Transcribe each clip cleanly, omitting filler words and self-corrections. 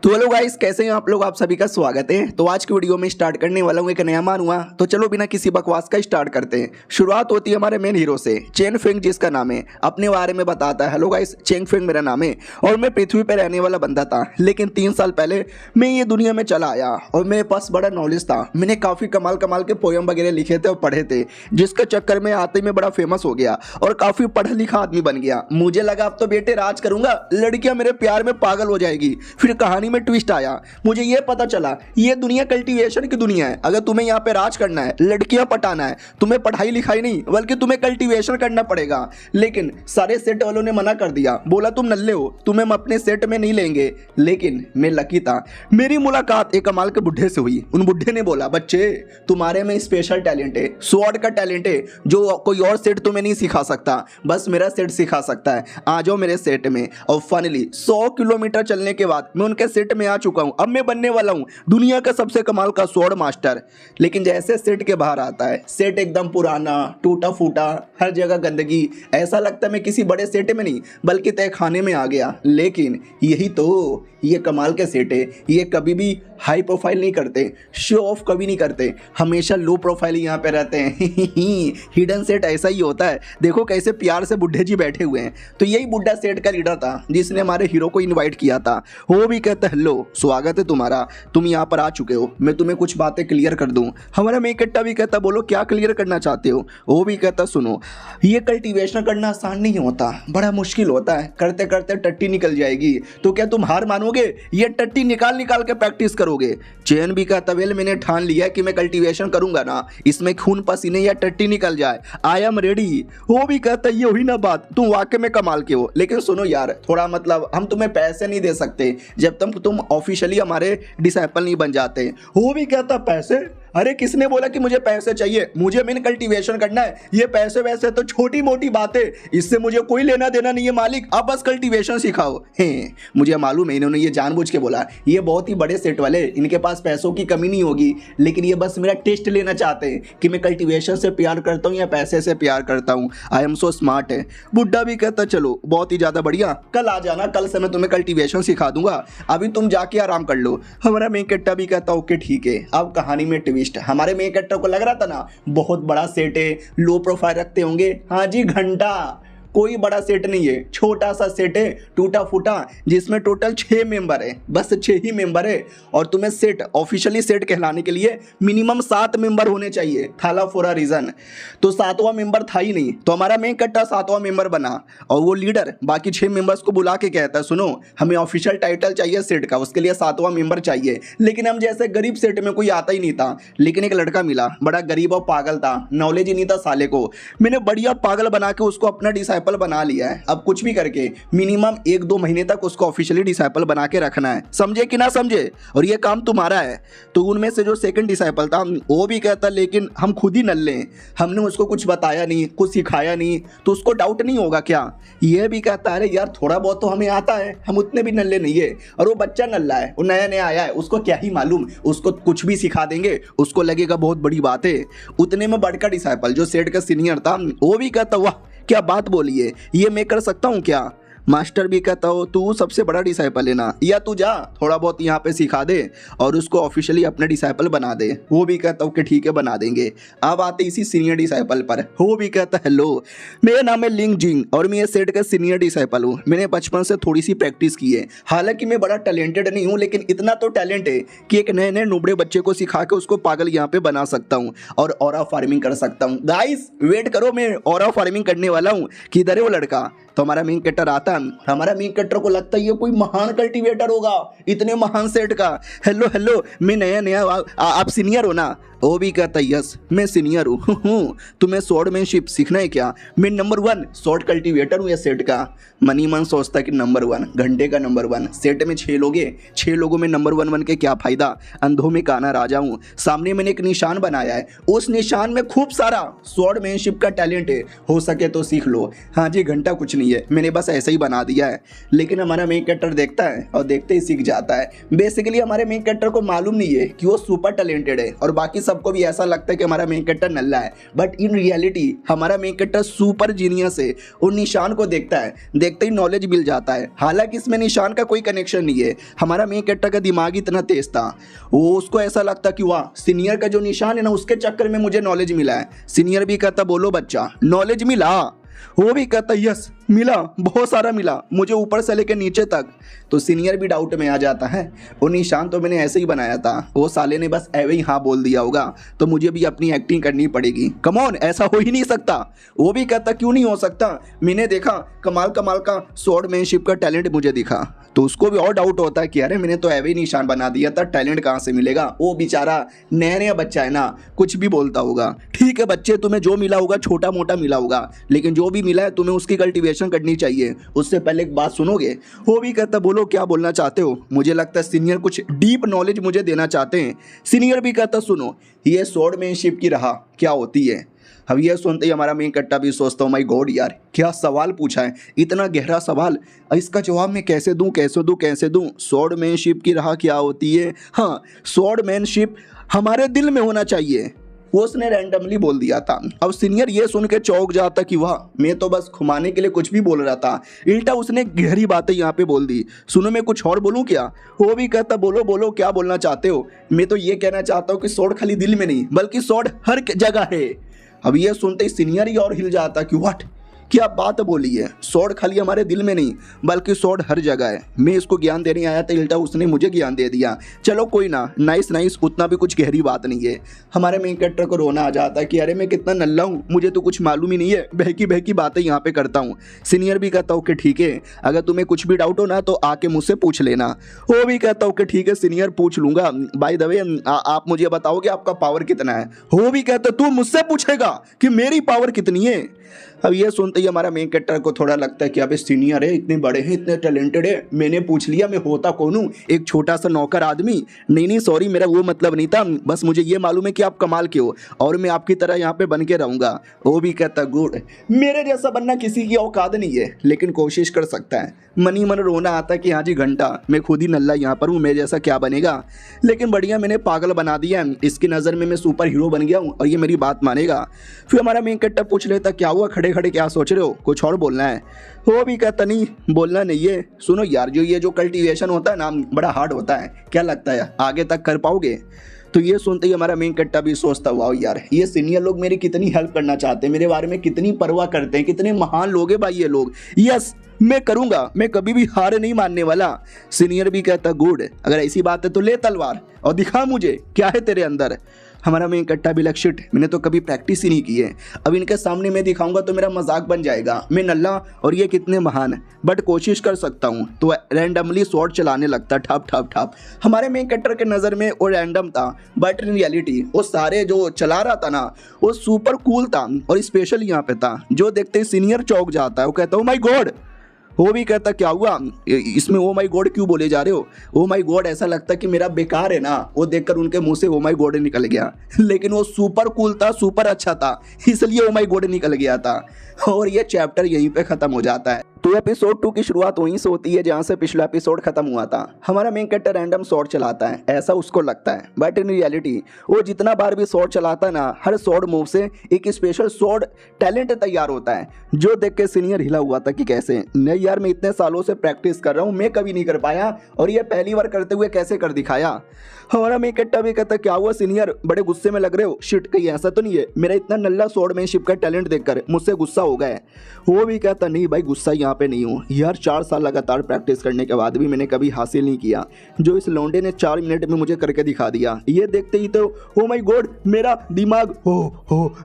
तो hello guys, कैसे हैं आप लोग। आप सभी का स्वागत है। तो आज की वीडियो में स्टार्ट करने वाला हूँ एक नया मानूंगा। तो चलो बिना किसी बकवास का स्टार्ट करते हैं। शुरुआत होती है हमारे मेन हीरो से, चेन फेंग जिसका नाम है, अपने बारे में बताता है। हेलो गाइस, चेन फेंग मेरा नाम है और मैं पृथ्वी पर रहने वाला बंदा था, लेकिन 3 साल पहले मैं ये दुनिया में चला आया और मेरे पास बड़ा नॉलेज था। मैंने काफ़ी कमाल कमाल के पोयम वगैरह लिखे थे और पढ़े थे, जिसके चक्कर में आते ही मैं बड़ा फेमस हो गया और काफ़ी पढ़ा लिखा आदमी बन गया। मुझे लगा अब तो बेटे राज करूंगा, लड़कियां मेरे प्यार में पागल हो जाएगी। फिर कहानी में ट्विस्ट आया, मुझे ये पता चला ये दुनिया कल्टीवेशन की दुनिया है। अगर तुम्हें यहाँ पे राज करना है, लड़कियां पटाना है, तुम्हें पढ़ाई लिखाई नहीं बल्कि तुम्हें कल्टीवेशन करना पड़ेगा। लेकिन सारे सेट वालों ने मना कर दिया, बोला तुम नल्ले हो, तुम्हें हम अपने सेट में नहीं लेंगे। लेकिन मैं लकी था, मेरी मुलाकात एक कमाल के बुढ़े से हुई। उन बुढ़े ने बोला, बच्चे तुम्हारे में स्पेशल टैलेंट है, स्वॉर्ड का टैलेंट है, जो कोई और सेट तुम्हें नहीं सिखा सकता, बस मेरा सेट सिखा सकता है। आ जाओ मेरे सेट में। और फाइनली 100 किलोमीटर चलने के बाद मैं उनके सेट में आ चुका हूं। अब मैं बनने वाला हूं दुनिया का सबसे कमाल का स्वॉर्ड मास्टर। लेकिन जैसे सेट के बाहर आता है, सेट एकदम पुराना, टूटा फूटा, हर जगह गंदगी। ऐसा लगता है मैं किसी बड़े सेट में नहीं बल्कि तय खाने में आ गया। लेकिन यही तो ये कमाल के सेट है। ये कभी भी हाई प्रोफाइल नहीं करते, शो ऑफ कभी नहीं करते, हमेशा लो प्रोफाइल यहाँ पे रहते हैं। हिडन सेट ऐसा ही होता है। देखो कैसे प्यार से बुढ़े जी बैठे हुए हैं। तो यही बुढ़ा सेट का लीडर था जिसने हमारे हीरो को इनवाइट किया था। वो भी कहता है, हेलो स्वागत है तुम्हारा, तुम यहाँ पर आ चुके हो, मैं तुम्हें कुछ बातें क्लियर कर दूं। हमारा मेकट्टा भी कहता, बोलो क्या क्लियर करना चाहते हो। वो भी कहता, सुनो ये कल्टीवेशन करना आसान नहीं होता, बड़ा मुश्किल होता है, करते करते टट्टी निकल जाएगी। तो क्या तुम हार मानोगे? ये टट्टी निकाल निकाल के प्रैक्टिस करोगे। चैन भी कहता, वेल मैंने ठान लिया कि मैं कल्टीवेशन करूंगा ना, इसमें खून पसीने या टट्टी निकल जाए, आई एम रेडी। वो भी कहता, ये हुई ना बात, तुम वाकई में कमाल के हो। लेकिन सुनो यार, थोड़ा मतलब हम तुम्हें पैसे नहीं दे सकते जब तक तुम ऑफिशियली हमारे डिसाइपल नहीं बन जाते। वो भी कहता, पैसे? अरे किसने बोला कि मुझे पैसे चाहिए? मुझे मेन कल्टीवेशन करना है। ये पैसे वैसे तो छोटी मोटी बातें, इससे मुझे कोई लेना देना नहीं है मालिक, अब बस कल्टीवेशन सिखाओ। मुझे मालूम है इन्होंने ये जानबूझ के बोला, ये बहुत ही बड़े सेट वाले, इनके पास पैसों की कमी नहीं होगी, लेकिन ये बस मेरा टेस्ट लेना चाहते हैं कि मैं कल्टीवेशन से प्यार करता हूँ या पैसे से प्यार करता हूँ। आई एम सो स्मार्ट है। बुड्ढा भी कहता, चलो बहुत ही ज्यादा बढ़िया, कल आ जाना, कल से मैं तुम्हें कल्टीवेशन सिखा दूंगा, अभी तुम जाके आराम कर लो। हमारा मेकट्टा भी कहता, ओके ठीक है। अब कहानी में ट्विस्ट, हमारे मेकट्टा को लग रहा था ना बहुत बड़ा सेट है, लो प्रोफाइल रखते होंगे। हाँ जी, घंटा कोई बड़ा सेट नहीं है, छोटा सा सेट है, टूटा फूटा, जिसमें टोटल 6 मेंबर है, बस 6 ही मेंबर है। और तुम्हें सेट ऑफिशियली सेट कहलाने के लिए मिनिमम 7 मेंबर होने चाहिए, थाला फॉर अ रीजन। तो 7वां मेंबर था ही नहीं, तो हमारा मेन कट्टा 7वां मेंबर बना और वो लीडर बाकी 6 मेंबर्स को बुला के कहता है, सुनो हमें ऑफिशियल टाइटल चाहिए सेट का, उसके लिए 7वां मेंबर चाहिए। लेकिन हम जैसे गरीब सेट में कोई आता ही नहीं था। लेकिन एक लड़का मिला, बड़ा गरीब और पागल था, नॉलेज ही नहीं था साले को। मैंने बढ़िया पागल बना के उसको अपना डिसाइपल बना लिया है। अब कुछ भी करके मिनिमम 1-2 महीने तक उसको ऑफिशियली डिसाइपल बना के रखना है, समझे कि ना समझे, और ये काम तुम्हारा है। तो उनमें से जो सेकंड डिसाइपल था वो भी कहता, लेकिन हम खुद ही नल्ले हैं, हमने उसको कुछ बताया नहीं, कुछ सिखाया नहीं, तो उसको डाउट नहीं होगा क्या? ये भी कहता, अरे यार थोड़ा बहुत तो हमें आता है, हम उतने भी नल्ले नहीं है। और वो बच्चा नल्ला है, वो नया नया आया है, उसको क्या ही मालूम, उसको कुछ भी सिखा देंगे, उसको लगेगा बहुत बड़ी बात है। उतने में बड़का डिसाइपल जो सेट का सीनियर था वो भी कहता, वाह क्या बात बोली है, ये मैं कर सकता हूँ क्या? मास्टर भी कहता हो, तू सबसे बड़ा डिसाइपल है ना, या तू जा थोड़ा बहुत यहाँ पे सिखा दे और उसको ऑफिशियली अपने डिसाइपल बना दे। वो भी कहता हूँ कि ठीक है बना देंगे। अब आते इसी सीनियर डिसाइपल पर। वो भी कहता है, हेलो मेरा नाम है लिंग जिंग और मैं ये सेट का सीनियर डिसाइपल हूँ। मैंने बचपन से थोड़ी सी प्रैक्टिस की है, हालांकि मैं बड़ा टैलेंटेड नहीं हूँ, लेकिन इतना तो टैलेंट है कि एक नए नए नुबड़े बच्चे को सिखा के उसको पागल यहाँ पे बना सकता हूँ और ऑरा फार्मिंग कर सकता हूँ। गाइस वेट करो, मैं ऑरा फार्मिंग करने वाला हूँ। किधर है वो लड़का? तो हमारा मेन कट्टर आता है। हमारा मेन कट्टर को लगता है ये कोई महान कल्टीवेटर होगा इतने महान सेट का। हेलो हेलो, मैं नया नया, आप सीनियर हो ना? वो भी कहता, यस मैं सीनियर हूँ। तुम्हें स्वॉर्डमैनशिप सीखना है क्या? मैं नंबर 1 स्वॉर्ड कल्टीवेटर हूँ ये सेट का। मनी मन सोचता कि नंबर 1, घंटे का नंबर 1, सेट में 6 लोग हैं, 6 लोगों में नंबर 1 बन के क्या फायदा? अंधों में काना राजा हूँ। सामने मैंने एक निशान बनाया है, उस निशान में खूब सारा स्वॉर्डमैनशिप का टैलेंट है, हो सके तो सीख लो। हाँ जी, घंटा कुछ नहीं है, मैंने बस ऐसे ही बना दिया है। लेकिन हमारा मेन कैरेक्टर देखता है और देखते ही सीख जाता है। बेसिकली हमारे मेन कैरेक्टर को मालूम नहीं है कि वो सुपर टैलेंटेड है और बाकी सबको भी ऐसा लगता है कि हमारा मेन कैरेक्टर नल्ला है, बट इन रियलिटी हमारा मेन कैरेक्टर सुपर जीनियस है। वो निशान को देखता है, देखते ही नॉलेज मिल जाता है। हालांकि इसमें निशान का कोई कनेक्शन नहीं है, हमारा मेन कैरेक्टर का दिमाग इतना तेज था, वो उसको ऐसा लगता कि वाह सीनियर का जो निशान है ना उसके चक्कर में मुझे नॉलेज मिला है। सीनियर भी कहता बोलो बच्चा नॉलेज मिला, वो भी कहता यस मिला, बहुत सारा मिला मुझे ऊपर से लेकर नीचे तक। तो सीनियर भी डाउट में आ जाता है, वो निशान तो मैंने ऐसे ही बनाया था, वो साले ने बस ऐवे ही हाँ बोल दिया होगा, तो मुझे भी अपनी एक्टिंग करनी पड़ेगी। कम ऑन, ऐसा हो ही नहीं सकता। वो भी कहता क्यों नहीं हो सकता, मैंने देखा कमाल कमाल का स्वॉर्डमैनशिप का टैलेंट मुझे दिखा। तो उसको भी और डाउट होता है कि अरे मैंने तो ऐवे ही निशान बना दिया था, टैलेंट कहाँ से मिलेगा। वो बेचारा नया नया बच्चा है ना, कुछ भी बोलता होगा। ठीक है बच्चे, तुम्हें जो मिला होगा छोटा मोटा मिला होगा, लेकिन जो भी मिला है तुम्हें उसकी कल्टीवेशन करनी चाहिए। उससे पहले एक बात सुनोगे। वो भी कहता बोलो क्या बोलना चाहते हो। मुझे लगता है सीनियर कुछ डीप नॉलेज मुझे देना चाहते हैं। सीनियर भी कहता सुनो, ये स्वॉर्डमैनशिप की राह क्या होती है। अब ये सुनते ही हमारा मेन कट्टा भी सोचता हूँ माय गॉड यार क्या सवाल पूछा है, इतना गहरा सवाल, इसका जवाब मैं कैसे दूँ कैसे दूँ कैसे दूँ। स्वॉर्डमैनशिप की राह क्या होती है, हाँ स्वॉर्डमैनशिप हमारे दिल में होना चाहिए, वो उसने रैंडमली बोल दिया था। अब सीनियर ये सुन के चौंक जाता कि वाह मैं तो बस घुमाने के लिए कुछ भी बोल रहा था, उल्टा उसने गहरी बातें यहाँ पे बोल दी। सुनो मैं कुछ और बोलूँ क्या। वो भी कहता बोलो बोलो क्या बोलना चाहते हो। मैं तो ये कहना चाहता हूँ कि स्वॉर्ड खाली दिल में नहीं बल्कि स्वॉर्ड हर जगह है। अब ये सुनते ही सीनियर ही और हिल जाता कि व्हाट क्या बात बोली है, स्वॉर्ड खाली हमारे दिल में नहीं बल्कि स्वॉर्ड हर जगह है। मैं इसको ज्ञान देने आया था, उल्टा उसने मुझे ज्ञान दे दिया। चलो कोई ना, नाइस नाइस, उतना भी कुछ गहरी बात नहीं है। हमारे मेन कैरेक्टर को रोना आ जाता है कि अरे मैं कितना नल्ला हूँ, मुझे तो कुछ मालूम ही नहीं है, बहकी बहकी बातें यहाँ पे करता हूँ। सीनियर भी कहता हूँ कि ठीक है, अगर तुम्हें कुछ भी डाउट हो ना तो आके मुझसे पूछ लेना। वो भी कहता हूँ कि ठीक है सीनियर पूछ लूंगा, बाय द वे आप मुझे बताओगे आपका पावर कितना है। वो भी कहता तू मुझसे पूछेगा कि मेरी पावर कितनी है। अब ये सुनते ही हमारा मेन कैरेक्टर को थोड़ा लगता है कि अबे सीनियर है, इतने बड़े हैं, इतने टैलेंटेड है, मैंने पूछ लिया मैं होता कौन हूँ, एक छोटा सा नौकर आदमी। नहीं सॉरी, मेरा वो मतलब नहीं था, बस मुझे ये मालूम है कि आप कमाल के हो और मैं आपकी तरह यहाँ पे बन के रहूँगा। वो भी कहता गुड, मेरे जैसा बनना किसी की औकात नहीं है, लेकिन कोशिश कर सकता है। मनी मन रोना आता कि हाँ जी घंटा, मैं खुद ही नल्ला यहाँ पर हूँ, मेरे जैसा क्या बनेगा। लेकिन बढ़िया मैंने पागल बना दिया, इसकी नज़र में मैं सुपर हीरो बन गया हूँ और ये मेरी बात मानेगा। फिर हमारा मेन कैरेक्टर पूछ लेता क्या हुआ, खड़े खड़े क्या सोच रहे हो, कुछ और बोलना है। वो भी कहता नहीं बोलना नहीं है। सुनो यार जो कल्टीवेशन होता है ना बड़ा हार्ड होता है, क्या लगता है आगे तक कर पाओगे। तो ये सुनते ही हमारा मेन कट्टा भी सोचता हुआ यार ये सीनियर लोग मेरी कितनी हेल्प करना चाहते हैं, मेरे बारे में कितनी परवाह करते हैं, कितने महान लोग हैं भाई ये लोग। यस मैं करूंगा, मैं कभी भी हार नहीं मानने वाला। सीनियर भी कहता गुड, अगर ऐसी बात है तो ले तलवार और दिखा मुझे क्या है तेरे अंदर। हमारा मेन कट्टा भी लग शिट, मैंने तो कभी प्रैक्टिस ही नहीं की है, अब इनके सामने मैं दिखाऊंगा तो मेरा मजाक बन जाएगा, मैं नल्ला और ये कितने महान, बट कोशिश कर सकता हूँ। तो रैंडमली स्वॉर्ड चलाने लगता ठप ठप ठप। हमारे मेन कैरेक्टर के नज़र में वो रैंडम था, बट इन रियलिटी वो सारे जो चला रहा था ना वो सुपर कूल था और स्पेशल यहाँ पे था। जो देखते ही सीनियर चौंक जाता है, वो कहता है ओ माय गॉड। वो भी कहता क्या हुआ, इसमें ओ माय गॉड क्यों बोले जा रहे हो। ओ माय गॉड ऐसा लगता कि मेरा बेकार है ना, वो देखकर उनके मुंह से ओ माय गॉड निकल गया, लेकिन वो सुपर कूल था, सुपर अच्छा था, इसलिए ओ माय गॉड निकल गया था। और ये चैप्टर यहीं पे खत्म हो जाता है। तो एपिसोड 2 की शुरुआत वहीं से होती है जहाँ से पिछला एपिसोड खत्म हुआ था। हमारा मेन कैरेक्टर रैंडम स्वॉर्ड चलाता है, ऐसा उसको लगता है, बट इन रियलिटी वो जितना बार भी स्वॉर्ड चलाता है ना, हर स्वॉर्ड मूव से एक स्पेशल स्वॉर्ड टैलेंट तैयार होता है। जो देख के सीनियर हिला हुआ था कि कैसे, नहीं यार मैं इतने सालों से प्रैक्टिस कर रहा हूँ, मैं कभी नहीं कर पाया और ये पहली बार करते हुए कैसे कर दिखाया। हमारा मेन कैरेक्टर भी कहता क्या हुआ सीनियर, बड़े गुस्से में लग रहे हो। शिट कहीं ऐसा तो नहीं है मेरा इतना नल्ला स्वॉर्डमैनशिप का टैलेंट देखकर मुझसे गुस्सा हो गए। वो भी कहता नहीं भाई गुस्सा यहाँ पे नहीं हूँ यार, 4 साल लगातार प्रैक्टिस करने के बाद भी मैंने कभी हासिल नहीं किया जो इस लौंडे ने 4 मिनट में मुझे करके दिखा दिया। ये देखते ही तो ओ माय गॉड मेरा दिमाग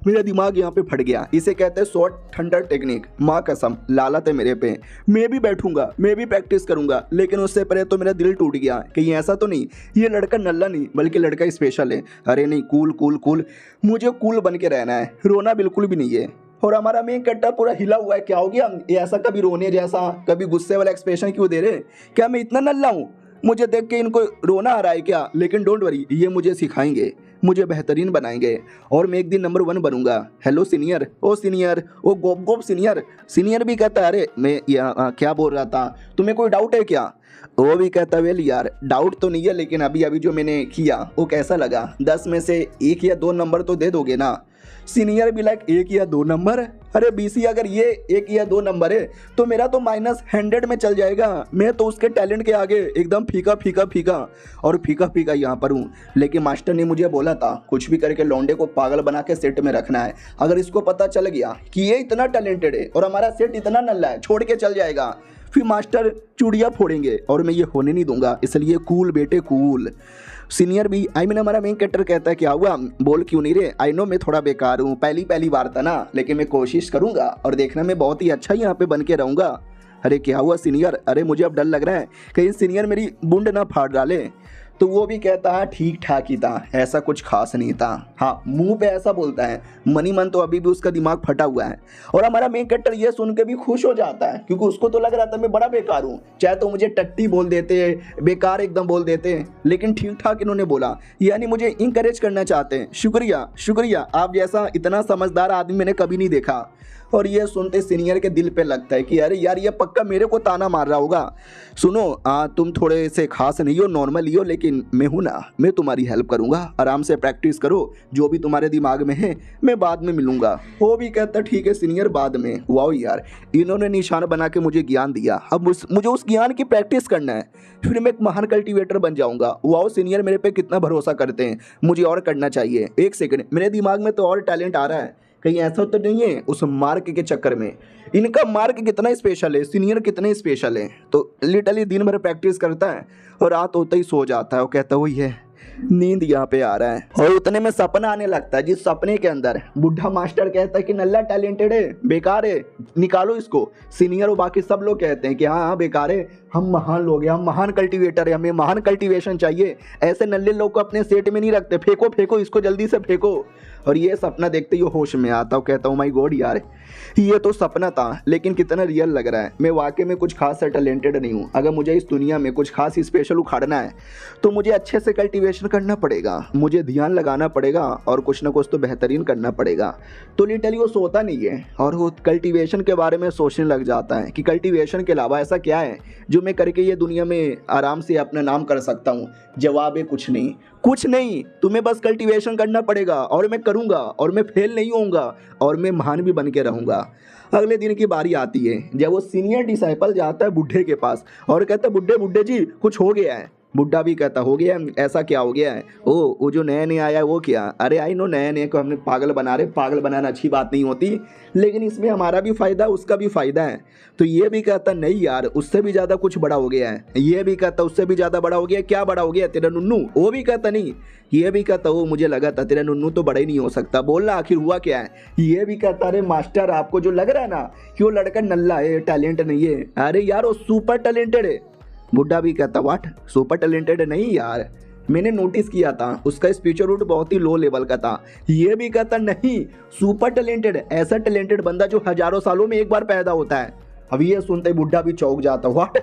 मेरा दिमाग यहाँ पे फट गया। इसे कहते हैं स्वॉर्ड थंडर टेक्निक। माँ कसम लालत है मेरे पे, मैं भी बैठूंगा, मैं भी प्रैक्टिस करूंगा, लेकिन उससे पहले तो मेरा दिल टूट गया कहीं ऐसा तो नहीं ये लड़का नल्ला नहीं बल्कि लड़का स्पेशल है। अरे नहीं कूल कूल कूल, मुझे कूल बन के रहना है, रोना बिल्कुल भी नहीं है। और हमारा मेन कैरेक्टर पूरा हिला हुआ है, क्या हो गया ये ऐसा, कभी रोने जैसा कभी गुस्से वाला एक्सप्रेशन क्यों दे रहे, क्या मैं इतना नल्ला हूँ, मुझे देख के इनको रोना आ रहा है क्या। लेकिन डोंट वरी, ये मुझे सिखाएंगे, मुझे बेहतरीन बनाएंगे और मैं एक दिन नंबर 1 बनूंगा। हेलो सीनियर, ओ सीनियर, ओ गोप गोप सीनियर। सीनियर भी कहता है अरे मैं क्या बोल रहा था, तुम्हें कोई डाउट है क्या। वो भी कहता वेल यार डाउट तो नहीं है, लेकिन अभी अभी जो मैंने किया वो कैसा लगा, 10 में से 1 या 2 नंबर तो दे दोगे ना। सीनियर भी लाइक 1 या 2 नंबर? अरे बीसी अगर ये 1 या 2 नंबर है तो मेरा तो -100 में चल जाएगा। मैं तो उसके टैलेंट के आगे एकदम फीका फीका फीका और फीका फीका यहाँ पर हूँ। लेकिन मास्टर ने मुझे बोला था कुछ भी करके लौंडे को पागल बना के सेट में रखना है। अगर इसको पता चल गया कि ये इतना टैलेंटेड है और हमारा सेट इतना नल्ला है, छोड़ के चल जाएगा, फिर मास्टर चूड़ियाँ फोड़ेंगे और मैं ये होने नहीं दूंगा। इसलिए कूल बेटे कूल। सीनियर भी हमारा मेन कैरेक्टर कहता है क्या हुआ, बोल क्यों नहीं रहे? आई नो मैं थोड़ा बेकार हूँ, पहली बार था ना, लेकिन मैं कोशिश करूंगा और देखना मैं बहुत ही अच्छा यहाँ पे बन के रहूंगा। अरे क्या हुआ सीनियर? अरे मुझे अब डर लग रहा है कहीं सीनियर मेरी बूंद ना फाड़ डाले। तो वो भी कहता है ठीक ठाक ही था, ऐसा कुछ खास नहीं था। हाँ मुंह पे ऐसा बोलता है, मनी मन तो अभी भी उसका दिमाग फटा हुआ है। और हमारा मेन कैरेक्टर ये सुन के भी खुश हो जाता है क्योंकि उसको तो लग रहा था मैं बड़ा बेकार हूँ, चाहे तो मुझे टट्टी बोल देते, बेकार एकदम बोल देते, लेकिन ठीक ठाक इन्होंने बोला, यानी मुझे इंकरेज करना चाहते हैं। शुक्रिया शुक्रिया, आप जैसा इतना समझदार आदमी मैंने कभी नहीं देखा। और ये सुनते सीनियर के दिल पे लगता है कि अरे यार ये पक्का मेरे को ताना मार रहा होगा। सुनो तुम थोड़े से खास नहीं हो, नॉर्मल ही हो, लेकिन मैं हूँ ना, मैं तुम्हारी हेल्प करूँगा। आराम से प्रैक्टिस करो, जो भी तुम्हारे दिमाग में है मैं बाद में मिलूंगा। वो भी कहता ठीक है सीनियर बाद में। वाओ यार, इन्होंने निशान बना के मुझे ज्ञान दिया, अब मुझे उस ज्ञान की प्रैक्टिस करना है, फिर मैं एक महान कल्टीवेटर बन जाऊंगा। वाओ सीनियर मेरे पे कितना भरोसा करते हैं, मुझे और करना चाहिए। एक सेकंड, मेरे दिमाग में तो और टैलेंट आ रहा है, कहीं ऐसा तो नहीं है उस मार्क के चक्कर में। इनका मार्क कितना स्पेशल है, सीनियर कितने स्पेशल है। तो लिटरली दिन भर प्रैक्टिस करता है और रात होते ही सो जाता है। वो कहता है वही है, नींद यहाँ पे आ रहा है। और उतने में सपना आने लगता है, जिस सपने के अंदर बुढ़ा मास्टर कहता है कि नल्ला टैलेंटेड है, बेकार है, निकालो इसको। सीनियर और बाकी सब लोग कहते हैं कि हाँ हाँ बेकार है, हम महान लोग हैं, हम महान कल्टीवेटर है, हमें महान कल्टीवेशन चाहिए, ऐसे नल्ले लोग को अपने सेट में नहीं रखते, फेंको फेंको इसको, जल्दी से फेंको। और ये सपना देखते ही होश में आता हूँ, कहता हूँ माय गॉड यार ये तो सपना था, लेकिन कितना रियल लग रहा है। मैं वाकई में कुछ खास टैलेंटेड नहीं हूँ। अगर मुझे इस दुनिया में कुछ खास स्पेशल उखाड़ना है तो मुझे अच्छे से कल्टीवेशन करना पड़ेगा, मुझे ध्यान लगाना पड़ेगा और कुछ ना कुछ तो बेहतरीन करना पड़ेगा। तो लिटरली वो सोता नहीं है और वो कल्टीवेशन के बारे में सोचने लग जाता है कि कल्टीवेशन के अलावा ऐसा क्या है जो मैं करके ये दुनिया में आराम से अपना नाम कर सकता हूँ। जवाब है कुछ नहीं, कुछ नहीं, तुम्हें बस कल्टीवेशन करना पड़ेगा और मैं करूँगा और मैं फेल नहीं होऊंगा और मैं महान भी बन के रहूँगा। अगले दिन की बारी आती है जब वो सीनियर डिसाइपल जाता है बुढ़े के पास और कहता है बुढ़े बुढ़े जी कुछ हो गया है। बुढ़ा भी कहता हो गया, ऐसा क्या हो गया है? ओ वो जो नया नया आया है वो क्या? अरे आई नो नया नया को हमने पागल बना रहे, पागल बनाना अच्छी बात नहीं होती, लेकिन इसमें हमारा भी फ़ायदा उसका भी फ़ायदा है। तो ये भी कहता नहीं यार उससे भी ज़्यादा कुछ बड़ा हो गया है। ये भी कहता उससे भी ज़्यादा बड़ा हो गया। क्या बड़ा हो गया तेरा नुन्नू? वो भी कहता नहीं। ये भी कहता वो मुझे लगा था तेरा नुन्नू तो बड़ा ही नहीं हो सकता, बोलना आखिर हुआ क्या है? ये भी कहता अरे मास्टर आपको जो लग रहा है ना कि वो लड़का नल्ला है, टैलेंट नहीं है, अरे यार वो सुपर टैलेंटेड है। बुड्ढा भी कहता व्हाट, सुपर टैलेंटेड नहीं यार, मैंने नोटिस किया था उसका स्पीच रूट बहुत ही लो लेवल का था। ये भी कहता नहीं सुपर टैलेंटेड, ऐसा टैलेंटेड बंदा जो हजारों सालों में एक बार पैदा होता है। अब ये सुनते ही बुड्ढा भी चौंक जाता, व्हाट,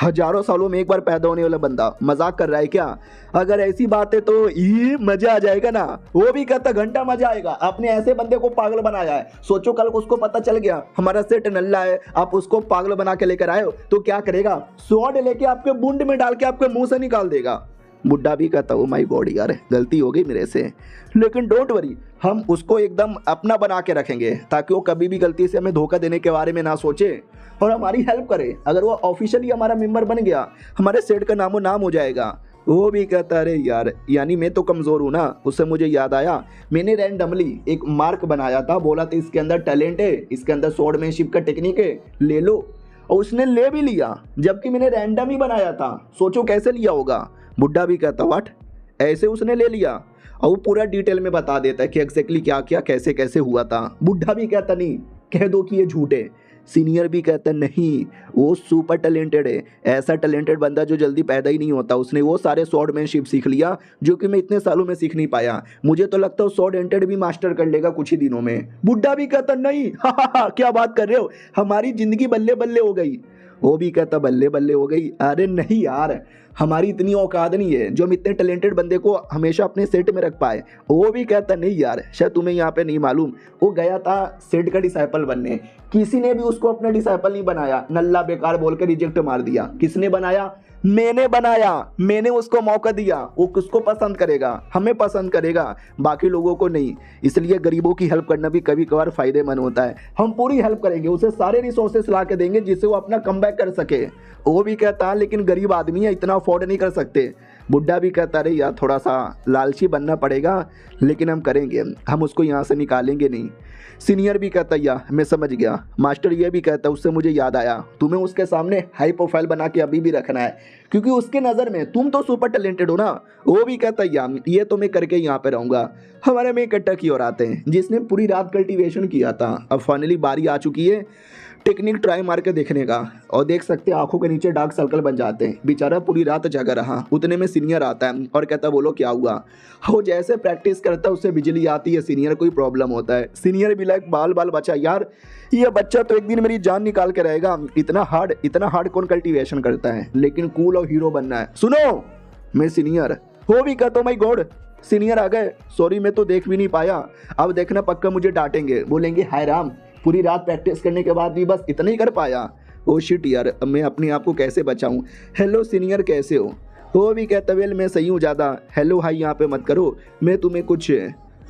हजारों सालों में एक बार पैदा होने वाला बंदा, मजाक कर रहा है क्या? अगर ऐसी बात है तो ये मजा आ जाएगा ना। वो भी कहता घंटा मजा आएगा, आपने ऐसे बंदे को पागल बनाया है। सोचो कल को उसको पता चल गया हमारा सेट नल्ला है, आप उसको पागल बना के लेकर आए हो तो क्या करेगा? स्वॉर्ड लेके आपके बुंड में डाल के आपके मुंह से निकाल देगा। बुड्ढा भी कहता ओ माय गॉड यार गलती हो गई मेरे से, लेकिन डोंट वरी, हम उसको एकदम अपना बना के रखेंगे ताकि वो कभी भी गलती से हमें धोखा देने के बारे में ना सोचे और हमारी हेल्प करे। अगर वो ऑफिशियली हमारा मेंबर बन गया हमारे सेट का नामो नाम हो जाएगा। वो भी कहता अरे यार यानी मैं तो कमज़ोर हूँ ना। उससे मुझे याद आया मैंने रैंडमली एक मार्क बनाया था, बोला था इसके अंदर टैलेंट है, इसके अंदर स्वॉर्डमैनशिप का टेक्निक है, ले लो। और उसने ले भी लिया जबकि मैंने रैंडम ही बनाया था। सोचो कैसे लिया होगा। बुड्ढा भी कहता व्हाट, ऐसे उसने ले लिया और वो पूरा डिटेल में बता देता है कि एग्जैक्टली क्या क्या कैसे कैसे हुआ था। बुड्ढा भी कहता नहीं, कह दो कि ये झूठ है। सीनियर भी कहता नहीं वो सुपर टैलेंटेड है, ऐसा टैलेंटेड बंदा जो जल्दी पैदा ही नहीं होता। उसने वो सारे स्वॉर्डमैनशिप सीख लिया जो कि मैं इतने सालों में सीख नहीं पाया। मुझे तो लगता है स्वॉर्ड एंटेड भी मास्टर कर लेगा कुछ ही दिनों में। बुड्ढा भी कहता नहीं हा, क्या बात कर रहे हो, हमारी जिंदगी बल्ले बल्ले हो गई। वो भी कहता बल्ले बल्ले हो गई, अरे नहीं यार हमारी इतनी औकात नहीं है जो हम इतने टैलेंटेड बंदे को हमेशा अपने सेट में रख पाए। वो भी कहता नहीं यार शायद तुम्हें यहाँ पे नहीं मालूम, वो गया था सेट का डिसाइपल बनने, किसी ने भी उसको अपना डिसाइपल नहीं बनाया, नल्ला बेकार बोल कर रिजेक्ट मार दिया। किसने बनाया? मैंने बनाया, मैंने उसको मौका दिया, वो किसको पसंद करेगा? हमें पसंद करेगा, बाकी लोगों को नहीं। इसलिए गरीबों की हेल्प करना भी कभी कभार फायदेमंद होता है। हम पूरी हेल्प करेंगे, उसे सारे रिसोर्सेस ला के देंगे जिससे वो अपना कमबैक कर सके। वो भी कहता है लेकिन गरीब आदमी है, इतना अफोर्ड नहीं कर सकते। बुड्ढा भी कहता रहे यार थोड़ा सा लालची बनना पड़ेगा, लेकिन हम करेंगे, हम उसको यहाँ से निकालेंगे नहीं। सीनियर भी कहता यार मैं समझ गया। मास्टर ये भी कहता उससे मुझे याद आया, तुम्हें उसके सामने हाई प्रोफाइल बना के अभी भी रखना है, क्योंकि उसके नज़र में तुम तो सुपर टैलेंटेड हो ना। वो भी कहता यार ये तो मैं करके यहाँ पे रहूँगा। हमारे में इकट्ठा की ओर आते हैं जिसने पूरी रात कल्टीवेशन किया था। अब फाइनली बारी आ चुकी है टेक्निक ट्राई मार के देखने का, और देख सकते हैं आंखों के नीचे डार्क सर्कल बन जाते हैं। बेचारा पूरी रात जगा रहा। उतने में सीनियर आता है और कहता बोलो क्या हुआ। वो जैसे प्रैक्टिस करता है उससे बिजली आती है, सीनियर कोई प्रॉब्लम होता है। सीनियर भी लाइक बाल बाल बचा यार, ये बच्चा तो एक दिन मेरी जान निकाल के रहेगा। इतना हार्ड कौन कल्टीवेशन करता है, लेकिन कूल और हीरो बनना है। सुनो मैं सीनियर हो भी कहता माई गॉड सीनियर आ गए, सॉरी मैं तो देख भी नहीं पाया। अब देखना पक्का मुझे डांटेंगे, बोलेंगे हाय राम पूरी रात प्रैक्टिस करने के बाद भी बस इतना ही कर पाया। ओ शिट यार, अब मैं अपने आप को कैसे बचाऊं। हेलो सीनियर कैसे हो? वो भी कहता वेल मैं सही हूँ, ज़्यादा हेलो हाई यहाँ पे मत करो, मैं तुम्हें कुछ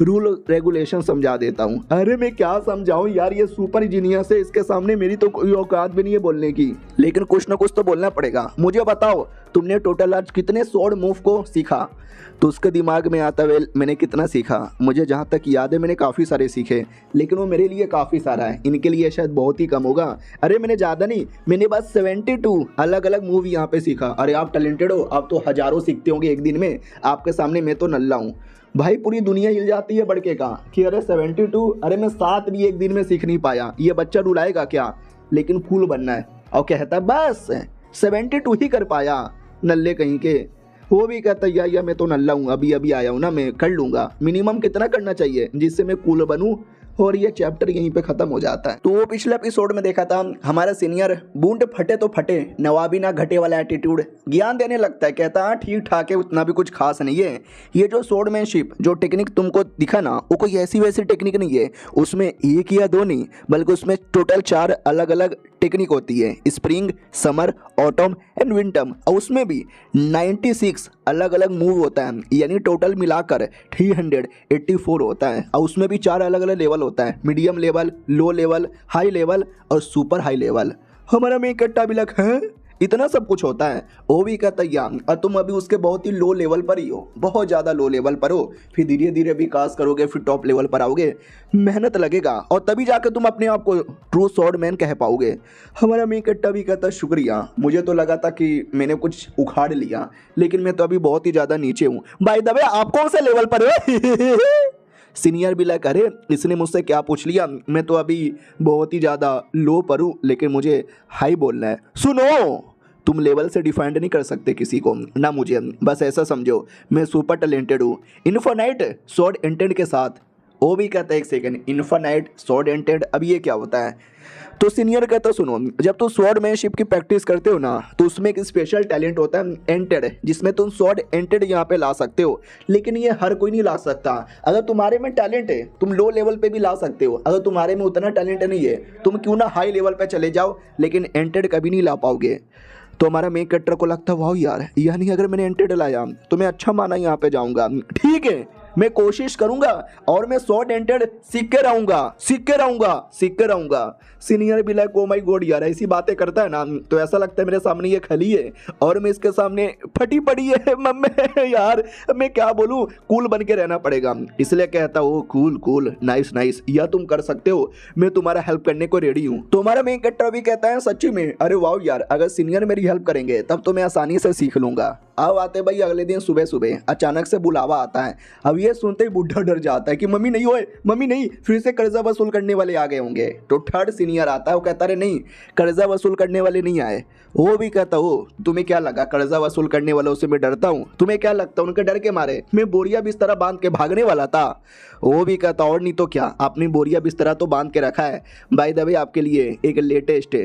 रूल रेगुलेशन समझा देता हूँ। अरे मैं क्या समझाऊँ यार, ये सुपर जीनियस है, इसके सामने मेरी तो कोई औकात भी नहीं है बोलने की, लेकिन कुछ ना कुछ तो बोलना पड़ेगा। मुझे बताओ तुमने टोटल आज कितने स्वॉर्ड मूव को सीखा? तो उसके दिमाग में आता वेल मैंने कितना सीखा, मुझे जहाँ तक याद है मैंने काफ़ी सारे सीखे, लेकिन वो मेरे लिए काफ़ी सारा है, इनके लिए शायद बहुत ही कम होगा। अरे मैंने ज़्यादा नहीं, मैंने बस 72 अलग अलग मूव यहाँ पे सीखा। अरे आप टैलेंटेड हो, आप तो हज़ारों सीखते होंगे एक दिन में, आपके सामने मैं तो नल्ला हूँ। भाई पूरी दुनिया हिल जाती है बड़के का कि अरे 72, अरे मैं 7 भी एक दिन में सीख नहीं पाया, ये बच्चा रुलाएगा क्या? लेकिन कूल बनना है। और कहता बस 72 ही कर पाया, नल्ले कहीं के। वो भी कहता या मैं तो नल्ला हूँ, अभी अभी आया हूँ ना, मैं कर लूँगा। मिनिमम कितना करना चाहिए जिससे मैं कूल बनूँ? और ये चैप्टर यहीं पे खत्म हो जाता है। तो वो पिछले एपिसोड में देखा था हमारा सीनियर बूंद फटे तो फटे, नवाबी ना घटे वाला एटीट्यूड ज्ञान देने लगता है। कहता है ठीक ठाक है, उतना भी कुछ खास नहीं है। ये जो स्वॉर्डमैनशिप जो टेक्निक तुमको दिखा ना, वो कोई ऐसी वैसी टेक्निक नहीं है, उसमें एक या दो नहीं बल्कि उसमें टोटल 4 अलग अलग टेक्निक होती है, स्प्रिंग, समर, ऑटम एंड विंटम। और उसमें भी 96 अलग अलग मूव होता है, यानी टोटल मिलाकर 384 होता है। और उसमें भी 4 अलग अलग लेवल होता है, medium level, low level, high level और सुपर हाई लेवल। हमारा में इकट्ठा भी लग है, इतना सब कुछ होता है। वो भी कहता यार और तुम अभी उसके बहुत ही लो लेवल पर ही हो, बहुत ज़्यादा लो लेवल पर हो, फिर धीरे धीरे विकास करोगे, फिर टॉप लेवल पर आओगे, मेहनत लगेगा और तभी जाकर तुम अपने आप को ट्रू स्वॉर्ड मैन कह पाओगे। हमारा मी कट्टा भी कहता शुक्रिया, मुझे तो लगा था कि मैंने कुछ उखाड़ लिया, लेकिन मैं तो अभी बहुत ही ज़्यादा नीचे हूँ। बाय द वे आप कौन से लेवल पर हो? सीनियर भी लगा अरे इसने मुझसे क्या पूछ लिया, मैं तो अभी बहुत ही ज़्यादा लो पर हूँ, लेकिन मुझे हाई बोलना है। सुनो तुम लेवल से डिफाइंड नहीं कर सकते किसी को ना मुझे, बस ऐसा समझो मैं सुपर टैलेंटेड हूँ इन्फिनाइट स्वॉर्ड एंटेड के साथ। वो भी कहता है एक सेकंड, इन्फिनाइट स्वॉर्ड एंटेड, अब ये क्या होता है? तो सीनियर कहता सुनो, जब तुम स्वॉर्डमैनशिप की प्रैक्टिस करते हो ना, तो उसमें एक स्पेशल टैलेंट होता है एंटेड, जिसमें तुम स्वॉर्ड एंटेड यहाँ पे ला सकते हो, लेकिन ये हर कोई नहीं ला सकता। अगर तुम्हारे में टैलेंट है तुम लो लेवल पे भी ला सकते हो, अगर तुम्हारे में उतना टैलेंट नहीं है तुम क्यों ना हाई लेवल पे चले जाओ, लेकिन एंटेड कभी नहीं ला पाओगे। तो हमारा मेन कट्टर को लगता वाह यार, यानी अगर मैंने एंटेड लाया तो मैं अच्छा माना यहाँ पे जाऊँगा। ठीक है मैं कोशिश करूंगा और मैं स्वॉर्ड एंटेड सीख के रहूंगा। सीनियर भी लाइक ओ माय गॉड यार, ऐसी बातें करता है ना तो ऐसा लगता है मेरे सामने ये खली है और मैं इसके सामने फटी पड़ी है। मम्मी यार मैं क्या बोलूं, कूल बन के रहना पड़ेगा। इसलिए कहता हूँ कूल नाइस, या तुम कर सकते हो, मैं तुम्हारा हेल्प करने को रेडी हूँ। तो हमारा मेन कट्टर भी कहता है सच्ची में, अरे वाह यार अगर सीनियर मेरी हेल्प करेंगे तब तो मैं आसानी से सीख लूंगा। अब आते भाई अगले दिन सुबह अचानक से बुलावा आता है। अब ये सुनते ही बुढ़ा डर जाता है कि मम्मी नहीं, फिर से कर्जा वसूल करने वाले आ गए होंगे। तो थर्ड सीनियर आता है, वो कहता है नहीं कर्जा वसूल करने वाले नहीं आए। वो भी कहता हो तुम्हें क्या लगा कर्जा वसूल करने वालों से मैं डरता हूँ? तुम्हें क्या लगता है उनके डर के मारे मैं बोरिया बिस्तरा बांध के भागने वाला था? वो भी कहता और नहीं तो क्या, आपने बोरिया बिस्तरा तो बांध के रखा है। बाय द वे आपके लिए एक लेटेस्ट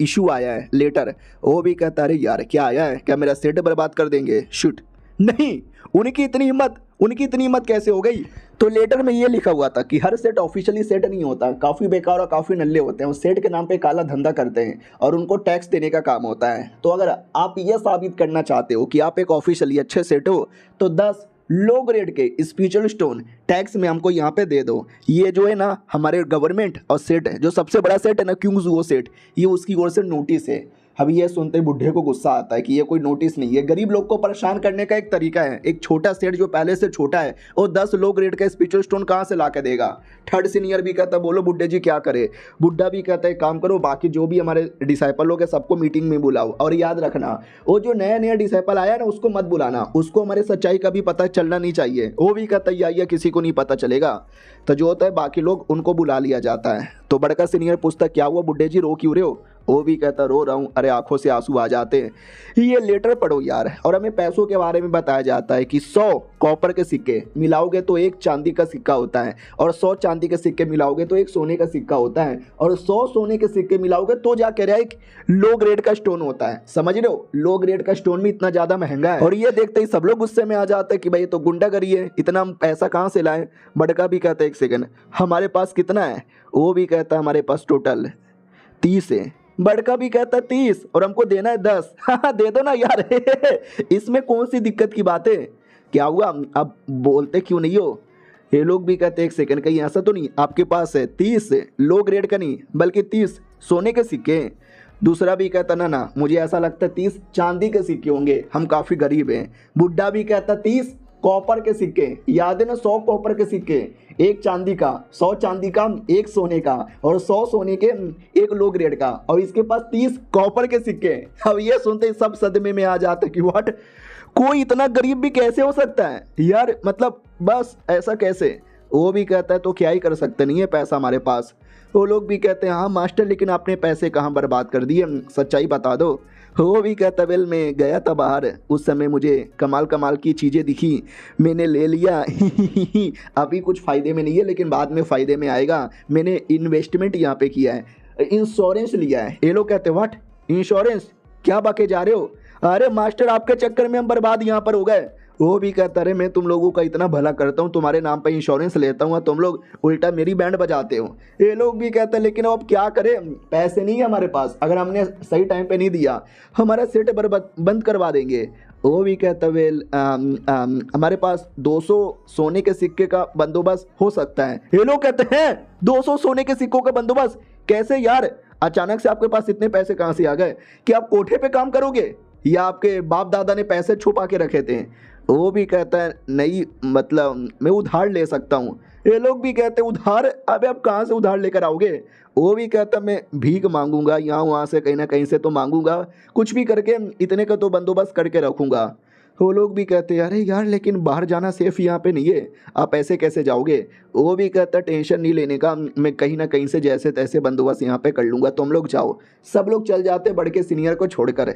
इशू आया है लेटर। वो भी कहता अरे यार क्या आया है, क्या मेरा सेट बर्बाद कर देंगे? शिट नहीं, उनकी इतनी हिम्मत कैसे हो गई? तो लेटर में ये लिखा हुआ था कि हर सेट ऑफिशियली सेट नहीं होता, काफ़ी बेकार और काफ़ी नल्ले होते हैं, वो सेट के नाम पे काला धंधा करते हैं और उनको टैक्स देने का काम होता है। तो अगर आप ये साबित करना चाहते हो कि आप एक ऑफिशियली अच्छे सेट हो तो 10 लो ग्रेड के स्पिरिचुअल स्टोन टैक्स में हमको यहाँ पे दे दो। ये जो है ना हमारे गवर्नमेंट और सेट है, जो सबसे बड़ा सेट है ना क्यूंग सेट, ये उसकी ओर से नोटिस है। अब ये सुनते ही बुढ़े को गुस्सा आता है कि ये कोई नोटिस नहीं है, गरीब लोग को परेशान करने का एक तरीका है। एक छोटा सेट जो पहले से छोटा है वो 10 लो ग्रेड का स्पिरिचुअल स्टोन कहाँ से ला के देगा? थर्ड सीनियर भी कहता है बोलो बुड्ढे जी क्या करे। बुड्ढा भी कहता है काम करो, बाकी जो भी हमारे डिसाइपल लोग हैं सबको मीटिंग में बुलाओ, और याद रखना वो जो नया नया डिसाइपल आया ना उसको मत बुलाना, उसको हमारे सच्चाई का भी पता चलना नहीं चाहिए। वो भी कहता है या किसी को नहीं पता चलेगा। तो जो होता है बाकी लोग उनको बुला लिया जाता है। तो बड़का सीनियर पूछता क्या हुआ बुड्ढे जी, रो क्यों रहे हो? वो भी कहता रो रहा हूँ, अरे आंखों से आंसू आ जाते हैं। ये लेटर पढ़ो यार। और हमें पैसों के बारे में बताया जाता है कि 100 कॉपर के सिक्के मिलाओगे तो एक चांदी का सिक्का होता है, और 100 चांदी के सिक्के मिलाओगे तो एक सोने का सिक्का होता है, और 100 सोने के सिक्के मिलाओगे तो जाके रहा एक लो ग्रेड का स्टोन होता है। समझ रहे हो, लो ग्रेड का स्टोन भी इतना ज़्यादा महंगा है। और ये देखते ही सब लोग गुस्से में आ जाते हैं कि भाई तो गुंडागरी है, इतना हम पैसा कहाँ से लाएं। बड़का भी कहता है एक सेकंड, हमारे पास कितना है? वो भी कहता है हमारे पास टोटल 30 है। बड़का भी कहता है 30 और हमको देना है 10। हाँ दे दो ना यार। इसमें कौन सी दिक्कत की बात है? क्या हुआ, अब बोलते क्यों नहीं हो? ये लोग भी कहते हैं एक सेकंड, कहीं ऐसा तो नहीं आपके पास है 30 लो ग्रेड का नहीं बल्कि 30 सोने के सिक्के? दूसरा भी कहता ना मुझे ऐसा लगता है 30 चांदी के सिक्के होंगे, हम काफ़ी गरीब हैं। बुड्ढा भी कहता 30 कॉपर के सिक्के, याद है ना 100 कॉपर के सिक्के, एक चांदी का, 100 चांदी का, एक सोने का, और 100 सोने के एक लो ग्रेड का, और इसके पास 30 कॉपर के सिक्के। अब ये सुनते ही सब सदमे में आ जाते कि व्हाट, कोई इतना गरीब भी कैसे हो सकता है यार, मतलब बस ऐसा कैसे? वो भी कहता है तो क्या ही कर सकते, नहीं है पैसा हमारे पास। वो लोग भी कहते हैं हाँ मास्टर लेकिन आपने पैसे कहाँ बर्बाद कर दिए, सच्चाई बता दो। वो भी कहता वेल मैं गया था बाहर, उस समय मुझे कमाल कमाल की चीज़ें दिखी, मैंने ले लिया। अभी कुछ फ़ायदे में नहीं है लेकिन बाद में फ़ायदे में आएगा। मैंने इन्वेस्टमेंट यहाँ पे किया है, इंश्योरेंस लिया है। ये लोग कहते व्हाट इंश्योरेंस, क्या बाके जा रहे हो? अरे मास्टर आपके चक्कर में हम बर्बाद यहाँ पर हो गए। वो भी कहता अरे मैं तुम लोगों का इतना भला करता हूँ, तुम्हारे नाम पर इंश्योरेंस लेता हूँ, तुम लोग उल्टा मेरी बैंड बजाते हो। ये लोग भी कहते हैं लेकिन अब क्या करें, पैसे नहीं है हमारे पास, अगर हमने सही टाइम पे नहीं दिया हमारा सेट बंद करवा देंगे। वो भी कहता वेल हमारे पास 200 सोने के सिक्के का बंदोबस्त हो सकता है। ये लोग कहते हैं 200 सोने के सिक्कों का बंदोबस्त कैसे यार? अचानक से आपके पास इतने पैसे कहाँ से आ गए? कि आप कोठे पे काम करोगे या आपके बाप दादा ने पैसे छुपा के रखे थे? वो भी कहता है नहीं मतलब मैं उधार ले सकता हूँ। ये लोग भी कहते हैं उधार, अबे आप कहाँ से उधार लेकर आओगे? वो भी कहता मैं भीख मांगूंगा, यहाँ वहाँ से कहीं ना कहीं से तो मांगूंगा, कुछ भी करके इतने का तो बंदोबस्त करके रखूंगा। वो लोग भी कहते हैं अरे यार लेकिन बाहर जाना सेफ यहाँ पे नहीं है, आप ऐसे कैसे जाओगे? वो भी कहता टेंशन नहीं लेने का, मैं कहीं ना कहीं से जैसे तैसे बंदोबस्त यहाँ पे कर लूँगा, तुम लोग जाओ। सब लोग चल जाते बड़ के सीनियर को छोड़कर।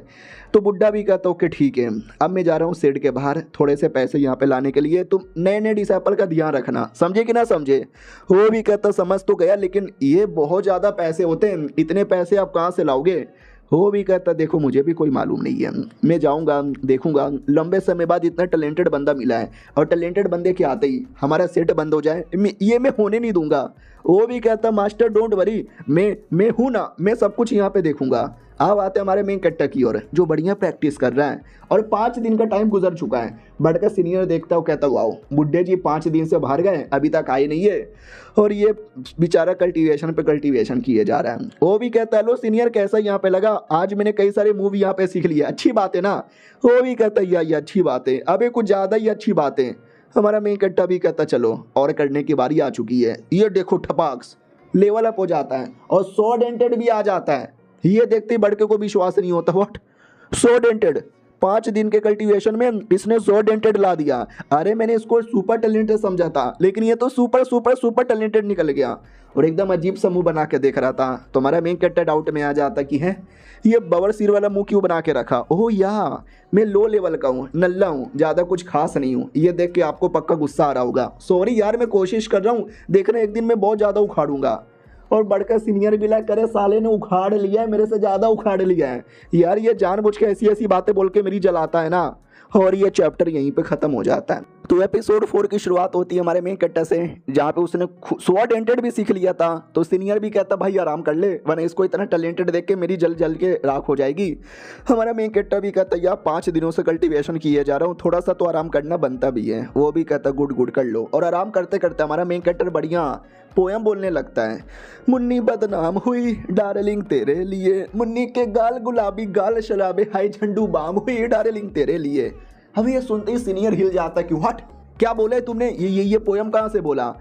तो बुड्ढा भी कहता ओके ठीक है, अब मैं जा रहा हूँ सेट के बाहर थोड़े से पैसे यहाँ पे लाने के लिए, तुम नए नए डिसाइपल का ध्यान रखना, समझे कि ना समझे? वो भी कहता समझ तो गया लेकिन ये बहुत ज़्यादा पैसे होते हैं, इतने पैसे आप कहाँ से लाओगे? वो भी कहता देखो मुझे भी कोई मालूम नहीं है, मैं जाऊंगा देखूंगा। लंबे समय बाद इतना टैलेंटेड बंदा मिला है और टैलेंटेड बंदे के आते ही हमारा सेट बंद हो जाए ये मैं होने नहीं दूंगा। वो भी कहता मास्टर डोंट वरी, मैं हूँ ना, मैं सब कुछ यहाँ पे देखूंगा। अब आते हमारे मेन कट्टा की ओर जो बढ़िया प्रैक्टिस कर रहा है और 5 दिन का टाइम गुजर चुका है। बढ़कर सीनियर देखता हूँ कहता वाओ बुड्ढे जी 5 दिन से बाहर गए अभी तक आए नहीं है, और ये बेचारा कल्टीवेशन पे कल्टीवेशन किए जा रहा है। वो भी कहता है लो सीनियर कैसा यहाँ पे लगा, आज मैंने कई सारे मूव यहाँ पे सीख लिया, अच्छी बात है ना? वो भी कहता है ये अच्छी बात है, अबे कुछ ज़्यादा ही अच्छी बात है। हमारा मेन कट्टा भी कहता चलो और करने की बारी आ चुकी है। ये देखो ठपाक्स लेवल अप हो जाता है और 100 डेंटेड भी आ जाता है। ये देखते ही बड़के को विश्वास नहीं होता, व्हाट 100 डेंटेड 5 दिन के कल्टीवेशन में इसने 100 डेंटेड ला दिया। अरे मैंने इसको सुपर टैलेंटेड समझा था लेकिन ये तो सुपर सुपर सुपर टैलेंटेड निकल गया और एकदम अजीब सा मुंह बना के देख रहा था। तो हमारा मेन कट्टा डाउट में आ जाता कि है ये बवर सिर वाला मुंह क्यों बना के रखा? ओह या मैं लो लेवल का हूँ, नल्ला हूँ, ज़्यादा कुछ खास नहीं हूँ। ये देख के आपको पक्का गुस्सा आ रहा होगा, सॉरी यार मैं कोशिश कर रहा हूँ, देखना एक दिन मैं बहुत ज़्यादा उखाड़ूंगा। और बढ़कर सीनियर भी लाइक करे साले ने उखाड़ लिया है, मेरे से ज़्यादा उखाड़ लिया है यार, ये जानबूझ के ऐसी ऐसी बातें बोल के मेरी जलाता है ना। और ये चैप्टर यहीं पे खत्म हो जाता है। तो एपिसोड 4 की शुरुआत होती है हमारे मेन कैरेक्टर से, जहाँ पे उसने स्वॉर्ड एंटेड भी सीख लिया था। तो सीनियर भी कहता भाई आराम कर ले, वरना इसको इतना टैलेंटेड देख के मेरी जल जल के राख हो जाएगी। हमारा मेन कैरेक्टर भी कहता यार 5 दिनों से कल्टीवेशन किए जा रहा हूँ, थोड़ा सा तो आराम करना बनता भी है। वो भी कहता गुड गुड कर लो। और आराम करते करते हमारा मेन कैरेक्टर बढ़िया पोयम बोलने लगता है। मुन्नी बदनाम हुई डार्लिंग तेरे लिए, मुन्नी के गाल गुलाबी गाल शराबे, हाय झंडू बाम हुई डार्लिंग तेरे लिए। हमें ये सुनते ही सीनियर हिल जाता है कि व्हाट, क्या बोले तुमने, ये पोयम कहाँ से बोला।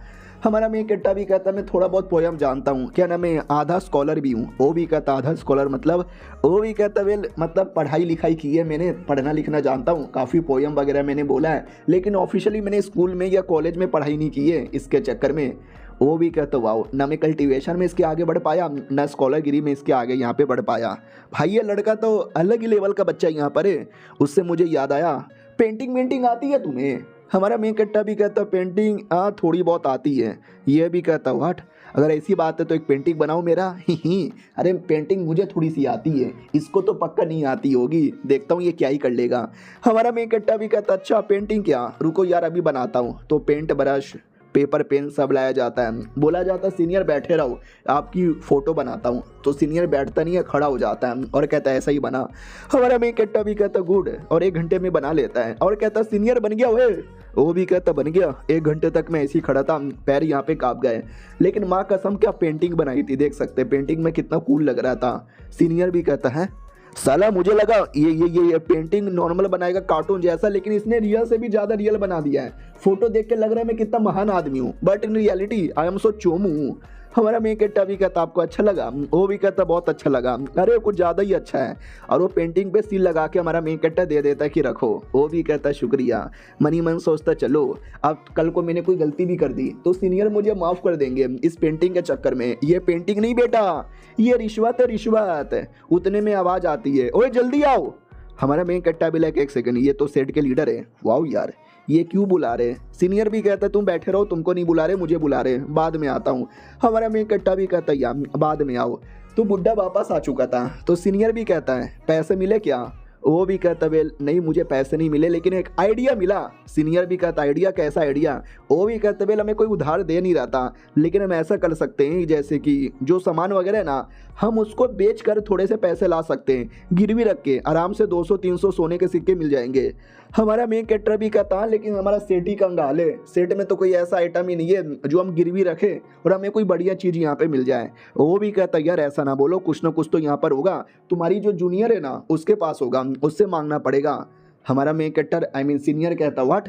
हमारा मेन कैरेक्टर भी कहता मैं थोड़ा बहुत पोयम जानता हूँ, क्या ना मैं आधा स्कॉलर भी हूँ। वो भी कहता आधा स्कॉलर मतलब, वो भी कहता वेल मतलब पढ़ाई लिखाई की है मैंने, पढ़ना लिखना जानता हूँ, काफ़ी पोयम वगैरह मैंने बोला है, लेकिन ऑफिशियली मैंने स्कूल में या कॉलेज में पढ़ाई नहीं की है इसके चक्कर में। वो भी कहता वाओ, ना मैं कल्टीवेशन में इसके आगे बढ़ पाया, ना स्कॉलरगिरी में इसके आगे यहाँ पे बढ़ पाया। भाई ये लड़का तो अलग ही लेवल का बच्चा यहाँ पर है। उससे मुझे याद आया, पेंटिंग वेंटिंग आती है तुम्हें। हमारा मेन कैरेक्टर भी कहता पेंटिंग थोड़ी बहुत आती है। ये भी कहता व्हाट, अगर ऐसी बात है तो एक पेंटिंग बनाओ मेरा। ही अरे पेंटिंग मुझे थोड़ी सी आती है, इसको तो पक्का नहीं आती होगी, देखता हूँ ये क्या ही कर लेगा। हमारा मेन कैरेक्टर भी कहता अच्छा पेंटिंग क्या, रुको यार अभी बनाता हूँ। तो पेंट ब्रश पेपर पेन सब लाया जाता है। बोला जाता है सीनियर बैठे रहो, आपकी फ़ोटो बनाता हूँ। तो सीनियर बैठता नहीं है, खड़ा हो जाता है और कहता है ऐसा ही बना। हमारा मेन कैरेक्टर भी कहता गुड, और 1 घंटे में बना लेता है। और कहता सीनियर बन गया हुए। वो भी कहता बन गया, 1 घंटे तक मैं ऐसे ही खड़ा था, पैर यहाँ पे काँप गए, लेकिन माँ कसम क्या पेंटिंग बनाई थी, देख सकते पेंटिंग में कितना कूल लग रहा था। सीनियर भी कहता है साला मुझे लगा ये पेंटिंग नॉर्मल बनाएगा कार्टून जैसा, लेकिन इसने रियल से भी ज़्यादा रियल बना दिया है। फोटो देख के लग रहा है मैं कितना महान आदमी हूँ, but in reality I am so Chomu. हमारा मेन कैरेक्टर भी कहता आपको अच्छा लगा, वो भी कहता बहुत अच्छा लगा, अरे कुछ ज़्यादा ही अच्छा है। और वो पेंटिंग पे सील लगा के हमारा मेन कैरेक्टर दे देता है कि रखो। वो भी कहता शुक्रिया। मनी मन सोचता चलो अब कल को मैंने कोई गलती भी कर दी तो सीनियर मुझे माफ़ कर देंगे इस पेंटिंग के चक्कर में। ये पेंटिंग नहीं बेटा, ये रिश्वत है रिश्वत। उतने में आवाज़ आती है ओए जल्दी आओ। हमारा मेन कैरेक्टर भी लाइक 1 सेकंड, ये तो सेट के लीडर है, वाओ यार ये क्यों बुला रहे। सीनियर भी कहता है तुम बैठे रहो, तुमको नहीं बुला रहे मुझे बुला रहे, बाद में आता हूँ। हमारा मेन कैरेक्टर भी कहता है यार बाद में आओ। तो बुड्ढा वापस आ चुका था। तो सीनियर भी कहता है पैसे मिले क्या। वो भी कहता वेल नहीं मुझे पैसे नहीं मिले, लेकिन एक आइडिया मिला। सीनियर भी कहता आइडिया कैसा आइडिया। वो भी कहता वेल हमें कोई उधार दे नहीं रहा था, लेकिन हम ऐसा कर सकते हैं जैसे कि जो सामान वगैरह है ना, हम उसको बेच कर थोड़े से पैसे ला सकते हैं, गिरवी रख के आराम से 200-300 सोने के सिक्के मिल जाएंगे। हमारा मेन कैरेक्टर भी कहता लेकिन हमारा सेठ ही कंगाल है, सेठ में तो कोई ऐसा आइटम ही नहीं है जो हम गिरवी रखें और हमें कोई बढ़िया चीज़ यहाँ पे मिल जाए। वो भी कहता यार ऐसा ना बोलो, कुछ ना कुछ तो यहाँ पर होगा, तुम्हारी जो जूनियर है ना उसके पास होगा, उससे मांगना पड़ेगा। हमारा main character I mean senior कहता व्हाट,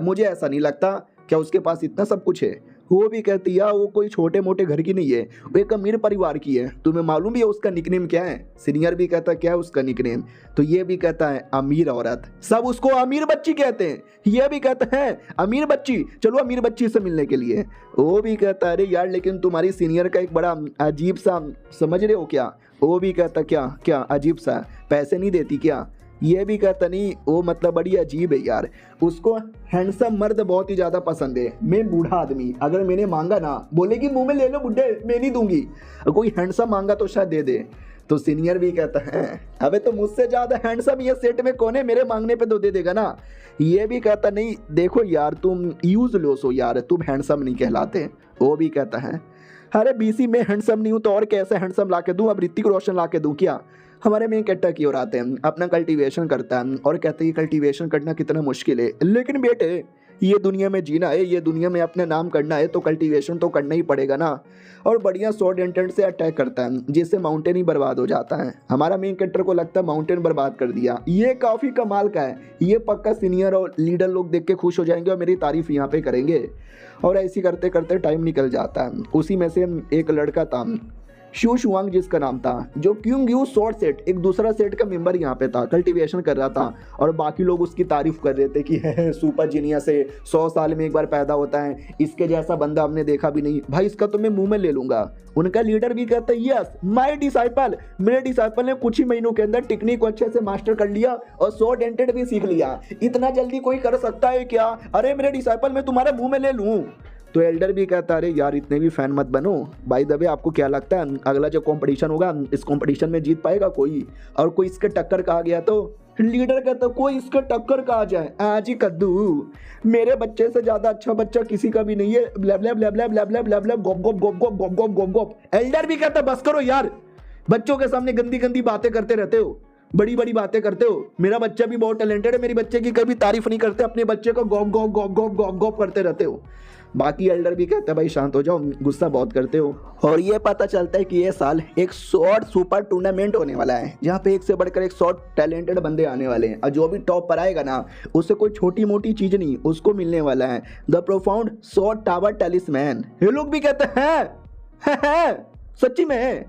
मुझे ऐसा नहीं लगता, क्या उसके पास इतना सब कुछ है। वो भी कहती है वो कोई छोटे मोटे घर की नहीं है, वो एक अमीर परिवार की है, तुम्हें मालूम भी है उसका निकनेम क्या है। सीनियर भी कहता क्या है उसका निकनेम। तो ये भी कहता है अमीर औरत, सब उसको अमीर बच्ची कहते हैं। ये भी कहता है अमीर बच्ची, चलो अमीर बच्ची से मिलने के लिए। वो भी कहता है अरे यार लेकिन तुम्हारी सीनियर का एक बड़ा अजीब सा, समझ रहे हो क्या। वो भी कहता क्या क्या अजीब सा, पैसे नहीं देती क्या। ये भी कहता नहीं वो मतलब बड़ी अजीब है यार, उसको हैंडसम मर्द बहुत ही ज़्यादा पसंद है। मैं बूढ़ा आदमी, अगर मैंने मांगा ना, बोलेगी मुंह में ले लो बुड्ढे, मैं नहीं दूंगी, कोई हैंडसम मांगा तो शायद दे दे। तो सीनियर भी कहता है अबे तो मुझसे ज़्यादा हैंडसम ये सेट में कौन है, मेरे मांगने पे तो दे देगा ना। ये भी कहता नहीं देखो यार तुम यूज लो सो यार, तुम हैंडसम नहीं कहलाते। वो भी कहता है अरे बीसी में हैंडसम नहीं हूँ तो और कैसे हैंडसम ला के दूँ, अब ऋतिक रोशन ला के दूँ क्या। हमारे मेन कैरेक्टर की ओर आते हैं, अपना कल्टीवेशन करता है और कहते हैं कल्टीवेशन करना कितना मुश्किल है, लेकिन बेटे ये दुनिया में जीना है, ये दुनिया में अपने नाम करना है तो कल्टीवेशन तो करना ही पड़ेगा ना। और बढ़िया स्वॉर्ड इंटेंट से अटैक करता है जिससे माउंटेन ही बर्बाद हो जाता है। हमारा मेन कैरेक्टर को लगता है माउंटेन बर्बाद कर दिया, ये काफ़ी कमाल का है, ये पक्का सीनियर और लीडर लोग देख के खुश हो जाएंगे और मेरी तारीफ यहाँ पे करेंगे। और ऐसे करते करते टाइम निकल जाता है। उसी में से एक लड़का था शू शुआंग जिसका नाम था, जो क्यूंग यू शॉर्ट सेट एक दूसरा सेट का मेंबर यहाँ पे था, कल्टीवेशन कर रहा था और बाकी लोग उसकी तारीफ कर रहे थे कि है सुपर जीनियस है, 100 साल में एक बार पैदा होता है, इसके जैसा बंदा हमने देखा भी नहीं, भाई इसका तो मैं मुंह में ले लूंगा। उनका लीडर भी कहता है यस माय डिसाइपल, मेरे डिसाइपल ने कुछ ही महीनों के अंदर टेक्निक को अच्छे से मास्टर कर लिया और स्वॉर्ड एंटेड भी सीख लिया, इतना जल्दी कोई कर सकता है क्या, अरे मेरे डिसाइपल मैं तुम्हारे मुंह में ले लूँ। तो एल्डर भी कहता है अरे यार इतने भी फैन मत बनो, बाय द वे आपको क्या लगता है अगला जो कंपटीशन होगा इस कंपटीशन में जीत पाएगा कोई, और कोई इसके टक्कर का आ गया तो लीडर कहता कोई इसका टक्कर कहा जाए, आज ही कद्दू, मेरे बच्चे से ज्यादा अच्छा बच्चा किसी का भी नहीं है, ब्ला ब्ला ब्ला ब्ला ब्ला ब्ला ब्ला ब्ला गोप गोप गोप गोप गोप गोप गोप गोप। एल्डर भी कहता बस करो यार, बच्चों के सामने गंदी गंदी बातें करते रहते हो, बड़ी बड़ी बातें करते हो। मेरा बच्चा भी बहुत टैलेंटेड है, मेरी बच्चे की कभी तारीफ नहीं करते, अपने बच्चे को गॉप गॉप गॉप गॉप गॉप गॉप करते रहते हो। बाकी एल्डर भी कहते हैं भाई शांत हो जाओ, गुस्सा बहुत करते हो। और ये पता चलता है कि ये साल एक शॉर्ट सुपर टूर्नामेंट होने वाला है, जहाँ पे एक से बढ़कर एक शॉर्ट टैलेंटेड बंदे आने वाले हैं, और जो भी टॉप पर आएगा ना, उससे कोई छोटी मोटी चीज नहीं, उसको मिलने वाला है द प्रोफाउंड शॉर्ट टावर टेलिस्मैन। ये लोग भी कहते हैं सच्ची में,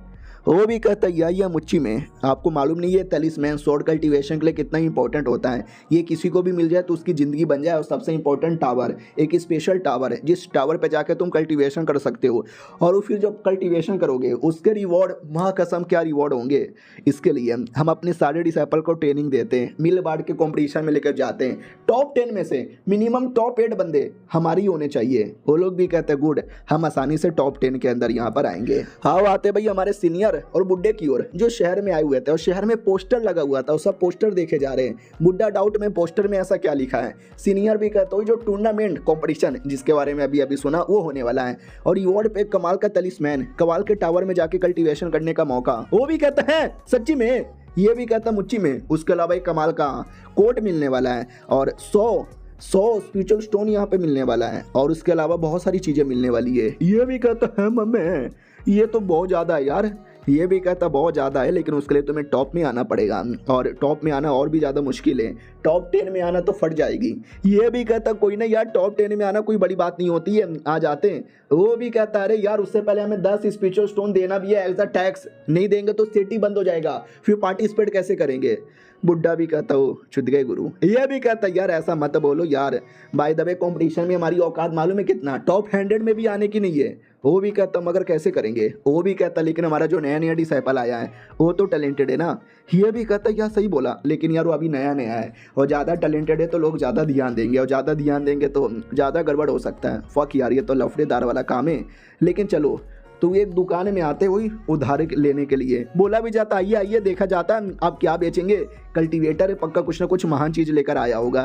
वो भी कहता है या मुच्ची में। आपको मालूम नहीं है टेलिस्मैन स्वॉर्ड कल्टीवेशन के लिए कितना इंपॉर्टेंट होता है। ये किसी को भी मिल जाए तो उसकी ज़िंदगी बन जाए। और सबसे इंपॉर्टेंट टावर, एक स्पेशल टावर है जिस टावर पे जाके तुम कल्टीवेशन कर सकते हो, और फिर जब कल्टीवेशन करोगे उसके रिवॉर्ड महाकसम क्या रिवॉर्ड होंगे। इसके लिए हम अपने सारे डिसाइपल को ट्रेनिंग देते हैं, मिल बांट के कॉम्पिटिशन में लेकर जाते हैं। टॉप 10 में से मिनिमम टॉप 8 बंदे हमारी होने चाहिए। वो लोग भी कहते हैं गुड, हम आसानी से टॉप 10 के अंदर यहाँ पर आएंगे। हाँ आते भाई हमारे सीनियर और बुड्ढे की ओर, जो शहर में आए हुए थे और शहर में पोस्टर लगा हुआ था, सब पोस्टर देखे जा रहे हैं। बुड्ढा डाउट में पोस्टर में ऐसा क्या लिखा है। सीनियर भी कहता हो जो टूर्नामेंट कंपटीशन जिसके बारे में अभी सुना वो होने वाला है, और रिवॉर्ड पे कमाल का तलिस्मैन, कमाल के टावर में जाके कल्टीवेशन करने का मौका। वो भी कहता है सच्ची में, ये भी कहता मुच्ची में। उसके अलावा एक कमाल का कोट मिलने वाला है, और 100 स्पिरिचुअल स्टोन यहाँ पे मिलने वाला है, और उसके अलावा बहुत सारी चीजें मिलने वाली है। ये भी कहता है मम्मी ये तो बहुत ज्यादा है यार, ये भी कहता बहुत ज़्यादा है, लेकिन उसके लिए तुम्हें टॉप में आना पड़ेगा, और टॉप में आना और भी ज़्यादा मुश्किल है। टॉप 10 में आना तो फट जाएगी। ये भी कहता कोई ना यार, टॉप 10 में आना कोई बड़ी बात नहीं होती है, आ जाते हैं। वो भी कहता अरे यार उससे पहले हमें 10 स्पिरिचुअल स्टोन देना भी है एज अ टैक्स, नहीं देंगे तो सिटी बंद हो जाएगा, फिर पार्टिसिपेट कैसे करेंगे। बुड्ढा भी कहता हो चुद गए गुरु। ये भी कहता यार ऐसा मत बोलो यार, बाय द वे कॉम्पिटिशन में हमारी औकात मालूम है कितना, टॉप 100 में भी आने की नहीं है। वो भी कहता मगर कैसे करेंगे। वो भी कहता लेकिन हमारा जो नया नया डिसाइपल आया है वो तो टैलेंटेड है ना। ये भी कहता यार सही बोला, लेकिन यार वो अभी नया नया है, और ज़्यादा टैलेंटेड है तो लोग ज़्यादा ध्यान देंगे, और ज़्यादा ध्यान देंगे तो ज़्यादा गड़बड़ हो सकता है। फक यार ये तो लफड़ेदार वाला काम है। लेकिन चलो तो एक दुकान में आते हुई उधार लेने के लिए बोला भी जाता, आइए आइए देखा जाता आप क्या बेचेंगे। कल्टीवेटर है, पक्का कुछ ना कुछ महान चीज लेकर आया होगा।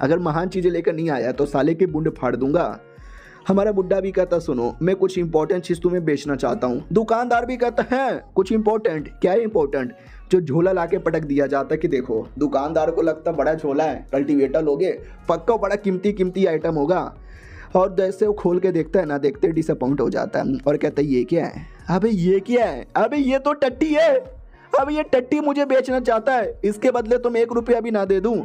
अगर महान चीजें लेकर नहीं आया तो साले की बुंड फाड़ दूंगा। हमारा बुड्ढा भी कहता सुनो मैं कुछ इंपॉर्टेंट चीज तुम्हें बेचना चाहता हूँ। दुकानदार भी कहता है कुछ इंपॉर्टेंट, क्या है इंपॉर्टेंट। जो झोला लाके पटक दिया जाता है कि देखो, दुकानदार को लगता बड़ा झोला है, कल्टीवेटर लोगे पक्का बड़ा कीमती आइटम होगा, और जैसे वो खोल के देखता है ना, देखते डिसअपॉइंट हो जाता है और कहता है ये क्या है। अबे ये क्या है, अबे ये तो टट्टी है, अब ये टट्टी मुझे बेचना चाहता है, इसके बदले तुम 1 रुपया भी ना दे दूं।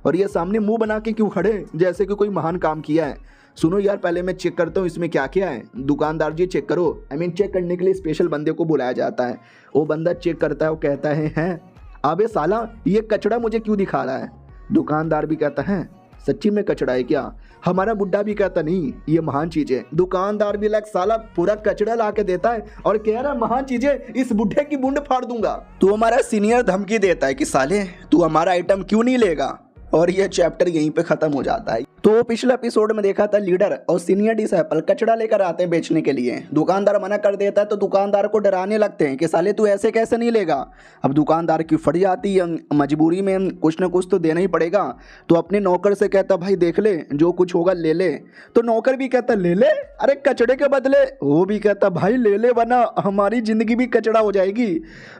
और ये सामने मुंह बना के क्यों खड़े, जैसे कि कोई महान काम किया है। सुनो यार पहले मैं चेक करता हूँ इसमें क्या क्या है। दुकानदार जी चेक करो। चेक करने के लिए स्पेशल बंदे को बुलाया जाता है। वो बंदा चेक करता है, वो कहता है हैं अबे साला ये कचड़ा मुझे क्यों दिखा रहा है। दुकानदार भी कहता है सच्ची में कचड़ा है क्या। हमारा बुड्ढा भी कहता नहीं ये महान चीज है। दुकानदार भी लाइक साला पूरा कचड़ा ला के देता है और कह रहा है महान चीज है, इस बुड्ढे की बुंड फाड़ दूंगा। तो हमारा सीनियर धमकी देता है कि साले तू हमारा आइटम क्यों नहीं लेगा, और ये चैप्टर यहीं पे खत्म हो जाता है। तो पिछले एपिसोड में देखा था लीडर और सीनियर डिसाइपल कचड़ा लेकर आते हैं बेचने के लिए। दुकानदार मना कर देता है तो दुकानदार को डराने लगते हैं कि साले तू ऐसे कैसे नहीं लेगा। अब दुकानदार की फट जाती है, मजबूरी में कुछ ना कुछ तो देना ही पड़ेगा। तो अपने नौकर से कहता भाई देख ले जो कुछ होगा ले ले। तो नौकर भी कहता ले ले, अरे कचड़े के बदले। वो भी कहता भाई ले ले वरना हमारी जिंदगी भी कचड़ा हो जाएगी।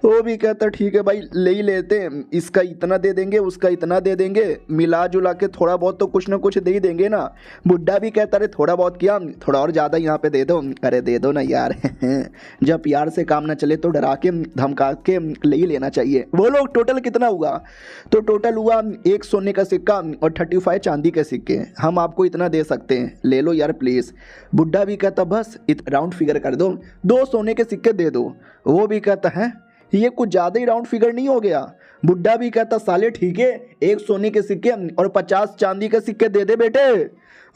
वो भी कहता ठीक है भाई ले ही लेते हैं, इसका इतना दे देंगे उसका इतना दे देंगे, मिला जुला के थोड़ा बहुत तो कुछ ना कुछ दे ही देंगे ना। बुड्ढा भी कहता अरे थोड़ा बहुत किया, थोड़ा और ज़्यादा यहाँ पे दे दो। अरे दे दो ना यार जब प्यार से काम ना चले तो डरा के धमका के ले ही लेना चाहिए। वो लोग टोटल कितना हुआ, तो टोटल हुआ 1 सोने का सिक्का और 35 चांदी के सिक्के। हम आपको इतना दे सकते हैं, ले लो यार प्लीज़। बुड्ढा भी कहता बस राउंड फिगर कर दो, 2 सोने के सिक्के दे दो। वो भी कहता है ये कुछ ज़्यादा ही राउंड फिगर नहीं हो गया। बुड्ढा भी कहता साले ठीक है 1 सोने के सिक्के और 50 चांदी के सिक्के दे दे बेटे।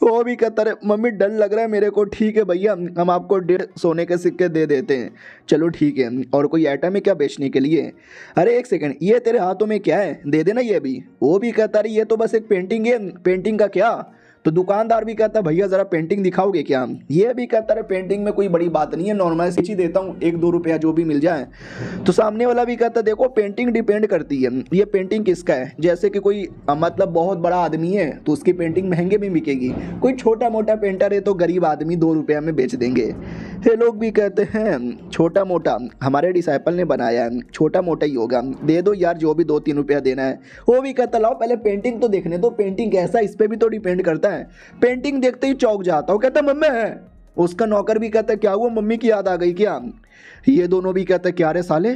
वो भी कहता अरे मम्मी डर लग रहा है मेरे को। ठीक है भैया हम आपको 1.5 सोने के सिक्के दे देते हैं। चलो ठीक है, और कोई आइटम है क्या बेचने के लिए। अरे 1 सेकंड ये तेरे हाथों में क्या है, दे देना ये भी। वो भी कहता अरे ये तो बस एक पेंटिंग है, पेंटिंग का क्या। तो दुकानदार भी कहता है भैया ज़रा पेंटिंग दिखाओगे क्या। ये भी कहता है पेंटिंग में कोई बड़ी बात नहीं है, नॉर्मल सी चीज़ देता हूँ, 1-2 रुपया जो भी मिल जाए। तो सामने वाला भी कहता है देखो पेंटिंग डिपेंड करती है, ये पेंटिंग किसका है। जैसे कि कोई मतलब बहुत बड़ा आदमी है तो उसकी पेंटिंग महंगे में बिकेगी, कोई छोटा मोटा पेंटर है तो गरीब आदमी 2 रुपया में बेच देंगे। ये लोग भी कहते हैं छोटा मोटा हमारे डिसाइपल ने बनाया है, छोटा मोटा ही होगा, दे दो यार जो भी 2-3 रुपया देना है। वो भी कहता लाओ पहले पेंटिंग तो देखने दो, पेंटिंग कैसा इस पर भी तो डिपेंड करता है। पेंटिंग देखते ही चौंक जाता हूँ, कहता मम्मी है। उसका नौकर भी कहता क्या हुआ, मम्मी की याद आ गई क्या। ये दोनों भी कहते क्या रे साले,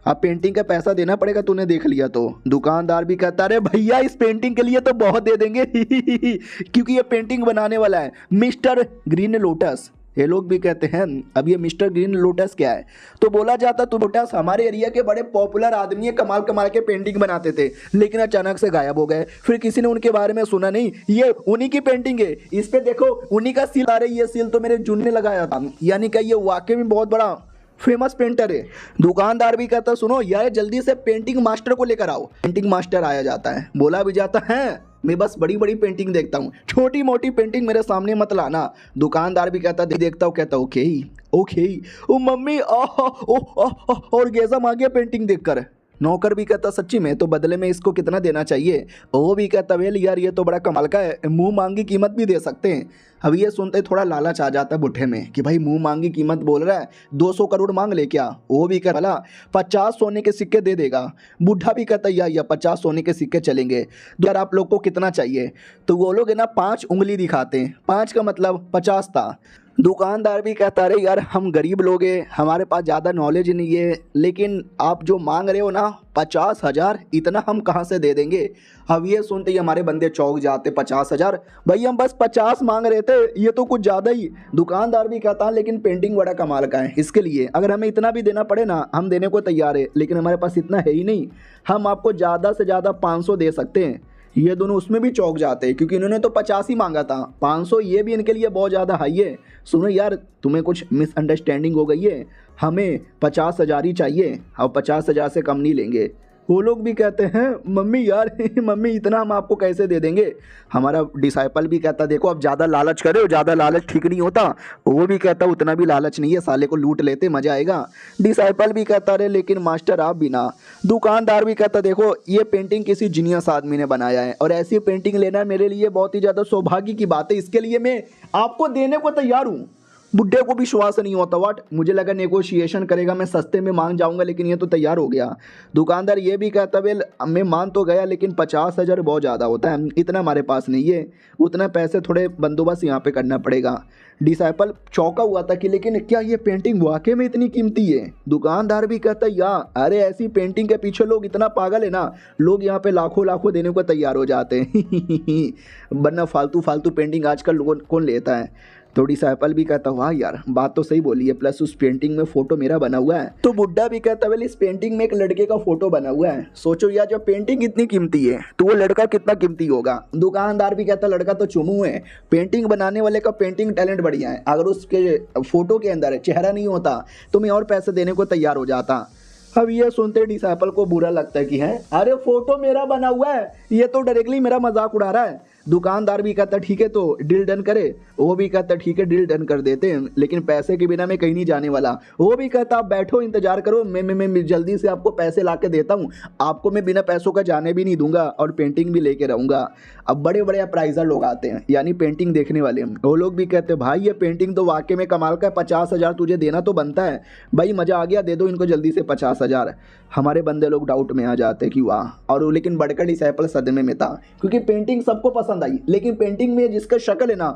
अब पेंटिंग का पैसा देना पड़ेगा, तूने देख लिया तो। दुकानदार भी कहता अरे भैया इस पेंटिंग के लिए तो बहुत दे देंगे क्योंकि ये पेंटिंग बनाने वाला है मिस्टर ग्रीन लोटस। ये लोग भी कहते हैं अब ये मिस्टर ग्रीन लोटस क्या है। तो बोला जाता तो लोटस हमारे एरिया के बड़े पॉपुलर आदमी है, कमाल कमाल के पेंटिंग बनाते थे, लेकिन अचानक से गायब हो गए, फिर किसी ने उनके बारे में सुना नहीं, ये उन्हीं की पेंटिंग है, इस पे देखो उन्हीं का सील आ रही है, ये सील तो मेरे जून ने लगाया था। यानी कि ये वाकई में बहुत बड़ा फेमस पेंटर है। दुकानदार भी कहता सुनो यार जल्दी से पेंटिंग मास्टर को लेकर आओ। पेंटिंग मास्टर आया जाता है, बोला भी जाता है मैं बस बड़ी बड़ी पेंटिंग देखता हूँ, छोटी मोटी पेंटिंग मेरे सामने मत लाना। दुकानदार भी कहता देखता हूँ, कहता ओके ओके। ओ मम्मी और गैज़म आ गया पेंटिंग देखकर। नौकर भी कहता सच्ची में, तो बदले में इसको कितना देना चाहिए। वो भी कहता वेल यार ये तो बड़ा कमाल का है, मुंह मांगी कीमत भी दे सकते हैं। अब ये सुनते थोड़ा लालच आ जाता है बुढ़े में कि भाई मुंह मांगी कीमत बोल रहा है, 200 करोड़ मांग ले क्या। वो भी कहता भला 50 सोने के सिक्के दे देगा। बुढ़ा भी कहता या 50 सोने के सिक्के चलेंगे। यार आप लोग को कितना चाहिए। तो वो लोग है ना 5 उंगली दिखाते हैं, 5 का मतलब 50 था। दुकानदार भी कहता अरे यार हम गरीब लोग हैं, हमारे पास ज़्यादा नॉलेज नहीं है, लेकिन आप जो मांग रहे हो ना 50,000, इतना हम कहाँ से दे देंगे। अब ये सुनते ही हमारे बंदे चौंक जाते, 50,000 भाई हम बस 50 मांग रहे थे, ये तो कुछ ज़्यादा ही। दुकानदार भी कहता है लेकिन पेंटिंग बड़ा कमाल का है, इसके लिए अगर हमें इतना भी देना पड़े ना हम देने को तैयार है, लेकिन हमारे पास इतना है ही नहीं, हम आपको ज़्यादा से ज़्यादा 500 दे सकते हैं। ये दोनों उसमें भी चौंक जाते हैं क्योंकि इन्होंने तो 50 ही मांगा था, 500 ये भी इनके लिए बहुत ज़्यादा हाई है। सुनो यार तुम्हें कुछ मिसअंडरस्टैंडिंग हो गई है, हमें 50,000 ही चाहिए और 50,000 से कम नहीं लेंगे। वो लोग भी कहते हैं मम्मी यार मम्मी इतना हम आपको कैसे दे देंगे। हमारा डिसाइपल भी कहता देखो अब ज़्यादा लालच करे, ज़्यादा लालच ठीक नहीं होता। वो भी कहता उतना भी लालच नहीं है, साले को लूट लेते मज़ा आएगा। डिसाइपल भी कहता रहे लेकिन मास्टर आप भी ना। दुकानदार भी कहता देखो ये पेंटिंग किसी जीनियस आदमी ने बनाया है और ऐसी पेंटिंग लेना मेरे लिए बहुत ही ज़्यादा सौभाग्य की बात है, इसके लिए मैं आपको देने को तैयार हूँ। बुड्ढे को भी विश्वास नहीं होता, वाट मुझे लगा नेगोशिएशन करेगा, मैं सस्ते में मांग जाऊंगा, लेकिन ये तो तैयार हो गया। दुकानदार ये भी कहता वेल मैं मान तो गया लेकिन 50,000 बहुत ज़्यादा होता है, इतना हमारे पास नहीं है, उतना पैसे थोड़े बंदोबस्त यहाँ पे करना पड़ेगा। डिसाइपल चौंका हुआ था कि लेकिन क्या ये पेंटिंग वाकई में इतनी कीमती है। दुकानदार भी कहता या अरे ऐसी पेंटिंग के पीछे लोग इतना पागल है ना, लोग यहाँ पे लाखों लाखों देने को तैयार हो जाते हैं वरना फालतू फालतू पेंटिंग आजकल लोगों कौन लेता है। तो डिसाइपल भी कहता वाह यार बात तो सही बोली है, प्लस उस पेंटिंग में फोटो मेरा बना हुआ है। तो बुड्ढा भी कहता वेल इस पेंटिंग में एक लड़के का फोटो बना हुआ है, सोचो यार जब पेंटिंग इतनी कीमती है तो वो लड़का कितना कीमती होगा। दुकानदार भी कहता लड़का तो चुमू है, पेंटिंग बनाने वाले का पेंटिंग टैलेंट बढ़िया है, अगर उसके फोटो के अंदर चेहरा नहीं होता तो मैं और पैसे देने को तैयार हो जाता। अब ये सुनते डिसाइपल को बुरा लगता है कि है अरे फोटो मेरा बना हुआ है, ये तो डायरेक्टली मेरा मजाक उड़ा रहा है। दुकानदार भी कहता ठीक है तो डील डन करे। वो भी कहता ठीक है डील डन कर देते हैं, लेकिन पैसे के बिना मैं कहीं नहीं जाने वाला। वो भी कहता आप बैठो इंतजार करो, मैं जल्दी से आपको पैसे ला के देता हूँ, आपको मैं बिना पैसों का जाने भी नहीं दूंगा और पेंटिंग भी लेके रहूँगा। अब बड़े बड़े अप्राइजर लोग आते हैं यानी पेंटिंग देखने वाले, वो लोग भी कहते हैं भाई ये पेंटिंग तो वाकई में कमाल का है, 50,000 तुझे देना तो बनता है भाई, मज़ा आ गया, दे दो इनको जल्दी से 50,000। हमारे बंदे लोग डाउट में आ जाते कि वाह, और लेकिन बड़का डिसाइपल सदमे में था क्योंकि पेंटिंग सबको पसंद आई, लेकिन पेंटिंग में जिसका शक्ल है ना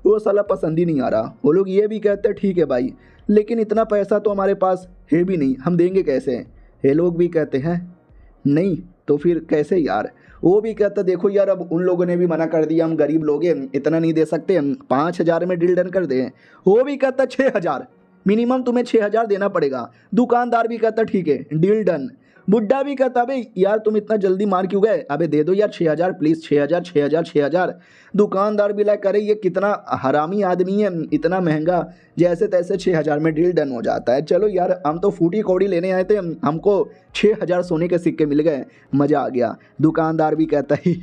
वो साला पसंद ही नहीं आ रहा। वो लोग ये भी कहते हैं ठीक है भाई लेकिन इतना पैसा तो हमारे पास है भी नहीं, हम देंगे कैसे। ये लोग भी कहते हैं नहीं तो फिर कैसे यार। वो भी कहता देखो यार अब उन लोगों ने भी मना कर दिया, हम गरीब लोग हैं इतना नहीं दे सकते, 5,000 में डील डन कर दें। वो भी कहता 6,000 मिनिमम तुम्हें 6,000 देना पड़ेगा। दुकानदार भी कहता ठीक है डील डन। बुड्ढा भी कहता अबे यार तुम इतना जल्दी मार क्यों गए, अबे दे दो यार 6,000 प्लीज, 6,000 6,000 6,000। दुकानदार भी लाइक करे ये कितना हरामी आदमी है, इतना महंगा, जैसे तैसे 6,000 में डील डन हो जाता है। चलो यार हम तो फूटी कौड़ी लेने आए थे, हमको 6,000 सोने के सिक्के मिल गए, मज़ा आ गया। दुकानदार भी कहता है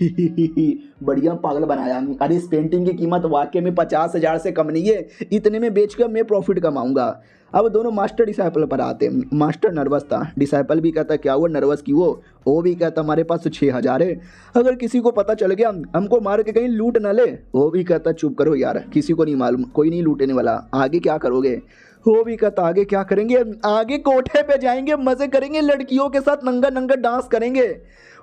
बढ़िया पागल बनाया, अरे इस पेंटिंग की कीमत वाकई में 50,000 से कम नहीं है, इतने में बेचकर मैं प्रॉफिट कमाऊंगा। अब दोनों मास्टर डिसाइपल पर आते हैं। मास्टर नर्वस था, डिसाइपल भी कहता क्या हुआ नर्वस क्यों हो, वो भी कहता हमारे पास तो 6,000 है, अगर किसी को पता चल गया हमको मार के कहीं लूट ना ले। वो भी कहता चुप करो यार, किसी को नहीं मालूम, कोई नहीं लूटने वाला, आगे क्या करोगे। वो भी कहता आगे क्या करेंगे, आगे कोठे पे जाएंगे, मजे करेंगे, लड़कियों के साथ नंगा नंगा डांस करेंगे।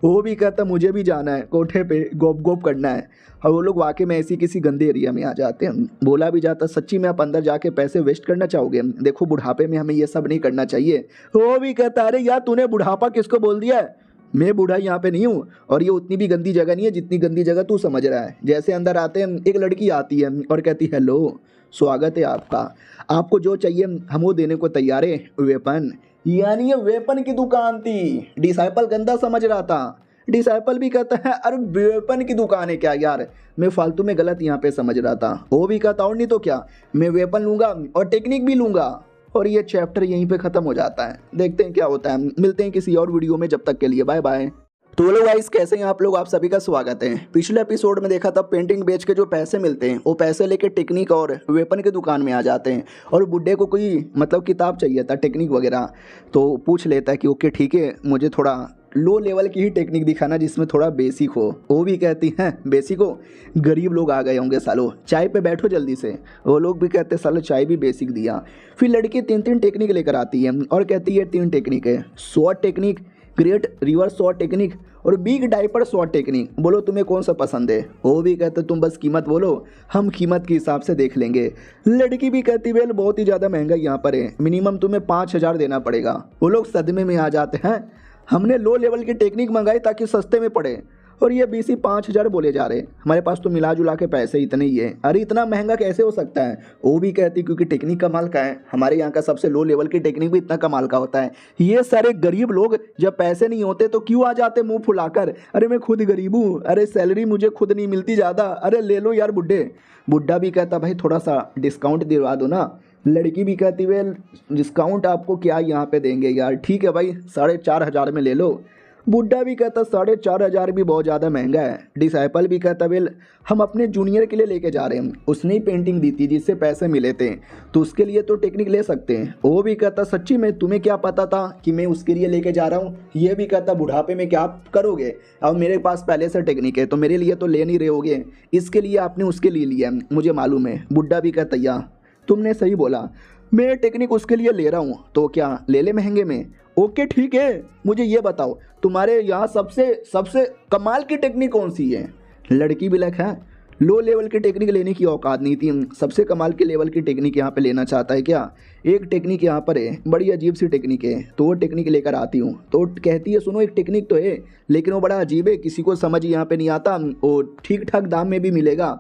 वो भी कहता मुझे भी जाना है कोठे पे, गोप गोप करना है। और वो लोग वाकई में ऐसी किसी गंदे एरिया में आ जाते हैं। बोला भी जाता सच्ची में आप अंदर जाके पैसे वेस्ट करना चाहोगे, देखो बुढ़ापे में हमें ये सब नहीं करना चाहिए। वो भी कहता अरे यार तूने बुढ़ापा किसको बोल दिया है, मैं बूढ़ा यहाँ पे नहीं हूँ, और ये उतनी भी गंदी जगह नहीं है जितनी गंदी जगह तू समझ रहा है। जैसे अंदर आते हैं एक लड़की आती है और कहती हेलो स्वागत है आपका, आपको जो चाहिए हम वो देने को तैयार है। वेपन, यानी ये वेपन की दुकान थी। डिसाइपल गंदा समझ रहा था। डिसाइपल भी कहता है अरे वेपन की दुकान है क्या यार, मैं फालतू में गलत यहाँ पे समझ रहा था। वो भी कहता और नहीं तो क्या, मैं वेपन लूँगा और टेक्निक भी लूँगा। और ये चैप्टर यहीं पे ख़त्म हो जाता है। देखते हैं क्या होता है, मिलते हैं किसी और वीडियो में, जब तक के लिए बाय बाय। तो हेलो गाइस, कैसे हैं आप लोग, आप सभी का स्वागत है। पिछले एपिसोड में देखा था पेंटिंग बेच के जो पैसे मिलते हैं वो पैसे लेके टेक्निक और वेपन की दुकान में आ जाते हैं। और बुड्ढे को कोई मतलब किताब चाहिए था टेक्निक वगैरह, तो पूछ लेता है कि ओके ठीक है मुझे थोड़ा लो लेवल की ही टेक्निक दिखाना जिसमें थोड़ा बेसिक हो। वो भी कहती हैं बेसिक हो, गरीब लोग आ गए होंगे सालो, चाय पे बैठो जल्दी से। वो लोग भी कहते सालो चाय भी बेसिक दिया। फिर लड़की 3 टेक्निक लेकर आती है और कहती है 3 टेक्निक है, short technique, great reverse short technique और बिग डाइपर शॉर्ट टेक्निक, बोलो तुम्हें कौन सा पसंद है। वो भी कहते तुम बस कीमत बोलो, हम कीमत के हिसाब से देख लेंगे। लड़की भी कहती वेल बहुत ही ज़्यादा महंगा यहाँ पर है, मिनिमम तुम्हें 5,000 देना पड़ेगा। वो लोग सदमे में आ जाते हैं, हमने लो लेवल की टेक्निक मंगाई ताकि सस्ते में पड़े, और ये बीसी 5,000 बोले जा रहे हैं, हमारे पास तो मिला जुला के पैसे इतने ही है। अरे इतना महंगा कैसे हो सकता है। वो भी कहती क्योंकि टेक्निक कमाल का है, हमारे यहाँ का सबसे लो लेवल की टेक्निक भी इतना कमाल का होता है। ये सारे गरीब लोग जब पैसे नहीं होते तो क्यों आ जाते मुंह फुलाकर, अरे मैं खुद गरीब हूँ, अरे सैलरी मुझे खुद नहीं मिलती ज़्यादा, अरे ले लो यार बुड्ढे। बुड्ढा भी कहता भाई थोड़ा सा डिस्काउंट दिलवा दो ना। लड़की भी कहती वेल डिस्काउंट आपको क्या यहाँ पे देंगे यार, ठीक है भाई 4,500 में ले लो। बुड्ढा भी कहता 4,500 भी बहुत ज़्यादा महंगा है। डिसाइपल भी कहता वेल हम अपने जूनियर के लिए लेके जा रहे हैं, उसने ही पेंटिंग दी थी जिससे पैसे मिले थे, तो उसके लिए तो टेक्निक ले सकते हैं। वो भी कहता सच्ची में तुम्हें क्या पता था कि मैं उसके लिए लेके जा रहा हूँ। ये भी कहता बुढ़ापे में क्या आप करोगे, अब मेरे पास पहले से टेक्निक है तो मेरे लिए तो ले नहीं रहे होगे, इसके लिए आपने उसके लिए लिया मुझे मालूम है। बुड्ढा भी कहता या तुमने सही बोला, मैं टेक्निक उसके लिए ले रहा हूँ तो क्या ले ले महंगे में। ओके ठीक है, मुझे ये बताओ तुम्हारे यहाँ सबसे सबसे कमाल की टेक्निक कौन सी है। लड़की भी लाइक है लो लेवल की टेक्निक लेने की औकात नहीं थी, सबसे कमाल के लेवल की टेक्निक यहाँ पे लेना चाहता है क्या। एक टेक्निक यहाँ पर है, बड़ी अजीब सी टेक्निक है, तो वो टेक्निक लेकर आती हूँ। तो कहती है सुनो एक टेक्निक तो है लेकिन वो बड़ा अजीब है, किसी को समझ यहाँ पे नहीं आता, वो ठीक ठाक दाम में भी मिलेगा।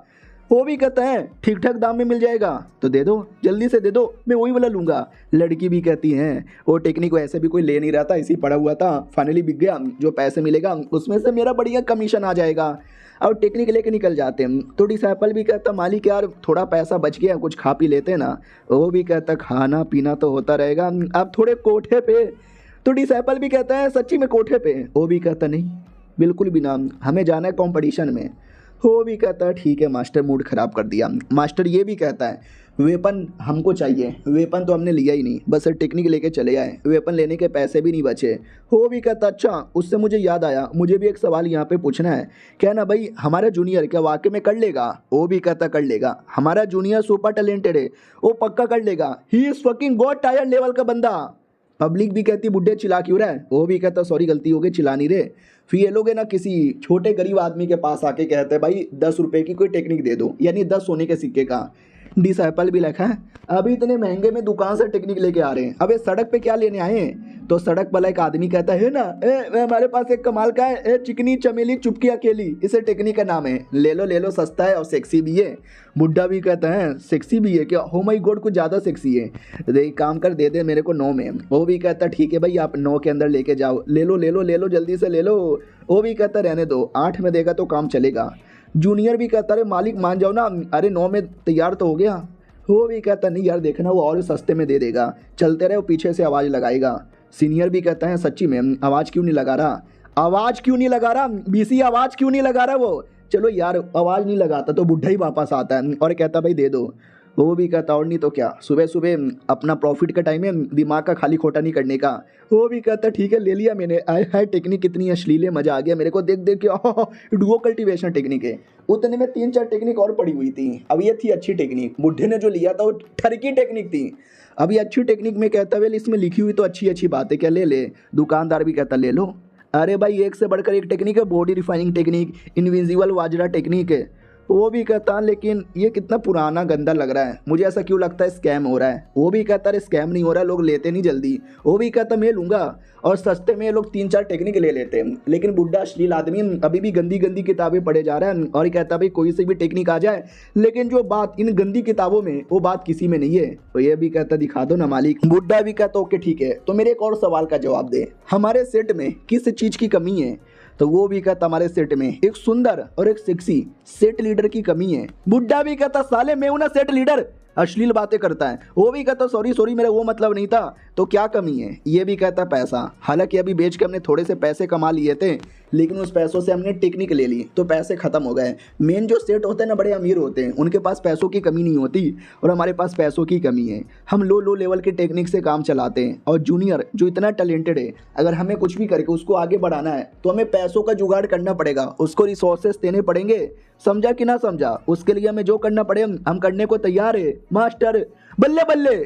वो भी कहता है ठीक ठाक दाम में मिल जाएगा तो दे दो, जल्दी से दे दो, मैं वही वाला लूँगा। लड़की भी कहती हैं वो टेक्निक वैसे भी कोई ले नहीं रहा था, इसी पड़ा हुआ था, फाइनली बिक गया, जो पैसे मिलेगा उसमें से मेरा बढ़िया कमीशन आ जाएगा। और टेक्निक लेके निकल जाते हैं। तो डिसाइपल भी कहता मालिक यार थोड़ा पैसा बच गया, कुछ खा पी लेते ना। वो भी कहता खाना पीना तो होता रहेगा, अब थोड़े कोठे पे। तो डिसाइपल भी कहता है सच्ची में कोठे पे। वो भी कहता नहीं बिल्कुल भी ना, हमें जाना है कॉम्पिटिशन में। वो भी कहता है ठीक है मास्टर, मूड ख़राब कर दिया। मास्टर ये भी कहता है वेपन हमको चाहिए, वेपन तो हमने लिया ही नहीं, बस टेक्निक लेके चले आए, वेपन लेने के पैसे भी नहीं बचे। वो भी कहता अच्छा, उससे मुझे याद आया मुझे भी एक सवाल यहाँ पे पूछना है, क्या ना भाई हमारा जूनियर क्या वाकई में कर लेगा। वो भी कहता कर लेगा, हमारा जूनियर सुपर टैलेंटेड है, वो पक्का कर लेगा, he is fucking God tyre level का बंदा। पब्लिक भी कहती बुड्ढे चिल्ला क्यों रहा है। वो भी कहता सॉरी गलती हो गई, चिल्ला नहीं रहे। फिर ये लोग है ना किसी छोटे गरीब आदमी के पास आके कहते हैं भाई 10 रुपये की कोई टेक्निक दे दो, यानी 10 सोने के सिक्के का। डिसाइपल भी लिखा है। अभी इतने महंगे में दुकान से टेक्निक लेके आ रहे हैं, अबे सड़क पे क्या लेने आए हैं? तो सड़क वाला एक आदमी कहता है ना, हमारे पास एक कमाल का है, चिकनी चमेली चुपकी अकेली, इसे टेक्निक का नाम है, ले लो सस्ता है और सेक्सी भी है। बुड्ढा भी कहता है सेक्सी भी है क्या? हो माई गॉड, कुछ ज़्यादा सेक्सी है। दे काम कर, दे दे मेरे को 9 में। वो भी कहता ठीक है भाई, आप 9 के अंदर लेके जाओ, ले लो जल्दी से ले लो। वो भी कहता रहने दो, 8 में देगा तो काम चलेगा। जूनियर भी कहता अरे मालिक मान जाओ ना, अरे 9 में तैयार तो हो गया। वो भी कहता नहीं यार देखना, वो और सस्ते में दे देगा, चलते रहे, वो पीछे से आवाज़ लगाएगा। सीनियर भी कहता है सच्ची में आवाज़ क्यों नहीं लगा रहा, आवाज़ क्यों नहीं लगा रहा, बीसी आवाज़ क्यों नहीं लगा रहा वो? चलो यार आवाज़ नहीं लगाता तो बुढ़ा ही वापस आता है और कहता भाई दे दो। वो भी कहता और नहीं तो क्या, सुबह सुबह अपना प्रॉफिट का टाइम है, दिमाग का खाली खोटा नहीं करने का। वो भी कहता ठीक है ले लिया मैंने, आय हाय टेक्निक कितनी अश्लील है, मज़ा आ गया मेरे को देख देख के। डुओ कल्टीवेशन टेक्निक है। उतने में 3-4 टेक्निक और पड़ी हुई थी। अब ये थी अच्छी टेक्निक, बुढ़े ने जो लिया था वो ठरकी टेक्निक थी। अभी अच्छी टेक्निक में कहता वेल इसमें लिखी हुई तो अच्छी बात है, क्या ले ले? दुकानदार भी कहता ले लो। अरे भाई एक से बढ़कर एक टेक्निक है, बॉडी रिफाइनिंग टेक्निक, इनविजिबल वाजरा टेक्निक है। वो भी कहता लेकिन ये कितना पुराना गंदा लग रहा है, मुझे ऐसा क्यों लगता है स्कैम हो रहा है। वो भी कहता अरे स्कैम नहीं हो रहा, लोग लेते नहीं जल्दी। वो भी कहता मैं लूँगा, और सस्ते में ये लोग 3-4 टेक्निक ले लेते हैं। लेकिन बुढ़ा अश्लील आदमी अभी भी गंदी गंदी किताबें पढ़े जा रहा है और कहता भाई कोई से भी टेक्निक आ जाए, लेकिन जो बात इन गंदी किताबों में वो बात किसी में नहीं है। तो ये भी कहता दिखा दो ना मालिक। बुढ़ा भी कहता ओके ठीक है, तो मेरे एक और सवाल का जवाब दे, हमारे सेट में किस चीज़ की कमी है? तो वो भी कहता हमारे सेट में एक सुंदर और एक सेक्सी सेट लीडर की कमी है। बुड्ढा भी कहता साले मैं हूं ना सेट लीडर, अश्लील बातें करता है। वो भी कहता सॉरी मेरा वो मतलब नहीं था। तो क्या कमी है? ये भी कहता पैसा। हालांकि अभी बेच के हमने थोड़े से पैसे कमा लिए थे, लेकिन उस पैसों से हमने टेक्निक ले ली तो पैसे खत्म हो गए। मेन जो सेट होते हैं ना बड़े अमीर होते हैं, उनके पास पैसों की कमी नहीं होती, और हमारे पास पैसों की कमी है। हम लो लेवल के टेक्निक से काम चलाते हैं, और जूनियर जो इतना टैलेंटेड है, अगर हमें कुछ भी करके उसको आगे बढ़ाना है तो हमें पैसों का जुगाड़ करना पड़ेगा, उसको रिसोर्सेस देने पड़ेंगे। समझा कि ना समझा? उसके लिए हमें जो करना पड़े हम करने को तैयार है मास्टर, बल्ले बल्ले।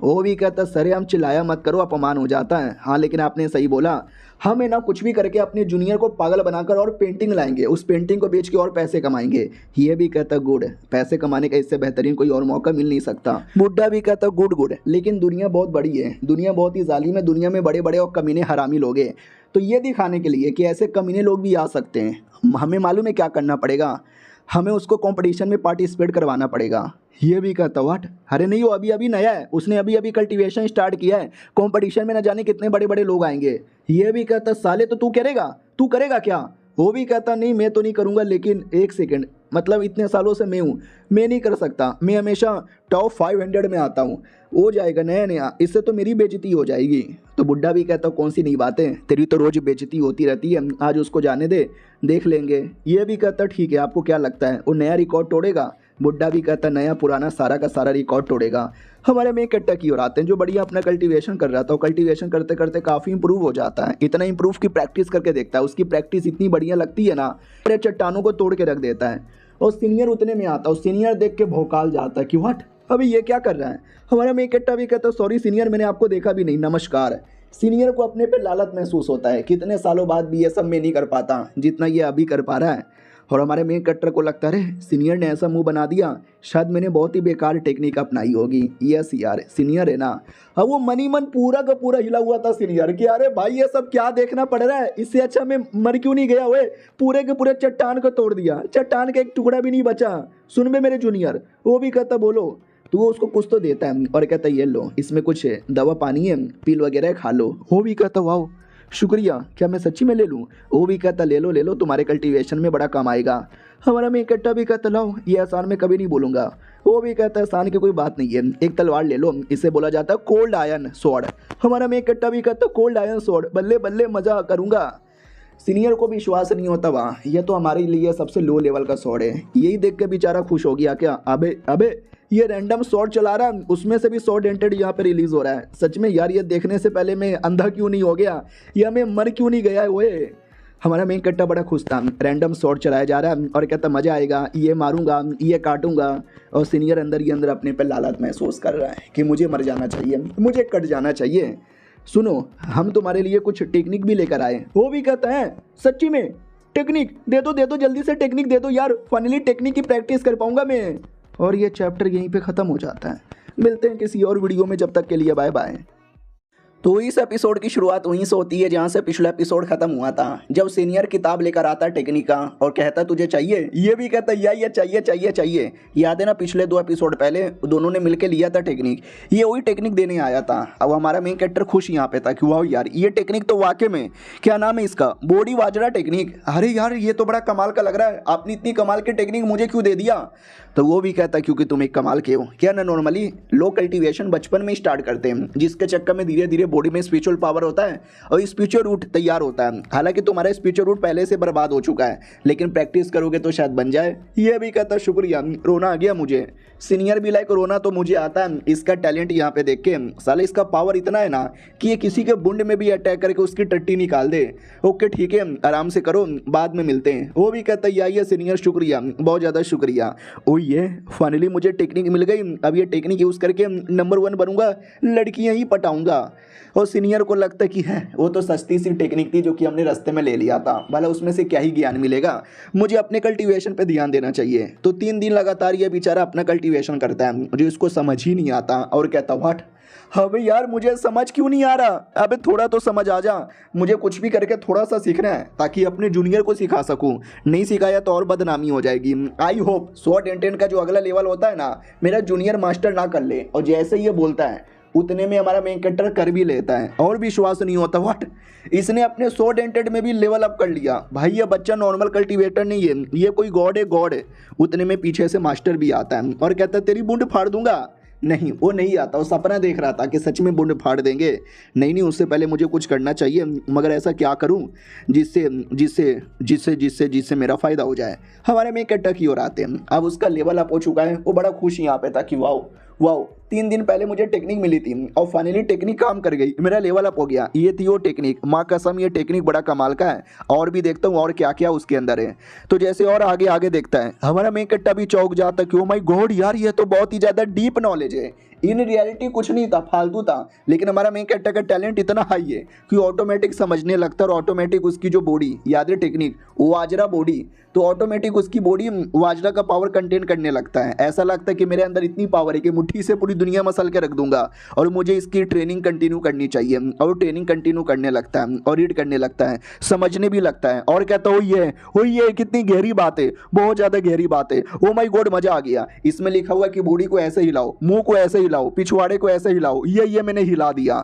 वो भी कहता सर हम चिल्लाया मत करो, अपमान हो जाता है। हाँ लेकिन आपने सही बोला, हम है ना कुछ भी करके अपने जूनियर को पागल बनाकर और पेंटिंग लाएंगे, उस पेंटिंग को बेच के और पैसे कमाएंगे। ये भी कहता गुड, पैसे कमाने का इससे बेहतरीन कोई और मौका मिल नहीं सकता। बुड्ढा भी कहता गुड, लेकिन दुनिया बहुत बड़ी है, दुनिया बहुत ही जालिम है, दुनिया में बड़े बड़े और कमीने हरामी लोग हैं। तो ये दिखाने के लिए कि ऐसे कमीने लोग भी आ सकते हैं, हमें मालूम है क्या करना पड़ेगा, हमें उसको कंपटीशन में पार्टिसिपेट करवाना पड़ेगा। ये भी कहता व्हाट, अरे नहीं वो अभी नया है, उसने अभी कल्टीवेशन स्टार्ट किया है, कंपटीशन में न जाने कितने बड़े बड़े लोग आएंगे। ये भी कहता साले तो तू करेगा क्या? वो भी कहता नहीं मैं तो नहीं करूँगा, लेकिन एक सेकेंड, मतलब इतने सालों से मैं नहीं कर सकता, मैं हमेशा टॉप 500 में आता हूँ, हो जाएगा नया, इससे तो मेरी बेइज्जती हो जाएगी। तो बुड्ढा भी कहता कौन सी नई बातें, तेरी तो रोज़ बेइज्जती होती रहती है, आज उसको जाने दे, देख लेंगे। ये भी कहता ठीक है, आपको क्या लगता है वो नया रिकॉर्ड तोड़ेगा? बुड्ढा भी कहता नया पुराना सारा का सारा रिकॉर्ड तोड़ेगा। हमारे में कट्टा की ओर आते हैं जो बढ़िया अपना कल्टीवेशन कर रहा था, कल्टीवेशन करते करते काफ़ी इंप्रूव हो जाता है, इतना इंप्रूव की प्रैक्टिस करके देखता है, उसकी प्रैक्टिस इतनी बढ़िया लगती है ना, अरे चट्टानों को तोड़ के रख देता है। और सीनियर उतने में आता है, सीनियर देख के भौकाल जाता है कि व्हाट, अभी ये क्या कर रहा है? हमारा में कट्टा भी कहता सॉरी सीनियर मैंने आपको देखा भी नहीं, नमस्कार। सीनियर को अपने पे लालच महसूस होता है, कितने सालों बाद भी ये सब मैं नहीं कर पाता जितना ये अभी कर पा रहा है। और हमारे मेन कट्टर को लगता है सीनियर ने ऐसा मुंह बना दिया, शायद मैंने बहुत ही बेकार टेक्निक अपनाई होगी। यस यार सीनियर है ना। अब वो मनी मन पूरा का पूरा हिला हुआ था सीनियर कि अरे भाई ये सब क्या देखना पड़ रहा है, इससे अच्छा मैं मर क्यों नहीं गया हुए, पूरे के पूरे चट्टान को तोड़ दिया, चट्टान का एक टुकड़ा भी नहीं बचा। सुन में मेरे जूनियर। वो भी कहता बोलो, तो वो उसको कुछ तो देता है और कहता ये लो इसमें कुछ दवा पानी है, पील वगैरह खा लो। वो भी कहता वाह शुक्रिया, क्या मैं सच्ची में ले लूँ? वो भी कहता ले लो तुम्हारे कल्टीवेशन में बड़ा काम आएगा। हमारा में कट्टा भी कहता लाओ ये आसान में कभी नहीं बोलूँगा। वो भी कहता है आसान की कोई बात नहीं है, एक तलवार ले लो, इसे बोला जाता है कोल्ड आयरन स्वॉर्ड। हमारा में कट्टा भी कहता कोल्ड आयरन स्वॉर्ड, बल्ले बल्ले मजा करूँगा। सीनियर को विश्वास नहीं होता वाह ये तो हमारे लिए सबसे लो लेवल का स्वॉर्ड है। यही देख के बेचारा खुश हो गया क्या, अबे ये रैंडम शॉट चला रहा है, उसमें से भी शॉट डेंटेड यहाँ पे रिलीज हो रहा है। सच में यार ये देखने से पहले मैं अंधा क्यों नहीं हो गया, या मैं मर क्यों नहीं गया ओए। हमारा मेन कट्टा बड़ा खुश था, रैंडम शॉट चलाया जा रहा है और कहता मज़ा आएगा, ये मारूंगा, ये काटूंगा। और सीनियर अंदर ही अंदर अपने पर लालच महसूस कर रहा है कि मुझे मर जाना चाहिए, मुझे कट जाना चाहिए। सुनो हम तुम्हारे लिए कुछ टेक्निक भी लेकर आए। वो भी कहता है सच्ची में टेक्निक दे दो जल्दी से टेक्निक दे दो यार, फाइनली टेक्निक की प्रैक्टिस कर पाऊंगा मैं। और ये चैप्टर यहीं पे ख़त्म हो जाता है। मिलते हैं किसी और वीडियो में, जब तक के लिए बाय बाय। तो इस एपिसोड की शुरुआत वहीं से होती है जहाँ से पिछला एपिसोड खत्म हुआ था, जब सीनियर किताब लेकर आता है टेक्निक का और कहता तुझे चाहिए, ये भी कहता ये चाहिए चाहिए चाहिए। याद है ना, पिछले 2 एपिसोड पहले दोनों ने मिलकर लिया था टेक्निक, ये वही टेक्निक देने आया था। अब हमारा मेन कैरेक्टर खुश यहाँ पे था कि वाह यार ये टेक्निक तो वाकई में, क्या नाम है इसका, बॉडी वाजरा टेक्निक, अरे यार ये तो बड़ा कमाल का लग रहा है, आपने इतनी कमाल की टेक्निक मुझे क्यों दे दिया। तो वो भी कहता क्योंकि तुम एक कमाल के हो। क्या ना, नॉर्मली लो कल्टीवेशन बचपन में स्टार्ट करते हैं, जिसके चक्कर में धीरे धीरे बॉडी में स्पिरिचुअल पावर होता है और स्पिरिचुअल रूट तैयार होता है। हालांकि तुम्हारा स्पिरिचुअल रूट पहले से बर्बाद हो चुका है, लेकिन प्रैक्टिस करोगे तो शायद बन जाए। ये भी कहता शुक्रिया, रोना आ गया मुझे। सीनियर भी लाइक रोना तो मुझे आता है, इसका टैलेंट यहाँ पे देख के साले इसका पावर इतना है ना कि ये किसी के बुंड में भी अटैक करके उसकी टट्टी निकाल दे। ओके ठीक है, आराम से करो, बाद में मिलते हैं। वो भी कहता है सीनियर शुक्रिया, बहुत ज़्यादा शुक्रिया। ओ ये फाइनली मुझे टेक्निक मिल गई, अब ये टेक्निक यूज़ करके नंबर 1 बनूंगा, लड़कियां ही पटाऊंगा। और सीनियर को लगता कि है वो तो सस्ती सी टेक्निक थी जो कि हमने रास्ते में ले लिया था, भला उसमें से क्या ही ज्ञान मिलेगा, मुझे अपने कल्टीवेशन पे ध्यान देना चाहिए। तो 3 दिन लगातार ये बेचारा अपना कल्टीवेशन करता है, जो इसको समझ ही नहीं आता और कहता व्हाट, अबे यार मुझे समझ क्यों नहीं आ रहा, अबे थोड़ा तो समझ आ जा, मुझे कुछ भी करके थोड़ा सा सीखना है ताकि अपने जूनियर को सिखा सकूं, नहीं सिखाया तो और बदनामी हो जाएगी। I hope sword and ten का जो अगला लेवल होता है ना, मेरा जूनियर मास्टर ना कर ले। और जैसे ही ये बोलता है उतने में हमारा मेन कैरेक्टर कर भी लेता है और विश्वास नहीं होता, व्हाट, इसने अपने स्वॉर्ड एंटेड में भी लेवल अप कर लिया। भाई ये बच्चा नॉर्मल कल्टीवेटर नहीं है, ये कोई गॉड है, गॉड है। उतने में पीछे से मास्टर भी आता है और कहता है तेरी बूंद फाड़ दूंगा। नहीं वो नहीं आता, वो सपना देख रहा था कि सच में बुंड फाड़ देंगे। नहीं उससे पहले मुझे कुछ करना चाहिए, मगर ऐसा क्या करूं जिससे जिससे जिससे जिससे जिससे मेरा फ़ायदा हो जाए। हमारे में कट्टा की ओर आते हैं, अब उसका लेवल अप हो चुका है, वो बड़ा खुश यहाँ पे था कि वाओ वाओ 3 दिन पहले मुझे टेक्निक मिली थी और फाइनली टेक्निक काम कर गई, मेरा लेवल अप हो गया। ये थी वो टेक्निक, माँ कसम ये टेक्निक बड़ा कमाल का है, और भी देखता हूँ और क्या क्या उसके अंदर है। तो जैसे और आगे आगे देखता है, हमारा मेन कट्टा भी चौंक जाता कि ओ माय गॉड यार ये तो बहुत ही ज़्यादा डीप नॉलेज है। इन रियलिटी कुछ नहीं था, फालतू था, लेकिन हमारा मेन कैरेक्टर का टैलेंट इतना हाई है कि ऑटोमेटिक समझने लगता है और ऑटोमेटिक उसकी जो बॉडी, याद है टेक्निक वाजरा बॉडी, तो ऑटोमेटिक उसकी बॉडी वाजरा का पावर कंटेन करने लगता है। ऐसा लगता है कि मेरे अंदर इतनी पावर है कि मुट्ठी से पूरी दुनिया मसल के रख दूंगा और मुझे इसकी ट्रेनिंग कंटिन्यू करनी चाहिए। और ट्रेनिंग कंटिन्यू करने लगता है और रीड करने लगता है, समझने भी लगता है और कहता हो ये कितनी गहरी बात है, बहुत ज़्यादा गहरी बात है। ओ माय गॉड मजा आ गया। इसमें लिखा हुआ है कि बॉडी को ऐसे हिलाओ, मुंह को ऐसे हिलाओ, पिछवाड़े को ऐसे हिलाओ, ये मैंने हिला दिया।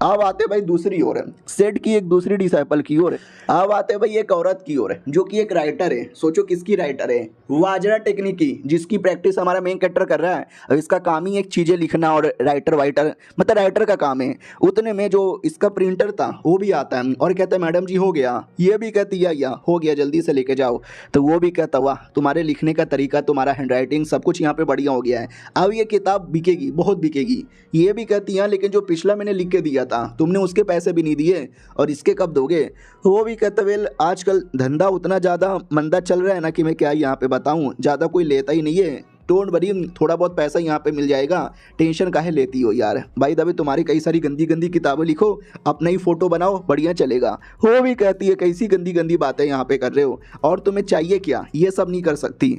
अब आते भाई दूसरी ओर, सेट की एक दूसरी डिसाइपल की ओर। अब आते भाई एक औरत की ओर जो कि एक राइटर है। सोचो किसकी राइटर है, वाजरा टेक्निक की, जिसकी प्रैक्टिस हमारा मेन कैरेक्टर कर रहा है। अब इसका काम ही एक चीज़ें लिखना और राइटर मतलब राइटर का काम है। उतने में जो इसका प्रिंटर था वो भी आता है और कहता है मैडम जी हो गया। ये भी कहती है या हो गया जल्दी से लेके जाओ। तो वो भी कहता वाह तुम्हारे लिखने का तरीका, तुम्हारा हैंड राइटिंग सब कुछ यहाँ पे बढ़िया हो गया है, अब ये किताब बिकेगी, बहुत बिकेगी। ये भी कहती है लेकिन जो पिछला मैंने लिख के दिया था तुमने उसके पैसे भी नहीं दिए और इसके कब दोगे। वो भी कहता वेल आजकल धंधा उतना ज़्यादा मंदा चल रहा है ना कि मैं क्या यहाँ पे बताऊँ, ज़्यादा कोई लेता ही नहीं है। डोंट वरी, थोड़ा बहुत पैसा यहाँ पे मिल जाएगा, टेंशन काहे लेती हो यार। भाई दबे तुम्हारी कई सारी गंदी गंदी किताबें लिखो, अपना ही फोटो बनाओ, बढ़िया चलेगा। वो भी कहती है कैसी गंदी गंदी बातें यहाँ पे कर रहे हो और तुम्हें चाहिए क्या, ये सब नहीं कर सकती।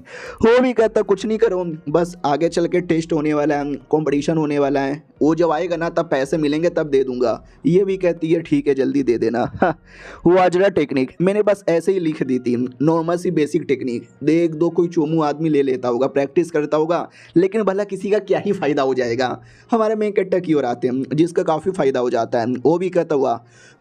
वो भी कहता कुछ नहीं करो, बस आगे चल के टेस्ट होने वाला है, कॉम्पिटिशन होने वाला है, वो जब आएगा ना तब पैसे मिलेंगे तब दे दूंगा। ये भी कहती है ठीक है जल्दी दे देना। वो वाजरा टेक्निक मैंने बस ऐसे ही लिख दी थी, नॉर्मल सी बेसिक टेक्निक, देख दो कोई चोमू आदमी ले लेता होगा, प्रैक्टिस करता होगा, लेकिन भला किसी का क्या ही फायदा हो जाएगा। हमारे मेन कैरेक्टर की ओर आते हैं जिसका काफ़ी फायदा हो जाता है। वो भी कहता हुआ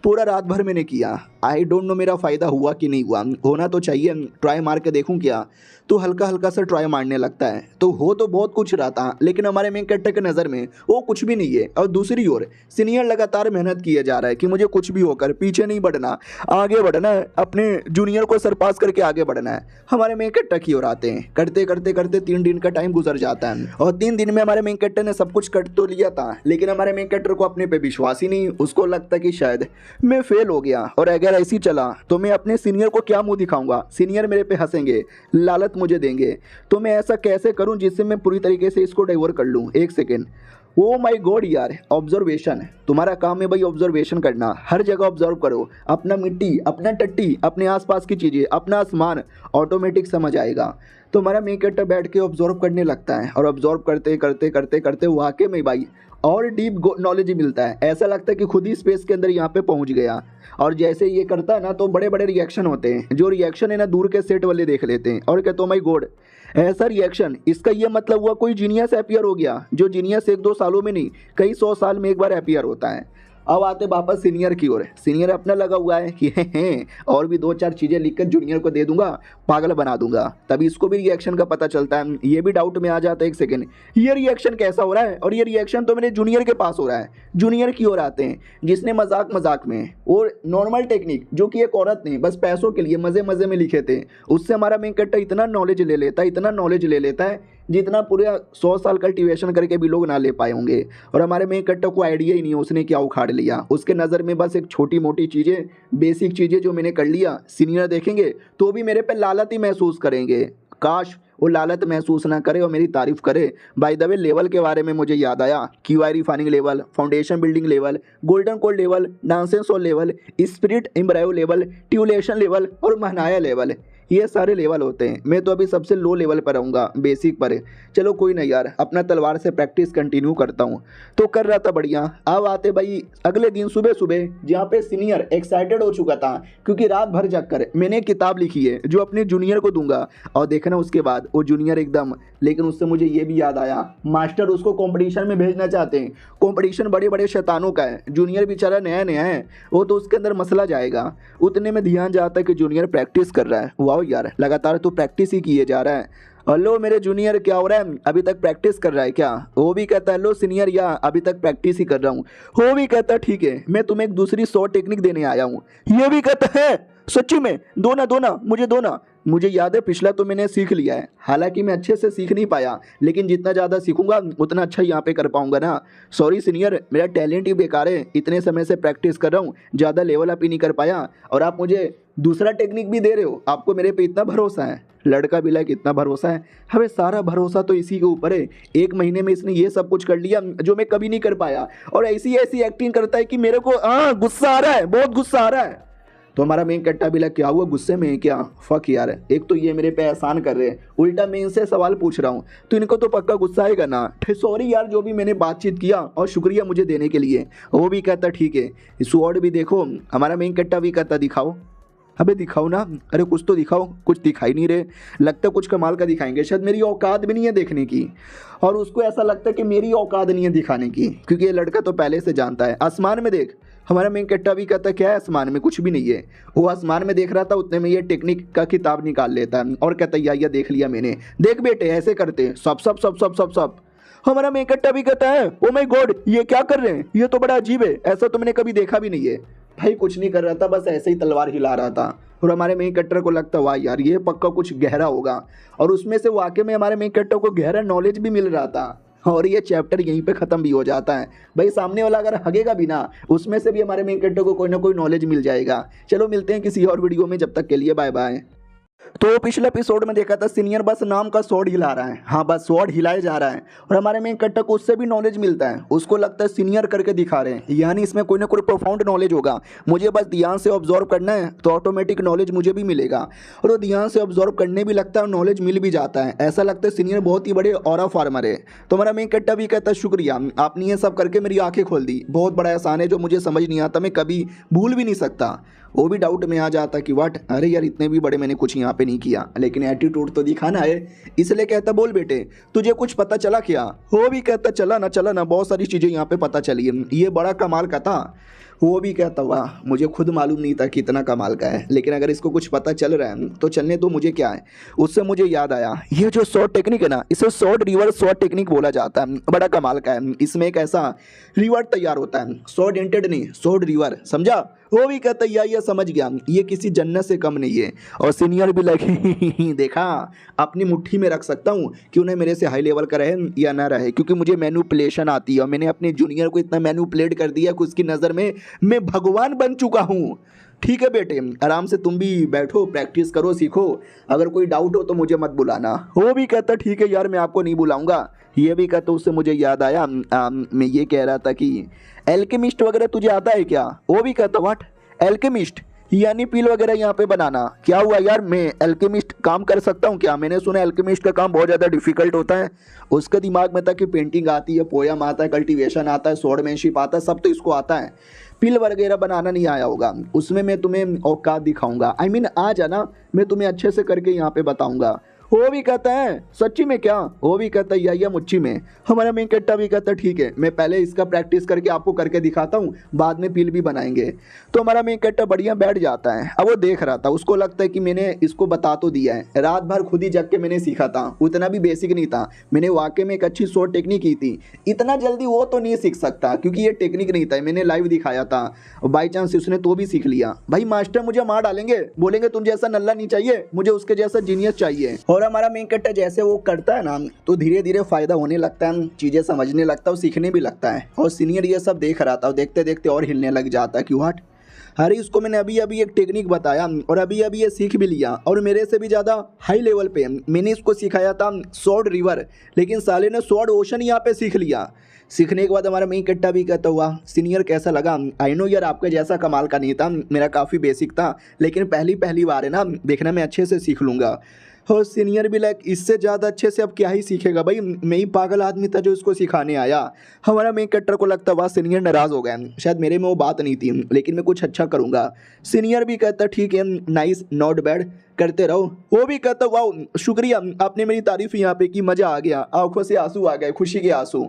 पूरा रात भर मैंने किया, आई डोंट नो मेरा फ़ायदा हुआ कि नहीं हुआ, होना तो चाहिए, ट्राई मार के देखूँ क्या। तो हल्का हल्का सा ट्राई मारने लगता है, तो हो तो बहुत कुछ रहा था, लेकिन हमारे मेन कैरेक्टर की नज़र में वो कुछ भी नहीं है। और दूसरी ओर सीनियर लगातार मेहनत किया जा रहा है कि मुझे कुछ भी होकर पीछे नहीं बढ़ना, आगे बढ़ना है, अपने जूनियर को सरपास करके आगे बढ़ना है। हमारे मेन कैरेक्टर की ओर आते हैं, करते करते करते 3 दिन का टाइम गुजर जाता है और 3 दिन में हमारे मेन कैरेक्टर ने सब कुछ कर तो लिया था, लेकिन हमारे मेन कैरेक्टर को अपने पे विश्वास ही नहीं। उसको लगता कि शायद मैं फेल हो गया और अगर ऐसी चला तो मैं अपने सीनियर को क्या मुंह दिखाऊंगा, सीनियर मेरे पे हंसेंगे, लालच मुझे देंगे, तो मैं ऐसा कैसे करूं जिससे मैं पूरी तरीके से इसको डाइवर्ट कर लूं। एक सेकेंड, ओ माय गॉड यार, ऑब्जर्वेशन। तुम्हारा काम है भाई ऑब्जर्वेशन करना, हर जगह ऑब्जर्व करो, अपना मिट्टी, अपना टट्टी, अपने आसपास की चीज़ें, अपना आसमान, ऑटोमेटिक समझ आएगा। तो हमारा मेन कैरेक्टर बैठ के ऑब्जर्व करने लगता है और ऑब्जर्व करते करते करते करते वाकई में भाई और डीप नॉलेज मिलता है। ऐसा लगता है कि खुद ही स्पेस के अंदर यहाँ पे पहुँच गया। और जैसे ये करता है ना तो बड़े बड़े रिएक्शन होते हैं, जो रिएक्शन है ना दूर के सेट वाले देख लेते हैं और कहते हो माय गॉड ऐसा रिएक्शन, इसका ये मतलब हुआ कोई जीनियस अपीयर हो गया, जो जीनियस 1-2 सालों में नहीं कई 100 साल में एक बार अपीयर होता है। अब आते वापस सीनियर की ओर। सीनियर अपना लगा हुआ है कि हैं और भी 2-4 चीज़ें लिखकर जूनियर को दे दूंगा, पागल बना दूंगा। तभी इसको भी रिएक्शन का पता चलता है, ये भी डाउट में आ जाता है एक सेकेंड, ये रिएक्शन कैसा हो रहा है, और ये रिएक्शन तो मेरे जूनियर के पास हो रहा है। जूनियर की ओर आते हैं जिसने मजाक मजाक में और नॉर्मल टेक्निक जो कि एक औरत ने बस पैसों के लिए मज़े मज़े में लिखे थे, उससे हमारा मेन कैरेक्टर इतना नॉलेज ले लेता है, इतना नॉलेज ले लेता है जितना पूरे 100 साल कल्टीवेशन करके भी लोग ना ले पाए होंगे। और हमारे मेन कैरेक्टर को आइडिया ही नहीं है उसने क्या उखाड़ लिया। उसके नज़र में बस एक छोटी मोटी चीज़ें, बेसिक चीज़ें जो मैंने कर लिया, सीनियर देखेंगे तो भी मेरे पे लालत ही महसूस करेंगे। काश वो लालत महसूस ना करे और मेरी तारीफ करे। बाय द वे लेवल के बारे में मुझे याद आया, qi refining level, foundation building level, golden core level, डांसेंस लेवल, स्पिरिट इम्ब्रायो लेवल, ट्यूलेशन लेवल और महनाया लेवल, ये सारे लेवल होते हैं। मैं तो अभी सबसे लो लेवल पर रहूँगा, बेसिक पर। चलो कोई नहीं यार, अपना तलवार से प्रैक्टिस कंटिन्यू करता हूँ। तो कर रहा था बढ़िया। अब आते भाई अगले दिन सुबह सुबह, जहाँ पे सीनियर एक्साइटेड हो चुका था क्योंकि रात भर जग कर मैंने एक किताब लिखी है जो अपने जूनियर को दूंगा। और देखना उसके बाद वो जूनियर एकदम, लेकिन उससे मुझे ये भी याद आया मास्टर उसको कॉम्पिटिशन में भेजना चाहते हैं। कॉम्पिटिशन बड़े बड़े शैतानों का है, जूनियर बेचारा नया नया है, वो तो उसके अंदर मसला जाएगा। उतने में ध्यान जाता है कि जूनियर प्रैक्टिस कर रहा है। वाह यार, लगातार तो प्रैक्टिस ही किए जा रहा है। हेलो मेरे जूनियर, क्या हो रहा है, अभी तक प्रैक्टिस कर रहा है क्या? वो भी कहता है हेलो सीनियर, या अभी तक प्रैक्टिस ही कर रहा हूँ। वो भी कहता है ठीक है, मैं तुम्हें एक दूसरी 100 टेक्निक देने आया हूँ। ये भी कहता है सच्ची में, दो ना मुझे दो ना। मुझे याद है पिछला तो मैंने सीख लिया है, हालांकि मैं अच्छे से सीख नहीं पाया, लेकिन जितना ज़्यादा सीखूंगा उतना अच्छा यहाँ पे कर पाऊंगा ना। सॉरी सीनियर, मेरा टैलेंट ही बेकार है, इतने समय से प्रैक्टिस कर रहा हूँ, ज़्यादा लेवल अप ही नहीं कर पाया, और आप मुझे दूसरा टेक्निक भी दे रहे हो। आपको मेरे पे इतना भरोसा है? लड़का भी लाइक इतना भरोसा है? हमें सारा भरोसा तो इसी के ऊपर है। 1 महीने में इसने ये सब कुछ कर लिया जो मैं कभी नहीं कर पाया, और ऐसी ऐसी एक्टिंग करता है कि मेरे को गुस्सा आ रहा है, बहुत गुस्सा आ रहा है। तो हमारा मेन कट्टा भी लग, क्या हुआ, गुस्से में है क्या? फक यार, एक तो ये मेरे पे एहसान कर रहे हैं, उल्टा मैं इनसे सवाल पूछ रहा हूँ, तो इनको तो पक्का गुस्सा आएगा ना। सॉरी यार जो भी मैंने बातचीत किया, और शुक्रिया मुझे देने के लिए। वो भी कहता ठीक है। स्वॉर्ड भी देखो, हमारा मेन कट्टा भी कहता दिखाओ। अबे दिखाओ ना, अरे कुछ तो दिखाओ। कुछ दिखाई नहीं रहे, लगता कुछ कमाल का दिखाएंगे, शायद मेरी औकात भी नहीं है देखने की। और उसको ऐसा लगता है कि मेरी औकात नहीं है दिखाने की, क्योंकि ये लड़का तो पहले से जानता है। आसमान में देख, हमारा मेन कट्टा भी कहता क्या है आसमान में, कुछ भी नहीं है। वो आसमान में देख रहा था, उतने में ये टेक्निक का किताब निकाल लेता है और कहता या देख लिया मैंने, देख बेटे ऐसे करते सब सब सब सब सब सब। हमारा मेन कट्टा भी कहता है ओ माय गॉड, ये क्या कर रहे हैं, ये तो बड़ा अजीब है, ऐसा तो मैंने कभी देखा भी नहीं है। भाई कुछ नहीं कर रहा था, बस ऐसे ही तलवार हिला रहा था। और हमारे मेन कट्टर को लगता वाह यार ये पक्का कुछ गहरा होगा, और उसमें से वाकई में हमारे मेन कट्टर को गहरा नॉलेज भी मिल रहा था। और ये चैप्टर यहीं पे ख़त्म भी हो जाता है। भाई सामने वाला अगर हगेगा भी ना, उसमें से भी हमारे मेन कट्टर को कोई ना कोई नॉलेज मिल जाएगा। चलो मिलते हैं किसी और वीडियो में, जब तक के लिए बाय बाय। तो पिछले एपिसोड में देखा था सीनियर बस नाम का स्वॉर्ड हिला रहा है, हाँ बस स्वॉर्ड हिलाया जा रहा है, और हमारे मेन कट्टर को उससे भी नॉलेज मिलता है। उसको लगता है सीनियर करके दिखा रहे हैं, यानी इसमें कोई ना कोई प्रोफाउंड नॉलेज होगा, मुझे बस ध्यान से ऑब्जर्व करना है तो ऑटोमेटिक नॉलेज मुझे भी मिलेगा। और वो ध्यान से ऑब्जर्व करने भी लगता है, नॉलेज मिल भी जाता है। ऐसा लगता है सीनियर बहुत ही बड़े ऑरा फार्मर है। तो हमारा मेन कट्टर भी कहता है शुक्रिया, आपने ये सब करके मेरी आंखें खोल दी, बहुत बड़ा एहसान है जो मुझे समझ नहीं आता, मैं कभी भूल भी नहीं सकता। वो भी डाउट में आ जाता कि वाट, अरे यार इतने भी बड़े मैंने कुछ यहाँ पे नहीं किया, लेकिन एटीट्यूड तो दिखाना है, इसलिए कहता बोल बेटे तुझे कुछ पता चला क्या? वो भी कहता चला ना, बहुत सारी चीज़ें यहाँ पे पता चली है, ये बड़ा कमाल का था। वो भी कहता वाह, मुझे खुद मालूम नहीं था कि इतना कमाल का है, लेकिन अगर इसको कुछ पता चल रहा है तो चलने दो, मुझे क्या है। उससे मुझे याद आया ये जो स्वॉर्ड टेक्निक है ना, इसे स्वॉर्ड रिवर स्वॉर्ड टेक्निक बोला जाता है, बड़ा कमाल का है। इसमें एक ऐसा रिवर तैयार होता है, स्वॉर्ड इंटेड नहीं, स्वॉर्ड रिवर, समझा? वो भी कहता ये समझ गया, ये किसी जन्नत से कम नहीं है। और सीनियर भी लगे देखा, अपनी मुट्ठी में रख सकता हूँ कि उन्हें मेरे से हाई लेवल का रहे या ना रहे, क्योंकि मुझे मैनिपुलेशन आती है, और मैंने अपने जूनियर को इतना मैनिपुलेट कर दिया कि उसकी नज़र में मैं भगवान बन चुका हूँ। ठीक है बेटे, आराम से तुम भी बैठो, प्रैक्टिस करो, सीखो, अगर कोई डाउट हो तो मुझे मत बुलाना। वो भी कहता ठीक है यार, मैं आपको नहीं बुलाऊंगा, ये भी कहता, उससे मुझे याद आया, मैं ये कह रहा था कि एल्केमिस्ट वगैरह तुझे आता है क्या? वो भी कहता व्हाट एल्केमिस्ट, यानी पील वगैरह यहाँ पे बनाना। क्या हुआ यार, मैं एल्केमिस्ट काम कर सकता हूँ क्या? मैंने सुना एल्केमिस्ट का काम बहुत ज़्यादा डिफिकल्ट होता है। उसके दिमाग में था कि पेंटिंग आती है, पोयम आता है, कल्टीवेशन आता है, स्वॉर्डमैनशिप आता है, सब तो इसको आता है, पिल वगैरह बनाना नहीं आया होगा। उसमें मैं तुम्हें औकात दिखाऊंगा, आई मीन आ जाना, मैं तुम्हें अच्छे से करके यहाँ पे बताऊंगा। वो भी कहता है सच्ची में क्या? वो भी कहता है या मुच्ची में। हमारा मेन कट्टा भी कहता है ठीक है, मैं पहले इसका प्रैक्टिस करके आपको करके दिखाता हूँ, बाद में पिल भी बनाएंगे। तो हमारा मेन कट्टा बढ़िया बैठ जाता है। अब वो देख रहा था, उसको लगता है कि मैंने इसको बता तो दिया है, रात भर खुद ही जग के मैंने सीखा था, उतना भी बेसिक नहीं था, मैंने वाकई में एक अच्छी शॉर्ट टेक्निक की थी। इतना जल्दी वो तो नहीं सीख सकता क्योंकि ये टेक्निक नहीं था, मैंने लाइव दिखाया था। बाई चांस उसने तो भी सीख लिया। भाई मास्टर मुझे मार डालेंगे, बोलेंगे तुम जैसा नल्ला नहीं चाहिए, मुझे उसके जैसा जीनियस चाहिए। और हमारा मेन कट्टा जैसे वो करता है ना, तो धीरे धीरे फायदा होने लगता है, चीजें समझने लगता है और सीखने भी लगता है। और सीनियर ये सब देख रहा था और देखते देखते और हिलने लग जाता है कि व्हाट, अरे इसको मैंने अभी अभी एक टेक्निक बताया और अभी अभी ये सीख भी लिया, और मेरे से भी ज़्यादा हाई लेवल पे मैंने इसको सिखाया था स्वॉर्ड रिवर, लेकिन साले ने स्वॉर्ड ओशन यहाँ पे सीख लिया। सीखने के बाद हमारा मेन कट्टा भी कहता हुआ सीनियर कैसा लगा? आई नो यार आपका जैसा कमाल का नहीं था, मेरा काफ़ी बेसिक था, लेकिन पहली बार है ना, देखना मैं अच्छे से सीख लूँगा। और सीनियर भी लाइक इससे ज़्यादा अच्छे से अब क्या ही सीखेगा भाई, मैं ही पागल आदमी था जो इसको सिखाने आया। हमारा मेन कट्टर को लगता वाह सीनियर नाराज़ हो गया, शायद मेरे में वो बात नहीं थी, लेकिन मैं कुछ अच्छा करूँगा। सीनियर भी कहता ठीक है, नाइस, नॉट बैड, करते रहो। वो भी कहता वाह शुक्रिया, आपने मेरी तारीफ यहाँ पे की, मज़ा आ गया, आंखों से आंसू आ गए, खुशी के आंसू।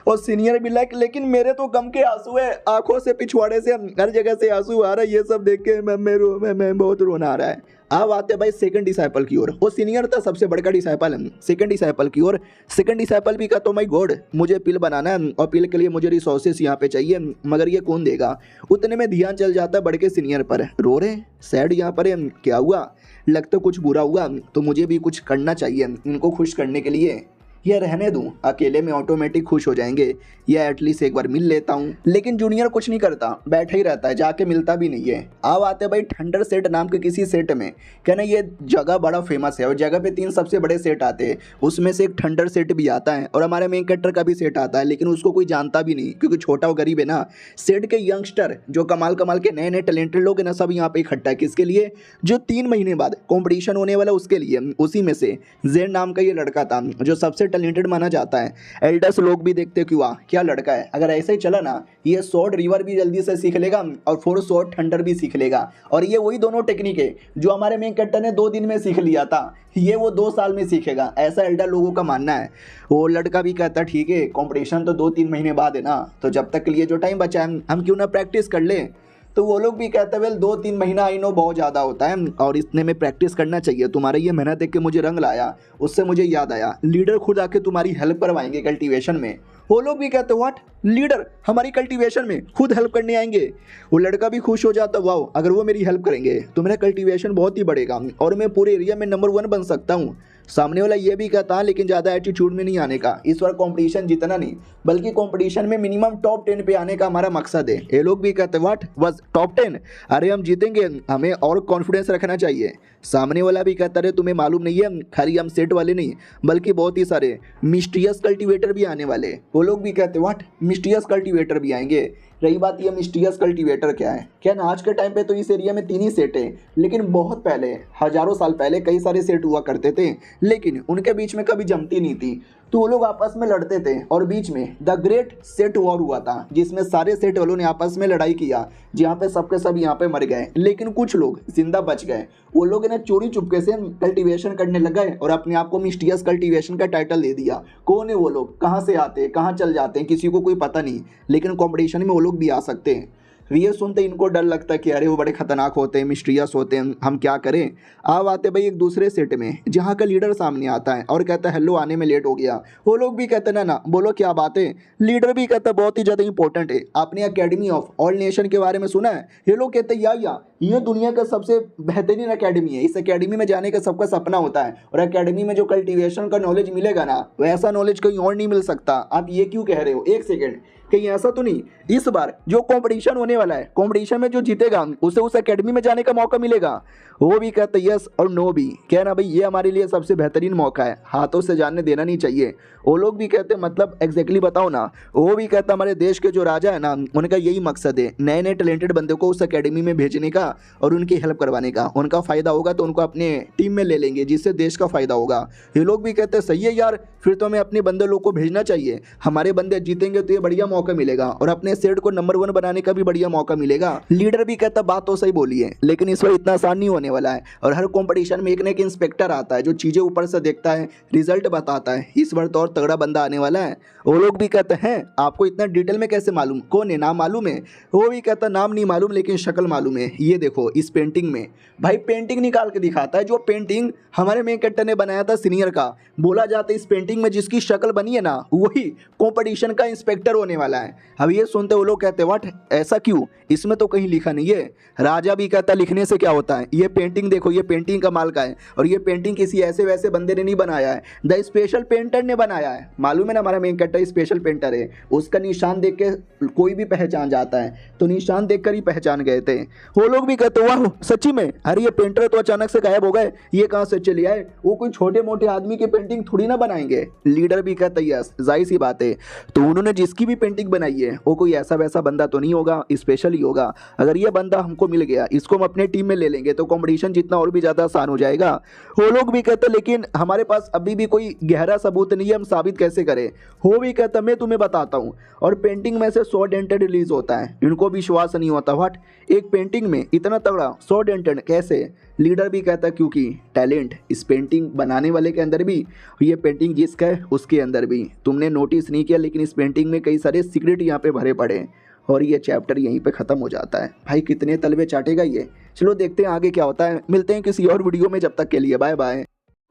और सीनियर भी लाइक लेकिन मेरे तो गम के आंसू है, आंखों से, पिछवाड़े से, हर जगह से आंसू आ रहा है, ये सब देख के मैं बहुत रोना आ रहा है। अब आते भाई सेकंड डिसाइपल की ओर। वो सीनियर था सबसे बड़का डिसाइपल है, सेकंड डिसाइपल की ओर। सेकंड डिसाइपल भी कहता माय गॉड मुझे पिल बनाना है और पिल के लिए मुझे रिसोर्सेस यहाँ पे चाहिए, मगर ये कौन देगा? उतने में ध्यान चल जाता है बड़ के सीनियर पर, रो रहे सैड यहाँ पर है, क्या हुआ? लगता कुछ बुरा हुआ, तो मुझे भी कुछ करना चाहिए इनको खुश करने के लिए, या रहने दूं, अकेले में ऑटोमेटिक खुश हो जाएंगे, या एटलीस्ट एक बार मिल लेता हूं। लेकिन जूनियर कुछ नहीं करता, बैठा ही रहता है, जाके मिलता भी नहीं है। अब आते भाई थंडर सेट नाम के किसी सेट में, कहना ये जगह बड़ा फेमस है और जगह पे 3 सबसे बड़े सेट आते हैं, उसमें से एक थंडर सेट भी आता है और हमारे मेन कैरेक्टर का भी सेट आता है, लेकिन उसको कोई जानता भी नहीं क्योंकि छोटा और गरीब है ना। सेट के यंगस्टर जो कमाल कमाल के नए नए टैलेंटेड लोग हैं ना, सब यहाँ पे इकट्ठा है, किसके लिए? जो 3 महीने बाद कॉम्पिटिशन होने वाला उसके लिए। उसी में से जेड नाम का ये लड़का था जो सबसे टैलेंटेड माना जाता है। एल्डर्स लोग भी देखते कि वाह क्या लड़का है, अगर ऐसे ही चला ना, ये स्वॉर्ड रिवर भी जल्दी से सीख लेगा और 4 स्वॉर्ड थंडर भी सीख लेगा। और ये वही दोनों टेक्निक है जो हमारे मेन कैरेक्टर ने 2 दिन में सीख लिया था, ये वो 2 साल में सीखेगा, ऐसा एल्डर लोगों का मानना है। वो लड़का भी कहता ठीक है, कंपटीशन तो 2-3 महीने बाद है ना, तो जब तक के लिए जो टाइम बचा है हम क्यों ना प्रैक्टिस कर लें। तो वो लोग भी कहते हैं वेल 2-3 महीना आई नो बहुत ज़्यादा होता है और इतने में प्रैक्टिस करना चाहिए, तुम्हारा ये मेहनत देख के मुझे रंग लाया। उससे मुझे याद आया लीडर खुद आके तुम्हारी हेल्प करवाएंगे कल्टीवेशन में। वो लोग भी कहते व्हाट, लीडर हमारी कल्टीवेशन में खुद हेल्प करने आएंगे? वो लड़का भी खुश हो जाता, वाओ अगर वो मेरी हेल्प करेंगे तो मेरा कल्टीवेशन बहुत ही बढ़ेगा और मैं पूरे एरिया में नंबर 1 बन सकता हूँ। सामने वाला ये भी कहता लेकिन ज़्यादा एटीट्यूड में नहीं आने का, इस बार कंपटीशन जीतना नहीं बल्कि कंपटीशन में मिनिमम टॉप 10 पे आने का हमारा मकसद है। ये लोग भी कहते व्हाट बस टॉप 10? अरे हम जीतेंगे, हमें और कॉन्फिडेंस रखना चाहिए। सामने वाला भी कहता रहे तुम्हें मालूम नहीं है खाली हम सेट वाले नहीं बल्कि बहुत ही सारे मिस्टीरियस कल्टीवेटर भी आने वाले। वो लोग भी कहते व्हाट मिस्टीरियस कल्टीवेटर भी आएंगे? रही बात ये मिस्टीरियस कल्टीवेटर क्या है, क्या ना आज के टाइम पे तो इस एरिया में 3 ही सेट है, लेकिन बहुत पहले हजारों साल पहले कई सारे सेट हुआ करते थे, लेकिन उनके बीच में कभी जमती नहीं थी, तो वो लोग आपस में लड़ते थे और बीच में द ग्रेट सेट वॉर हुआ था जिसमें सारे सेट वालों ने आपस में लड़ाई किया, जहाँ पे सबके सब यहाँ पे मर गए, लेकिन कुछ लोग जिंदा बच गए। वो लोग इन्हें चोरी चुपके से कल्टीवेशन करने लग गए और अपने आप को मिस्टीरियस कल्टीवेशन का टाइटल दे दिया। कौन है वो लोग, कहाँ से आते हैं, कहाँ चल जाते हैं, किसी को कोई पता नहीं, लेकिन कॉम्पिटिशन में वो लोग भी आ सकते हैं। ये सुनते इनको डर लगता है कि अरे वो बड़े खतरनाक होते हैं, मिस्टीरियस होते हैं, हम क्या करें। अब आते भाई एक दूसरे सेट में जहाँ का लीडर सामने आता है और कहता है हेलो आने में लेट हो गया। वो लोग भी कहते ना ना बोलो क्या बात है। लीडर भी कहता बहुत ही ज़्यादा इंपॉर्टेंट है, आपने अकेडमी ऑफ ऑल नेशन के बारे में सुना है? ये लोग कहते या ये दुनिया का सबसे बेहतरीन एकेडमी है। इस एकेडमी में जाने का सबका सपना होता है, और एकेडमी में जो कल्टीवेशन का नॉलेज मिलेगा ना, वैसा नॉलेज कहीं और नहीं मिल सकता। आप ये क्यों कह रहे हो? एक सेकेंड, कहीं ऐसा तो नहीं इस बार जो कंपटीशन होने वाला है, कंपटीशन में जो जीतेगा उसे उस एकेडमी में जाने का मौका मिलेगा? वो भी कहते यस और नो भी, कहना भाई ये हमारे लिए सबसे बेहतरीन मौका है, हाथों से जाने देना नहीं चाहिए। वो लोग भी कहते मतलब एग्जैक्टली बताओ ना। वो भी कहता हमारे देश के जो राजा है ना, उनका यही मकसद है नए नए टैलेंटेड बंदे को उस एकेडमी में भेजने का और उनकी हेल्प करवाने का। उनका फ़ायदा होगा तो उनको अपने टीम में ले लेंगे, जिससे देश का फ़ायदा होगा। ये लोग भी कहते हैं सही है यार, फिर तो हमें अपने बंदे लोग को भेजना चाहिए। हमारे बंदे जीतेंगे तो ये बढ़िया मौका मिलेगा, और अपने सेट को नंबर 1 बनाने का भी बढ़िया मौका मिलेगा। लीडर भी कहता बात तो सही बोली है, लेकिन इस बार इतना आसान नहीं होने वाला है। और हर कंपटीशन में एक न एक इंस्पेक्टर आता है जो चीज़ें ऊपर से देखता है, रिजल्ट बताता है। इस बार तो और तगड़ा बंदा आने वाला है। वो लोग भी कहते हैं आपको इतना डिटेल में कैसे मालूम? कौन है? नाम मालूम है? वो भी कहता नाम नहीं मालूम लेकिन शक्ल मालूम है। ये देखो इस पेंटिंग में, भाई पेंटिंग निकाल के दिखाता है। जो पेंटिंग हमारे मेन कैरेक्टर ने बनाया था सीनियर का, बोला जाता है इस पेंटिंग में जिसकी शक्ल बनी है ना, वही कंपटीशन का इंस्पेक्टर होने वाला है। अब ये सुनते वो लोग कहते व्हाट, ऐसा क्यों? इसमें तो कहीं लिखा नहीं है। राजा भी कहता लिखने से क्या होता है, ये पेंटिंग देखो, ये पेंटिंग कमाल का है, और ये पेंटिंग किसी ऐसे वैसे बंदे ने नहीं बनाया है, द स्पेशल पेंटर ने बनाया है। मालूम है ना हमारा मेन कैरेक्टर स्पेशल पेंटर है, उसका निशान देख के कोई भी पहचान जाता है, तो निशान देखकर ही पहचान गए थे। वो लोग भी कहते वाह सच्ची में, अरे ये पेंटर तो अचानक से गायब हो गए, ये कहाँ से चले आए? वो कोई छोटे मोटे आदमी की पेंटिंग थोड़ी ना बनाएंगे। लीडर भी कहता यस जाहिर सी बात है, तो उन्होंने जिसकी भी पेंटिंग बनाई है वो कोई ऐसा वैसा बंदा तो नहीं होगा, स्पेशल ही होगा। अगर ये बंदा हमको मिल गया, इसको हम अपने टीम में ले लेंगे तो कंपटीशन जीतना और भी ज़्यादा आसान हो जाएगा। वो लोग भी कहते लेकिन हमारे पास अभी भी कोई गहरा सबूत नहीं है, हम साबित कैसे करें? वो भी कहता मैं तुम्हें बताता हूँ। और पेंटिंग में से 100 डेंटेड रिलीज होता है, इनको विश्वास नहीं होता। व्हाट, एक पेंटिंग में इतना तगड़ा 100 डेंटेड कैसे? लीडर भी कहता क्योंकि टैलेंट इस पेंटिंग बनाने वाले के अंदर भी, ये पेंटिंग जिसका है उसके अंदर भी। तुमने नोटिस नहीं किया लेकिन इस पेंटिंग में कई सारे सीक्रेट यहाँ पे भरे पड़े हैं। और ये चैप्टर यहीं पे ख़त्म हो जाता है। भाई कितने तलवे चाटेगा ये। चलो देखते हैं आगे क्या होता है। मिलते हैं किसी और वीडियो में, जब तक के लिए बाय बाय।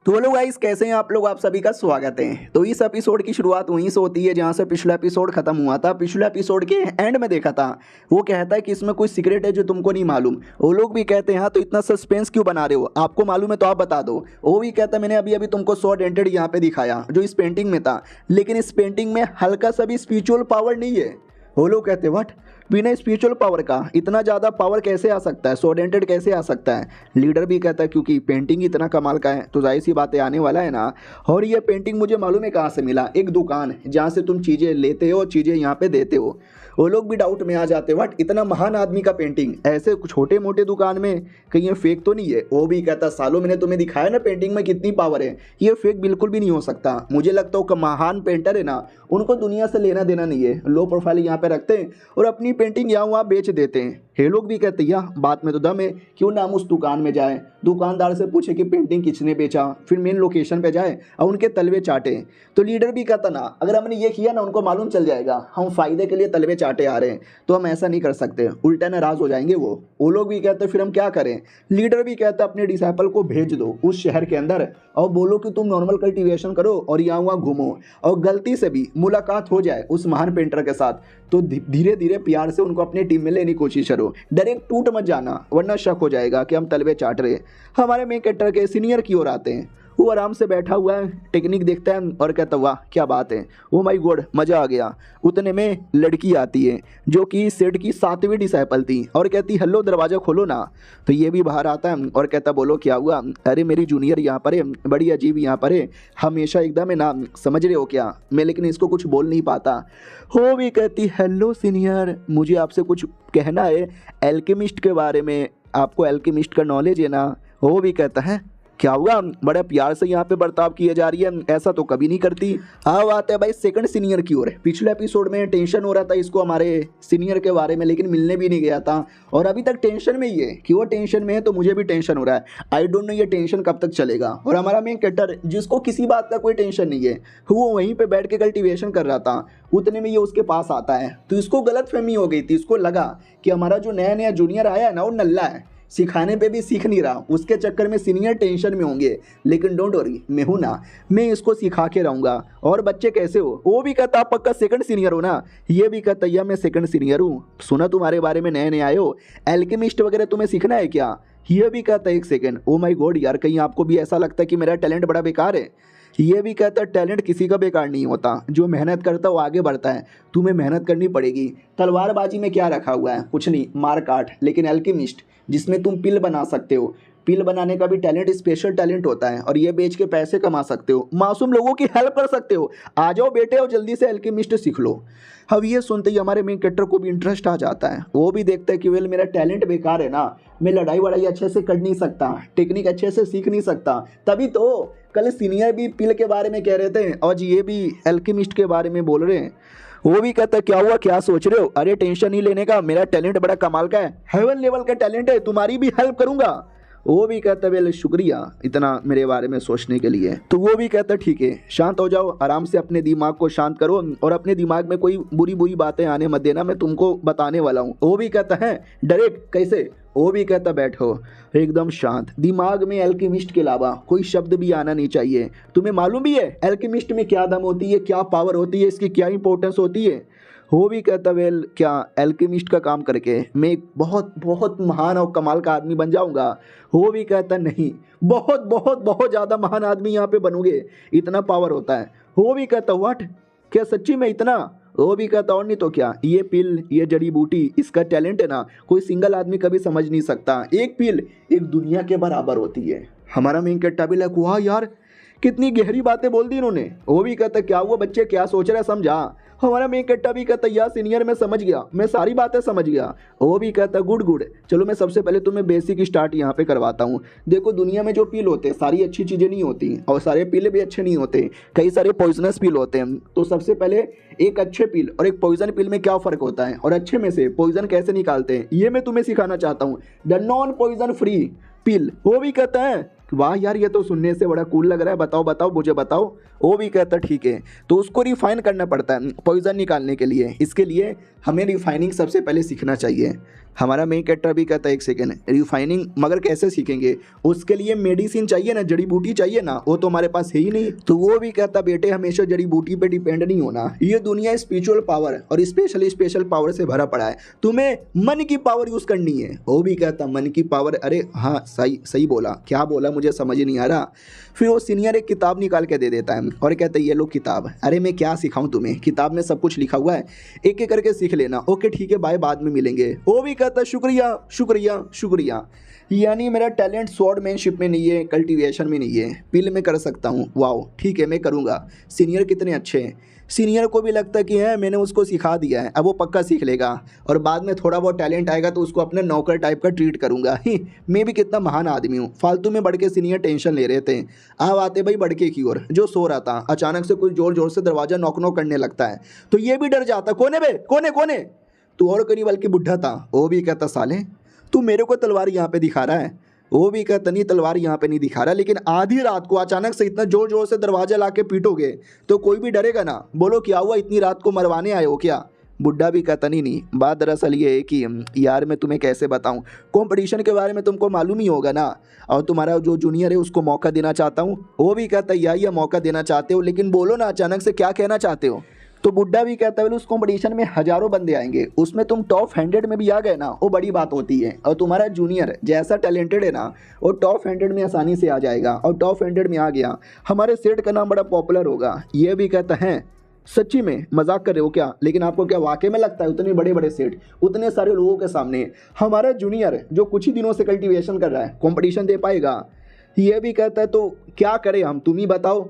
तो हेलो गाइस, कैसे हैं आप लोग? आप सभी का स्वागत है। तो इस एपिसोड की शुरुआत वहीं से होती है जहां से पिछला एपिसोड खत्म हुआ था। पिछले एपिसोड के एंड में देखा था, वो कहता है कि इसमें कोई सीक्रेट है जो तुमको नहीं मालूम। वो लोग भी कहते हैं हाँ तो इतना सस्पेंस क्यों बना रहे हो, आपको मालूम है तो आप बता दो। वो भी कहता है मैंने अभी अभी तुमको 100 डेंटेड यहाँ पे दिखाया जो इस पेंटिंग में था, लेकिन इस पेंटिंग में हल्का सा भी स्पिरिचुअल पावर नहीं है। वो लोग कहते व्हाट, बिना स्पिरिचुअल पावर का इतना ज़्यादा पावर कैसे आ सकता है, 100 डेंटेड कैसे आ सकता है? लीडर भी कहता है क्योंकि पेंटिंग इतना कमाल का है तो जाहिर सी बातें आने वाला है ना। और ये पेंटिंग मुझे मालूम है कहाँ से मिला, एक दुकान जहाँ से तुम चीज़ें लेते हो, चीज़ें यहाँ पे देते हो। वो लोग भी डाउट में आ जाते हैं व्हाट, इतना महान आदमी का पेंटिंग ऐसे छोटे मोटे दुकान में, कहीं ये फेक तो नहीं है? वो भी कहता सालों मैंने तुम्हें दिखाया ना पेंटिंग में कितनी पावर है, ये फेक बिल्कुल भी नहीं हो सकता। मुझे लगता है महान पेंटर है ना, उनको दुनिया से लेना देना नहीं है, लो प्रोफाइल यहाँ पे रखते हैं और अपनी पेंटिंग यहाँ वहाँ बेच देते हैं। ये लोग भी कहते हैं यह बात में तो दम है, क्यों ना हम उस दुकान में जाए, दुकानदार से पूछे कि पेंटिंग किसने बेचा, फिर मेन लोकेशन पे जाए और उनके तलवे चाटे। तो लीडर भी कहता ना अगर हमने ये किया ना उनको मालूम चल जाएगा हम फायदे के लिए तलवे चाटे आ रहे हैं, तो हम ऐसा नहीं कर सकते, उल्टा नाराज हो जाएंगे वो लोग भी कहते फिर हम क्या करें? लीडर भी कहता अपने डिसाइपल को भेज दो उस शहर के अंदर और बोलो कि तुम नॉर्मल कल्टीवेशन करो और यहाँ वहाँ घूमो, और गलती से भी मुलाकात हो जाए उस महान पेंटर के साथ तो धीरे धीरे प्यार से उनको अपने टीम में लेने की कोशिश करो। डायरेक्ट टूट मत जाना वरना शक हो जाएगा कि हम तलवे चाट रहे। हमारे मेन कैरेक्टर के सीनियर की ओर आते हैं, वो आराम से बैठा हुआ है, टेक्निक देखता है और कहता वाह क्या बात है, ओ माय गॉड मज़ा आ गया। उतने में लड़की आती है जो कि सेठ की 7वीं डिसाइपल थी और कहती हेलो दरवाज़ा खोलो ना। तो ये भी बाहर आता है और कहता बोलो क्या हुआ? अरे मेरी जूनियर यहाँ पर है, बड़ी अजीब यहाँ पर है, हमेशा एकदम है ना, समझ रहे हो क्या? मैं लेकिन इसको कुछ बोल नहीं पाता। वो भी कहती हेलो सीनियर, मुझे आपसे कुछ कहना है एल्केमिस्ट के बारे में, आपको एल्केमिस्ट का नॉलेज है ना? वो भी कहता है क्या हुआ? बड़े प्यार से यहाँ पे बर्ताव किए जा रही है, ऐसा तो कभी नहीं करती। अब आते हैं भाई सेकंड सीनियर की ओर। पिछले एपिसोड में टेंशन हो रहा था इसको हमारे सीनियर के बारे में, लेकिन मिलने भी नहीं गया था और अभी तक टेंशन में ही है कि वो टेंशन में है, तो मुझे भी टेंशन हो रहा है। आई डोंट नो ये टेंशन कब तक चलेगा। और हमारा मेन कैरेक्टर जिसको किसी बात का कोई टेंशन नहीं है, वो वहीं पर बैठ के कल्टीवेशन कर रहा था, उतने में ये उसके पास आता है। तो इसको गलत फहमी हो गई थी, इसको लगा कि हमारा जो नया नया जूनियर आया है ना वो नल्ला है, सिखाने पे भी सीख नहीं रहा, उसके चक्कर में सीनियर टेंशन में होंगे। लेकिन डोंट वरी, मैं हूँ ना, मैं इसको सिखा के रहूँगा। और बच्चे कैसे हो? वो भी कहता आप पक्का सेकंड सीनियर हो ना? ये भी कहता या मैं सेकंड सीनियर हूँ। सुना तुम्हारे बारे में नए नए आए हो, एल्केमिस्ट वगैरह तुम्हें सीखना है क्या? ये भी कहता है एक सेकंड, ओ माय गॉड यार, कहीं आपको भी ऐसा लगता है कि मेरा टैलेंट बड़ा बेकार है? ये भी कहता है टैलेंट किसी का बेकार नहीं होता, जो मेहनत करता है वो आगे बढ़ता है। तुम्हें मेहनत करनी पड़ेगी। तलवारबाजी में क्या रखा हुआ है? कुछ नहीं, मार काट। लेकिन एल्केमिस्ट जिसमें तुम पिल बना सकते हो, पिल बनाने का भी टैलेंट स्पेशल टैलेंट होता है, और ये बेच के पैसे कमा सकते हो, मासूम लोगों की हेल्प कर सकते हो। आ जाओ बेटे और जल्दी से एल्केमिस्ट सीख लो। अब ये सुनते ही हमारे मेन कैरेक्टर को भी इंटरेस्ट आ जाता है। वो भी देखता है कि वेल मेरा टैलेंट बेकार है ना, मैं लड़ाई वड़ाई अच्छे से कर नहीं सकता, टेक्निक अच्छे से सीख नहीं सकता। तभी तो कल सीनियर भी पिल के बारे में कह रहे थे, और ये भी एल्केमिस्ट के बारे में बोल रहे हैं। वो भी कहता है क्या हुआ, क्या सोच रहे हो? अरे टेंशन नहीं लेने का, मेरा टैलेंट बड़ा कमाल का है, हेवन लेवल का टैलेंट है, तुम्हारी भी हेल्प करूंगा। वो भी कहता है वेल शुक्रिया इतना मेरे बारे में सोचने के लिए। तो वो भी कहता है ठीक है, शांत हो जाओ, आराम से अपने दिमाग को शांत करो, और अपने दिमाग में कोई बुरी बुरी बातें आने मत देना, मैं तुमको बताने वाला हूँ। वो भी कहता है डायरेक्ट कैसे? वो भी कहता बैठो एकदम शांत, दिमाग में एल्केमिस्ट के अलावा कोई शब्द भी आना नहीं चाहिए। तुम्हें मालूम भी है एल्केमिस्ट में क्या दम होती है, क्या पावर होती है, इसकी क्या इंपॉर्टेंस होती है? वो भी कहता वेल क्या एल्केमिस्ट का काम करके मैं एक बहुत बहुत महान और कमाल का आदमी बन जाऊंगा? वो भी कहता नहीं, बहुत बहुत बहुत ज़्यादा महान आदमी यहाँ पे बनोगे, इतना पावर होता है। वो भी कहता व्हाट, क्या सच्ची में इतना? वो भी कहता और नहीं तो क्या, ये पिल, ये जड़ी बूटी, इसका टैलेंट है ना, कोई सिंगल आदमी कभी समझ नहीं सकता। एक पिल एक दुनिया के बराबर होती है। हमारा मेन कैरेक्टर भी लगा वाह यार, कितनी गहरी बातें बोल दी इन्होंने। वो भी कहता क्या हुआ बच्चे, क्या सोच रहे समझा? हमारा मेन कैरेक्टर भी कहता यार सीनियर मैं समझ गया, मैं सारी बातें समझ गया। वो भी कहता गुड गुड, चलो मैं सबसे पहले तुम्हें बेसिक स्टार्ट यहाँ पे करवाता हूँ। देखो दुनिया में जो पील होते हैं सारी अच्छी चीज़ें नहीं होती, और सारे पीले भी अच्छे नहीं होते, कई सारे पॉइजनस पील होते हैं। तो सबसे पहले एक अच्छे पील और एक पॉइजन पील में क्या फ़र्क होता है, और अच्छे में से पॉइजन कैसे निकालते हैं, ये मैं तुम्हें सिखाना चाहता हूँ। द नॉन पॉइजन फ्री पील। वो भी कहता है वाह यार ये तो सुनने से बड़ा कूल लग रहा है, बताओ बताओ मुझे बताओ। वो भी कहता ठीक है, तो उसको रिफाइन करना पड़ता है पॉइजन निकालने के लिए। इसके लिए हमें रिफाइनिंग सबसे पहले सीखना चाहिए। हमारा मेन कैरेक्टर भी कहता है एक सेकेंड, रिफाइनिंग मगर कैसे सीखेंगे? उसके लिए मेडिसिन चाहिए ना, जड़ी बूटी चाहिए ना, वो तो हमारे पास है ही नहीं। तो वो भी कहता बेटे हमेशा जड़ी बूटी पे डिपेंड नहीं होना, ये दुनिया स्पिरिचुअल पावर और स्पेशल पावर से भरा पड़ा है, तुम्हें मन की पावर यूज करनी है। वो भी कहता मन की पावर, अरे हाँ सही सही बोला, क्या बोला मुझे समझ नहीं आ रहा। फिर वो सीनियर एक किताब निकाल के दे देता है और कहता है ये लो किताब। अरे मैं क्या सिखाऊं तुम्हें, किताब में सब कुछ लिखा हुआ है, एक एक करके सीख लेना। ओके ठीक है बाय, बाद में मिलेंगे। वो भी कहता है शुक्रिया शुक्रिया शुक्रिया। यानी मेरा टैलेंट स्वॉर्डमैनशिप में नहीं है, कल्टीवेशन में नहीं है, पिल में कर सकता हूँ। वाओ ठीक है मैं करूँगा। सीनियर कितने अच्छे हैं, सीनियर को भी लगता है कि है मैंने उसको सिखा दिया है, अब वो पक्का सीख लेगा, और बाद में थोड़ा बहुत टैलेंट आएगा तो उसको अपने नौकर टाइप का ट्रीट करूँगा। ही मैं भी कितना महान आदमी हूँ। फालतू में बढ़ के सीनियर टेंशन ले रहे थे, अब आते भाई बढ़के की ओर। जो सो रहा था अचानक से कोई जोर जोर से दरवाज़ा नॉक नॉक करने लगता है, तो ये भी डर जाता, कोने बे कोने कोने। तो और कहीं बल्कि बुढ़ा था। वो भी कहता साले तू मेरे को तलवार यहाँ पे दिखा रहा है? वो भी कहता नहीं तलवार यहाँ पे नहीं दिखा रहा, लेकिन आधी रात को अचानक से इतना जोर जोर से दरवाजा ला के पीटोगे तो कोई भी डरेगा ना। बोलो क्या हुआ, इतनी रात को मरवाने आए हो क्या? बुढ़ा भी कहता नहीं बात दरअसल ये है कि यार मैं तुम्हें कैसे बताऊं, कंपटीशन के बारे में तुमको मालूम ही होगा ना, और तुम्हारा जो जूनियर है उसको मौका देना चाहता हूँ। वो भी कहता यही मौका देना चाहते हो, लेकिन बोलो ना अचानक से क्या कहना चाहते हो। तो बुड्ढा भी कहता है उस कंपटीशन में हजारों बंदे आएंगे, उसमें तुम टॉप 100 में भी आ गए ना, वो बड़ी बात होती है, और तुम्हारा जूनियर जैसा टैलेंटेड है ना वो टॉप 100 में आसानी से आ जाएगा, और टॉप 100 में आ गया हमारे सेट का नाम बड़ा पॉपुलर होगा। ये भी कहता है सच्ची में मजाक कर रहे हो क्या? लेकिन आपको क्या वाकई में लगता है उतने बड़े बड़े सेट उतने सारे लोगों के सामने हमारा जूनियर जो कुछ ही दिनों से कल्टीवेशन कर रहा है कंपटीशन दे पाएगा? ये भी कहता है तो क्या करें हम, तुम ही बताओ।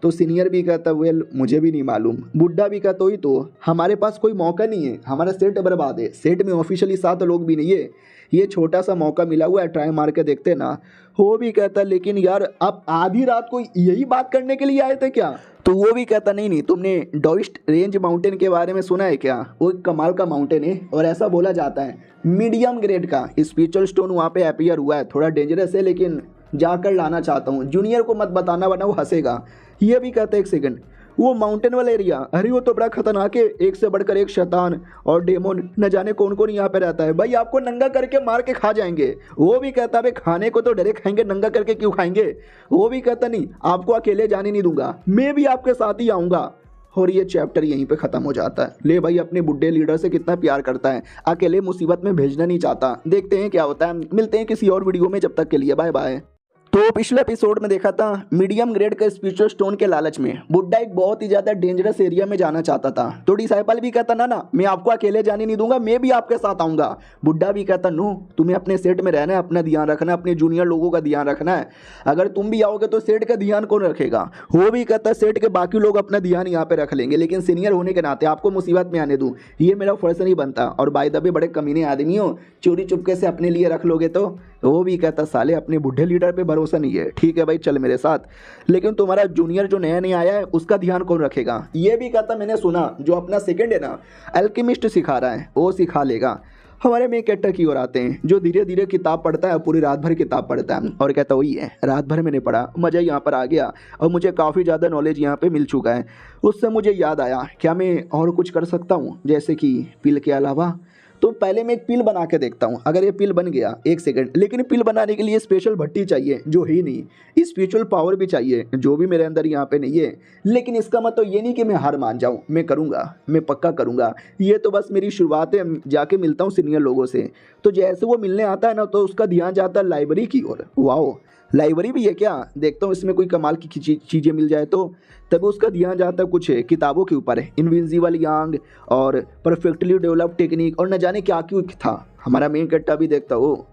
तो सीनियर भी कहता वेल मुझे भी नहीं मालूम। बुड्ढा भी कहता ही तो हमारे पास कोई मौका नहीं है, हमारा सेट बर्बाद है, सेट में ऑफिशियली 7 लोग भी नहीं है, ये छोटा सा मौका मिला हुआ है, ट्राई मार के देखते ना। वो भी कहता लेकिन यार आप आधी रात को यही बात करने के लिए आए थे क्या? तो वो भी कहता नहीं तुमने डॉइस्ट रेंज माउंटेन के बारे में सुना है क्या? वो एक कमाल का माउंटेन है, और ऐसा बोला जाता है मीडियम ग्रेड का स्पिरिचुअल स्टोन वहाँ पे अपीयर हुआ है, थोड़ा डेंजरस है लेकिन जाकर लाना चाहता हूँ, जूनियर को मत बताना वरना वो हंसेगा। ये भी कहता है एक सेकंड, वो माउंटेन वाला एरिया, अरे वो तो बड़ा खतरनाक है, एक से बढ़कर एक शैतान और डेमोन न जाने कौन कौन यहाँ पे रहता है भाई, आपको नंगा करके मार के खा जाएंगे। वो भी कहता भाई खाने को तो डरे खाएंगे, नंगा करके क्यों खाएंगे। वो भी कहता नहीं आपको अकेले जाने नहीं दूंगा, मैं भी आपके साथ ही आऊँगा। और ये चैप्टर यहीं पे ख़त्म हो जाता है। ले भाई अपने बुड्ढे लीडर से कितना प्यार करता है, अकेले मुसीबत में भेजना नहीं चाहता। देखते हैं क्या होता है, मिलते हैं किसी और वीडियो में, जब तक के लिए बाय बाय। तो पिछले एपिसोड में देखा था मीडियम ग्रेड का स्पिरिचुअल स्टोन के लालच में बुड्ढा एक बहुत ही ज्यादा डेंजरस एरिया में जाना चाहता था। तो डिसाइपल भी कहता ना मैं आपको अकेले जाने नहीं दूंगा, मैं भी आपके साथ आऊंगा। बुड्ढा भी कहता नो, तुम्हें अपने सेट में रहना है, अपना ध्यान रखना है, अपने जूनियर लोगों का ध्यान रखना है। अगर तुम भी आओगे तो सेट का ध्यान कौन रखेगा। वो भी कहता सेट के बाकी लोग अपना ध्यान यहाँ पे रख लेंगे, लेकिन सीनियर होने के नाते आपको मुसीबत में आने दूं ये मेरा फर्ज नहीं बनता। और बाय द वे बड़े कमीने आदमी हो, चोरी चुपके से अपने लिए रख लोगे तो। वो भी कहता साले अपने बुढ़े लीडर पे भरोसा नहीं है, ठीक है भाई चल मेरे साथ, लेकिन तुम्हारा जूनियर जो नया नया आया है उसका ध्यान कौन रखेगा। ये भी कहता मैंने सुना जो अपना सेकंड है ना अल्केमिस्ट सिखा रहा है वो सिखा लेगा। हमारे में कैरेक्टर की ओर आते हैं जो धीरे धीरे किताब पढ़ता है, पूरी रात भर किताब पढ़ता है और कहता वही है रात भर मैंने पढ़ा, मज़ा यहाँ पर आ गया और मुझे काफ़ी ज़्यादा नॉलेज यहाँ पे मिल चुका है। उससे मुझे याद आया क्या मैं और कुछ कर सकता हूँ, जैसे कि पिल के अलावा। तो पहले मैं एक पिल बना के देखता हूँ, अगर ये पिल बन गया एक सेकंड, लेकिन पिल बनाने के लिए स्पेशल भट्टी चाहिए जो ही नहीं, स्पिरिचुअल पावर भी चाहिए जो भी मेरे अंदर यहाँ पे नहीं है। लेकिन इसका मतलब ये नहीं कि मैं हार मान जाऊँ, मैं करूँगा, मैं पक्का करूँगा। ये तो बस मेरी शुरुआत है, जाके मिलता हूँ सीनियर लोगों से। तो जैसे वो मिलने आता है ना तो उसका ध्यान जाता है लाइब्रेरी की ओर। वाओ लाइब्रेरी भी है क्या, देखता हूँ इसमें कोई कमाल की चीज़ें मिल जाए। तो तभी उसका ध्यान जाता है कुछ किताबों के ऊपर, इनविंसिबल यांग और परफेक्टली डेवलप्ड टेक्निक और न जाने क्या क्यों था। हमारा मेन कट्टा भी देखता हो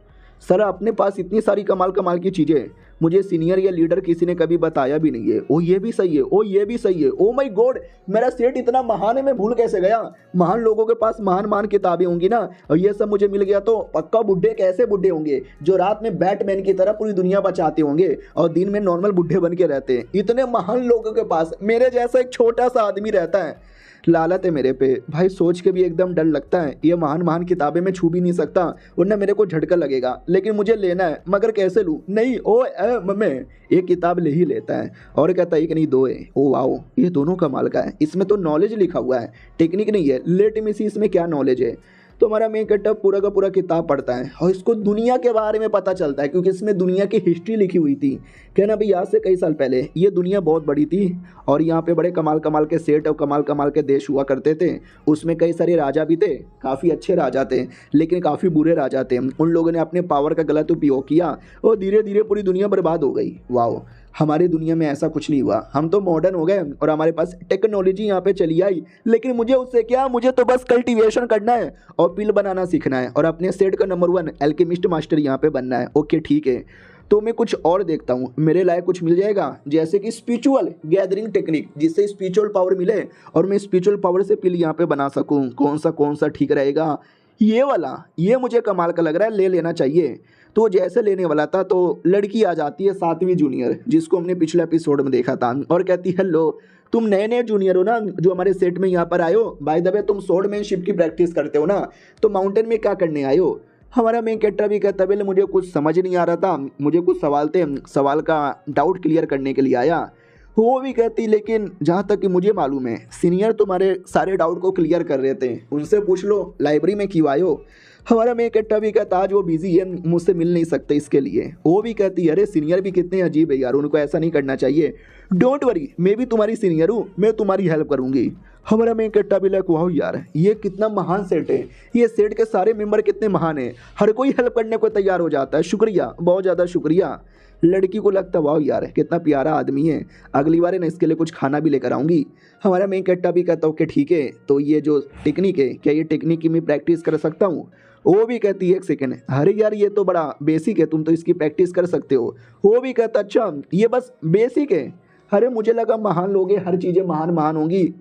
सर अपने पास इतनी सारी कमाल कमाल की चीज़ें मुझे सीनियर या लीडर किसी ने कभी बताया भी नहीं है। ओ ये भी सही है, ओ ये भी सही है, ओ माय गॉड मेरा सेट इतना महान है, मैं भूल कैसे गया। महान लोगों के पास महान महान किताबें होंगी ना, और ये सब मुझे मिल गया तो पक्का बुढ़े कैसे बुढ़े होंगे जो रात में बैटमैन की तरह पूरी दुनिया बचाते होंगे और दिन में नॉर्मल बुढ़े बन के रहते हैं। इतने महान लोगों के पास मेरे जैसा एक छोटा सा आदमी रहता है। लालत है मेरे पे भाई, सोच के भी एकदम डर लगता है। ये महान महान किताबें मैं छू भी नहीं सकता वरना मेरे को झटका लगेगा, लेकिन मुझे लेना है मगर कैसे लूँ। नहीं ओ मैं एक किताब ले ही लेता है और कहता है एक नहीं दो है। ओ वाओ ये दोनों कमाल का है, इसमें तो नॉलेज लिखा हुआ है, टेक्निक नहीं है। लेट मी सी इसमें क्या नॉलेज है। तो हमारा मेन कैरेक्टर पूरा का पूरा किताब पढ़ता है और इसको दुनिया के बारे में पता चलता है क्योंकि इसमें दुनिया की हिस्ट्री लिखी हुई थी। कहना भाई आज से कई साल पहले ये दुनिया बहुत बड़ी थी और यहाँ पे बड़े कमाल कमाल के सेठ और कमाल कमाल के देश हुआ करते थे। उसमें कई सारे राजा भी थे, काफ़ी अच्छे राजा थे लेकिन काफ़ी बुरे राजा थे। उन लोगों ने अपने पावर का गलत उपयोग किया और धीरे धीरे पूरी दुनिया बर्बाद हो गई। वाओ हमारी दुनिया में ऐसा कुछ नहीं हुआ, हम तो मॉडर्न हो गए और हमारे पास टेक्नोलॉजी यहाँ पे चली आई। लेकिन मुझे उससे क्या, मुझे तो बस कल्टीवेशन करना है और पिल बनाना सीखना है और अपने सेट का नंबर 1 एल्केमिस्ट मास्टर यहाँ पे बनना है। ओके ठीक है, तो मैं कुछ और देखता हूँ मेरे लायक कुछ मिल जाएगा, जैसे कि स्पिरिचुअल गैदरिंग टेक्निक जिससे स्पिरिचुअल पावर मिले और मैं स्पिरिचुअल पावर से पिल यहाँ पे बना सकूँ। कौन सा ठीक रहेगा, ये वाला ये मुझे कमाल का लग रहा है, ले लेना चाहिए। तो जैसे लेने वाला था तो लड़की आ जाती है 7वीं जूनियर, जिसको हमने पिछले एपिसोड में देखा था, और कहती है हेलो तुम नए नए जूनियर हो ना जो हमारे सेट में यहाँ पर आए हो, बाय द वे तुम स्वॉर्डमैनशिप की प्रैक्टिस करते हो ना, तो माउंटेन में क्या करने आए हो। हमारा मेन कैरेक्टर भी कहता है मुझे कुछ समझ नहीं आ रहा था, मुझे कुछ सवाल थे, सवाल का डाउट क्लियर करने के लिए आया। वो भी कहती लेकिन जहाँ तक कि मुझे मालूम है सीनियर तुम्हारे सारे डाउट को क्लियर कर रहे थे, उनसे पूछ लो लाइब्रेरी में क्यों आए हो। हमारा मेन कैरेक्टर भी कहता आज वो बिजी है मुझसे मिल नहीं सकते इसके लिए। वो भी कहती है अरे सीनियर भी कितने अजीब है यार, उनको ऐसा नहीं करना चाहिए। डोंट वरी मैं भी तुम्हारी सीनियर हूँ, मैं तुम्हारी हेल्प करूँगी। हमारा मेन कैरेक्टर भी लाइक वाह यार ये कितना महान सेट है, ये सेट के सारे मेंबर कितने महान हैं, हर कोई हेल्प करने को तैयार हो जाता है, शुक्रिया बहुत ज़्यादा शुक्रिया। लड़की को लगता वाह यार कितना प्यारा आदमी है, अगली बार ना इसके लिए कुछ खाना भी लेकर आऊँगी। हमारा मेन कैरेक्टर भी कहता हूँ कि ठीक है, तो ये जो टेक्निक है क्या ये टेक्निक की मैं प्रैक्टिस कर सकता हूँ। वो भी कहती है एक सेकेंड, अरे यार ये तो बड़ा बेसिक है, तुम तो इसकी प्रैक्टिस कर सकते हो। वो भी कहता अच्छा ये बस बेसिक है, अरे मुझे लगा महान लोग हैं हर चीज़ें महान महान होंगी,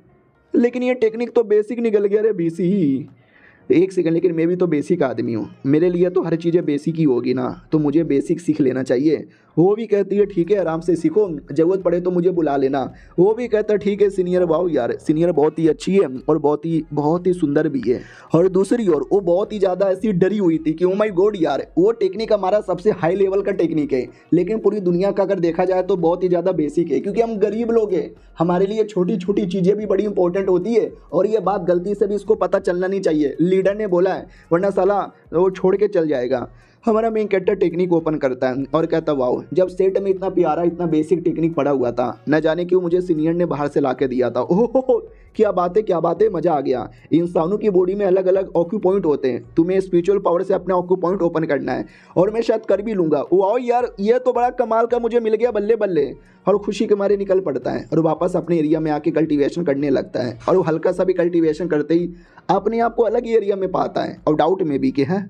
लेकिन ये टेक्निक तो बेसिक निकल गया। अरे बीसी ही एक सेकंड, लेकिन मैं भी तो बेसिक आदमी हूँ, मेरे लिए तो हर चीज़ें बेसिक ही होगी ना, तो मुझे बेसिक सीख लेना चाहिए। वो भी कहती है ठीक है आराम से सीखो, जरूरत पड़े तो मुझे बुला लेना। वो भी कहता है ठीक है सीनियर। वाओ यार, सीनियर बहुत ही अच्छी है और बहुत ही सुंदर भी है। और दूसरी ओर वो बहुत ही ज़्यादा ऐसी डरी हुई थी कि ओ माय गॉड यार, वो टेक्निक हमारा सबसे हाई लेवल का टेक्निक है, लेकिन पूरी दुनिया का अगर देखा जाए तो बहुत ही ज़्यादा बेसिक है, क्योंकि हम गरीब लोग हैं, हमारे लिए छोटी छोटी चीज़ें भी बड़ी इंपॉर्टेंट होती है। और ये बात गलती से भी इसको पता चलना नहीं चाहिए, लीडर ने बोला है, वरना साला वो छोड़ के चल जाएगा। हमारा मेन कैरेक्टर टेक्निक ओपन करता है और कहता वाओ, जब सेट में इतना प्यारा इतना बेसिक टेक्निक पड़ा हुआ था, न जाने क्यों मुझे सीनियर ने बाहर से ला के दिया था। ओहो क्या बातें, मज़ा आ गया। इंसानों की बॉडी में अलग अलग ऑक्यू पॉइंट होते हैं, तुम्हें स्पिरिचुअल पावर से अपने ऑक्यू पॉइंट ओपन करना है, और मैं शायद कर भी लूँगा। वाओ यार, ये तो बड़ा कमाल का मुझे मिल गया, बल्ले बल्ले। और खुशी के मारे निकल पड़ता है और वापस अपने एरिया में आके कल्टीवेशन करने लगता है। और वो हल्का सा भी कल्टीवेशन करते ही अपने आप को अलग ही एरिया में पाता है और डाउट में भी कि है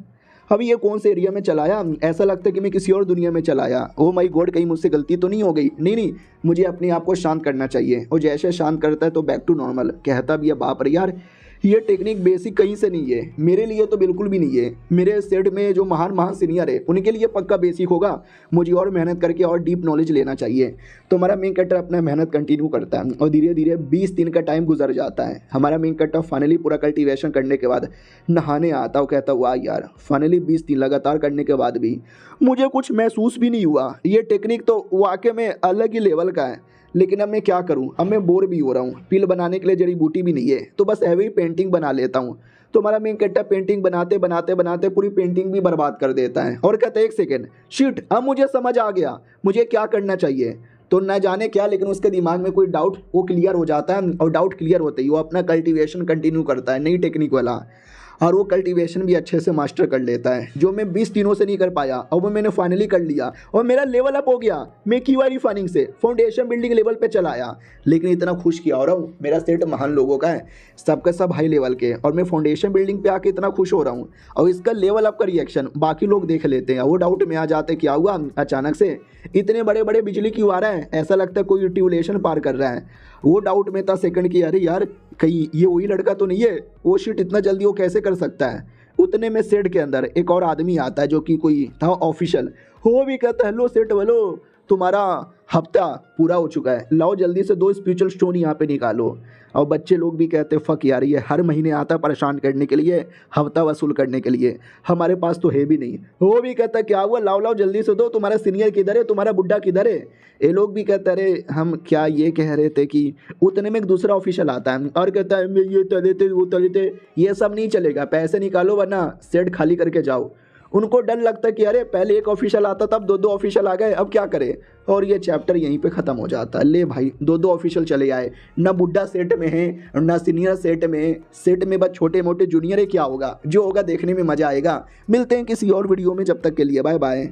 अभी ये कौन से एरिया में चलाया, ऐसा लगता है कि मैं किसी और दुनिया में चलाया। ओ माय गॉड, कहीं मुझसे गलती तो नहीं हो गई। नहीं, मुझे अपने आप को शांत करना चाहिए। और जैसे शांत करता है तो बैक टू नॉर्मल। कहता भी है बाप रे यार, ये टेक्निक बेसिक कहीं से नहीं है, मेरे लिए तो बिल्कुल भी नहीं है। मेरे सेट में जो महान सीनियर है उनके लिए पक्का बेसिक होगा, मुझे और मेहनत करके और डीप नॉलेज लेना चाहिए। तो हमारा मेन कैरेक्टर अपना मेहनत कंटिन्यू करता है और धीरे धीरे 20 दिन का टाइम गुजर जाता है। हमारा मेन कैरेक्टर फाइनली पूरा कल्टीवेशन करने के बाद नहाने आता है। कहता वाह यार, फाइनली 20 दिन लगातार करने के बाद भी मुझे कुछ महसूस भी नहीं हुआ। ये टेक्निक तो वाकई में अलग ही लेवल का है, लेकिन अब मैं क्या करूं, अब मैं बोर भी हो रहा हूं, पिल बनाने के लिए जड़ी बूटी भी नहीं है, तो बस हैवी पेंटिंग बना लेता हूं। तो हमारा मेन कैरेक्टर पेंटिंग बनाते पूरी पेंटिंग भी बर्बाद कर देता है और कहता है एक सेकेंड, शिट, अब मुझे समझ आ गया मुझे क्या करना चाहिए। तो न जाने क्या, लेकिन उसके दिमाग में कोई डाउट वो क्लियर हो जाता है, और डाउट क्लियर होते ही वो अपना कल्टीवेशन कंटिन्यू करता है नई टेक्निक वाला। और वो कल्टीवेशन भी अच्छे से मास्टर कर लेता है, जो मैं 20 दिनों से नहीं कर पाया, और वो मैंने फाइनली कर लिया और मेरा लेवल अप हो गया। मैं कीवा रिफाइनिंग से फाउंडेशन बिल्डिंग लेवल पे चला आया। लेकिन इतना खुश किया हो रहा हूँ, मेरा सेट महान लोगों का है, सबका सब हाई लेवल के, और मैं फाउंडेशन बिल्डिंग पे आके इतना खुश हो रहा हूँ। और इसका लेवल अप का रिएक्शन बाकी लोग देख लेते हैं, वो डाउट में आ जाते क्या हुआ अचानक से इतने बड़े बड़े बिजली क्यों आ रहा है, ऐसा लगता है कोई ट्यूबलेशन पार कर रहा है। वो डाउट में था सेकंड की, अरे यार कहीं ये वही लड़का तो नहीं है, वो शिट इतना जल्दी वो कैसे कर सकता है। उतने में सेट के अंदर एक और आदमी आता है जो कि कोई था ऑफिशियल। वो भी कहता है हेलो सेट वालो, तुम्हारा हफ्ता पूरा हो चुका है, लाओ जल्दी से 2 स्पिरिचुअल स्टोन यहाँ पे निकालो। और बच्चे लोग भी कहते फक यार, ये हर महीने आता परेशान करने के लिए, हफ्ता वसूल करने के लिए, हमारे पास तो है भी नहीं। वो भी कहता क्या हुआ, लाओ जल्दी से दो, तुम्हारा सीनियर किधर है, तुम्हारा बुड्ढा किधर है। ये लोग भी कहते अरे हम क्या ये कह रहे थे कि उतने में एक दूसरा ऑफिशियल आता है और कहता है मैं ये तले थे वो तले थे, ये सब नहीं चलेगा, पैसे निकालो वरना सेट खाली करके जाओ। उनको डर लगता है कि अरे पहले एक ऑफिशियल आता तब 2 ऑफिशियल आ गए, अब क्या करें। और ये चैप्टर यहीं पे ख़त्म हो जाता है। ले भाई 2 ऑफिशियल चले आए, ना बुड्ढा सेट में है ना सीनियर सेट में बस छोटे मोटे जूनियर है। क्या होगा, जो होगा देखने में मज़ा आएगा। मिलते हैं किसी और वीडियो में, जब तक के लिए बाय बाय।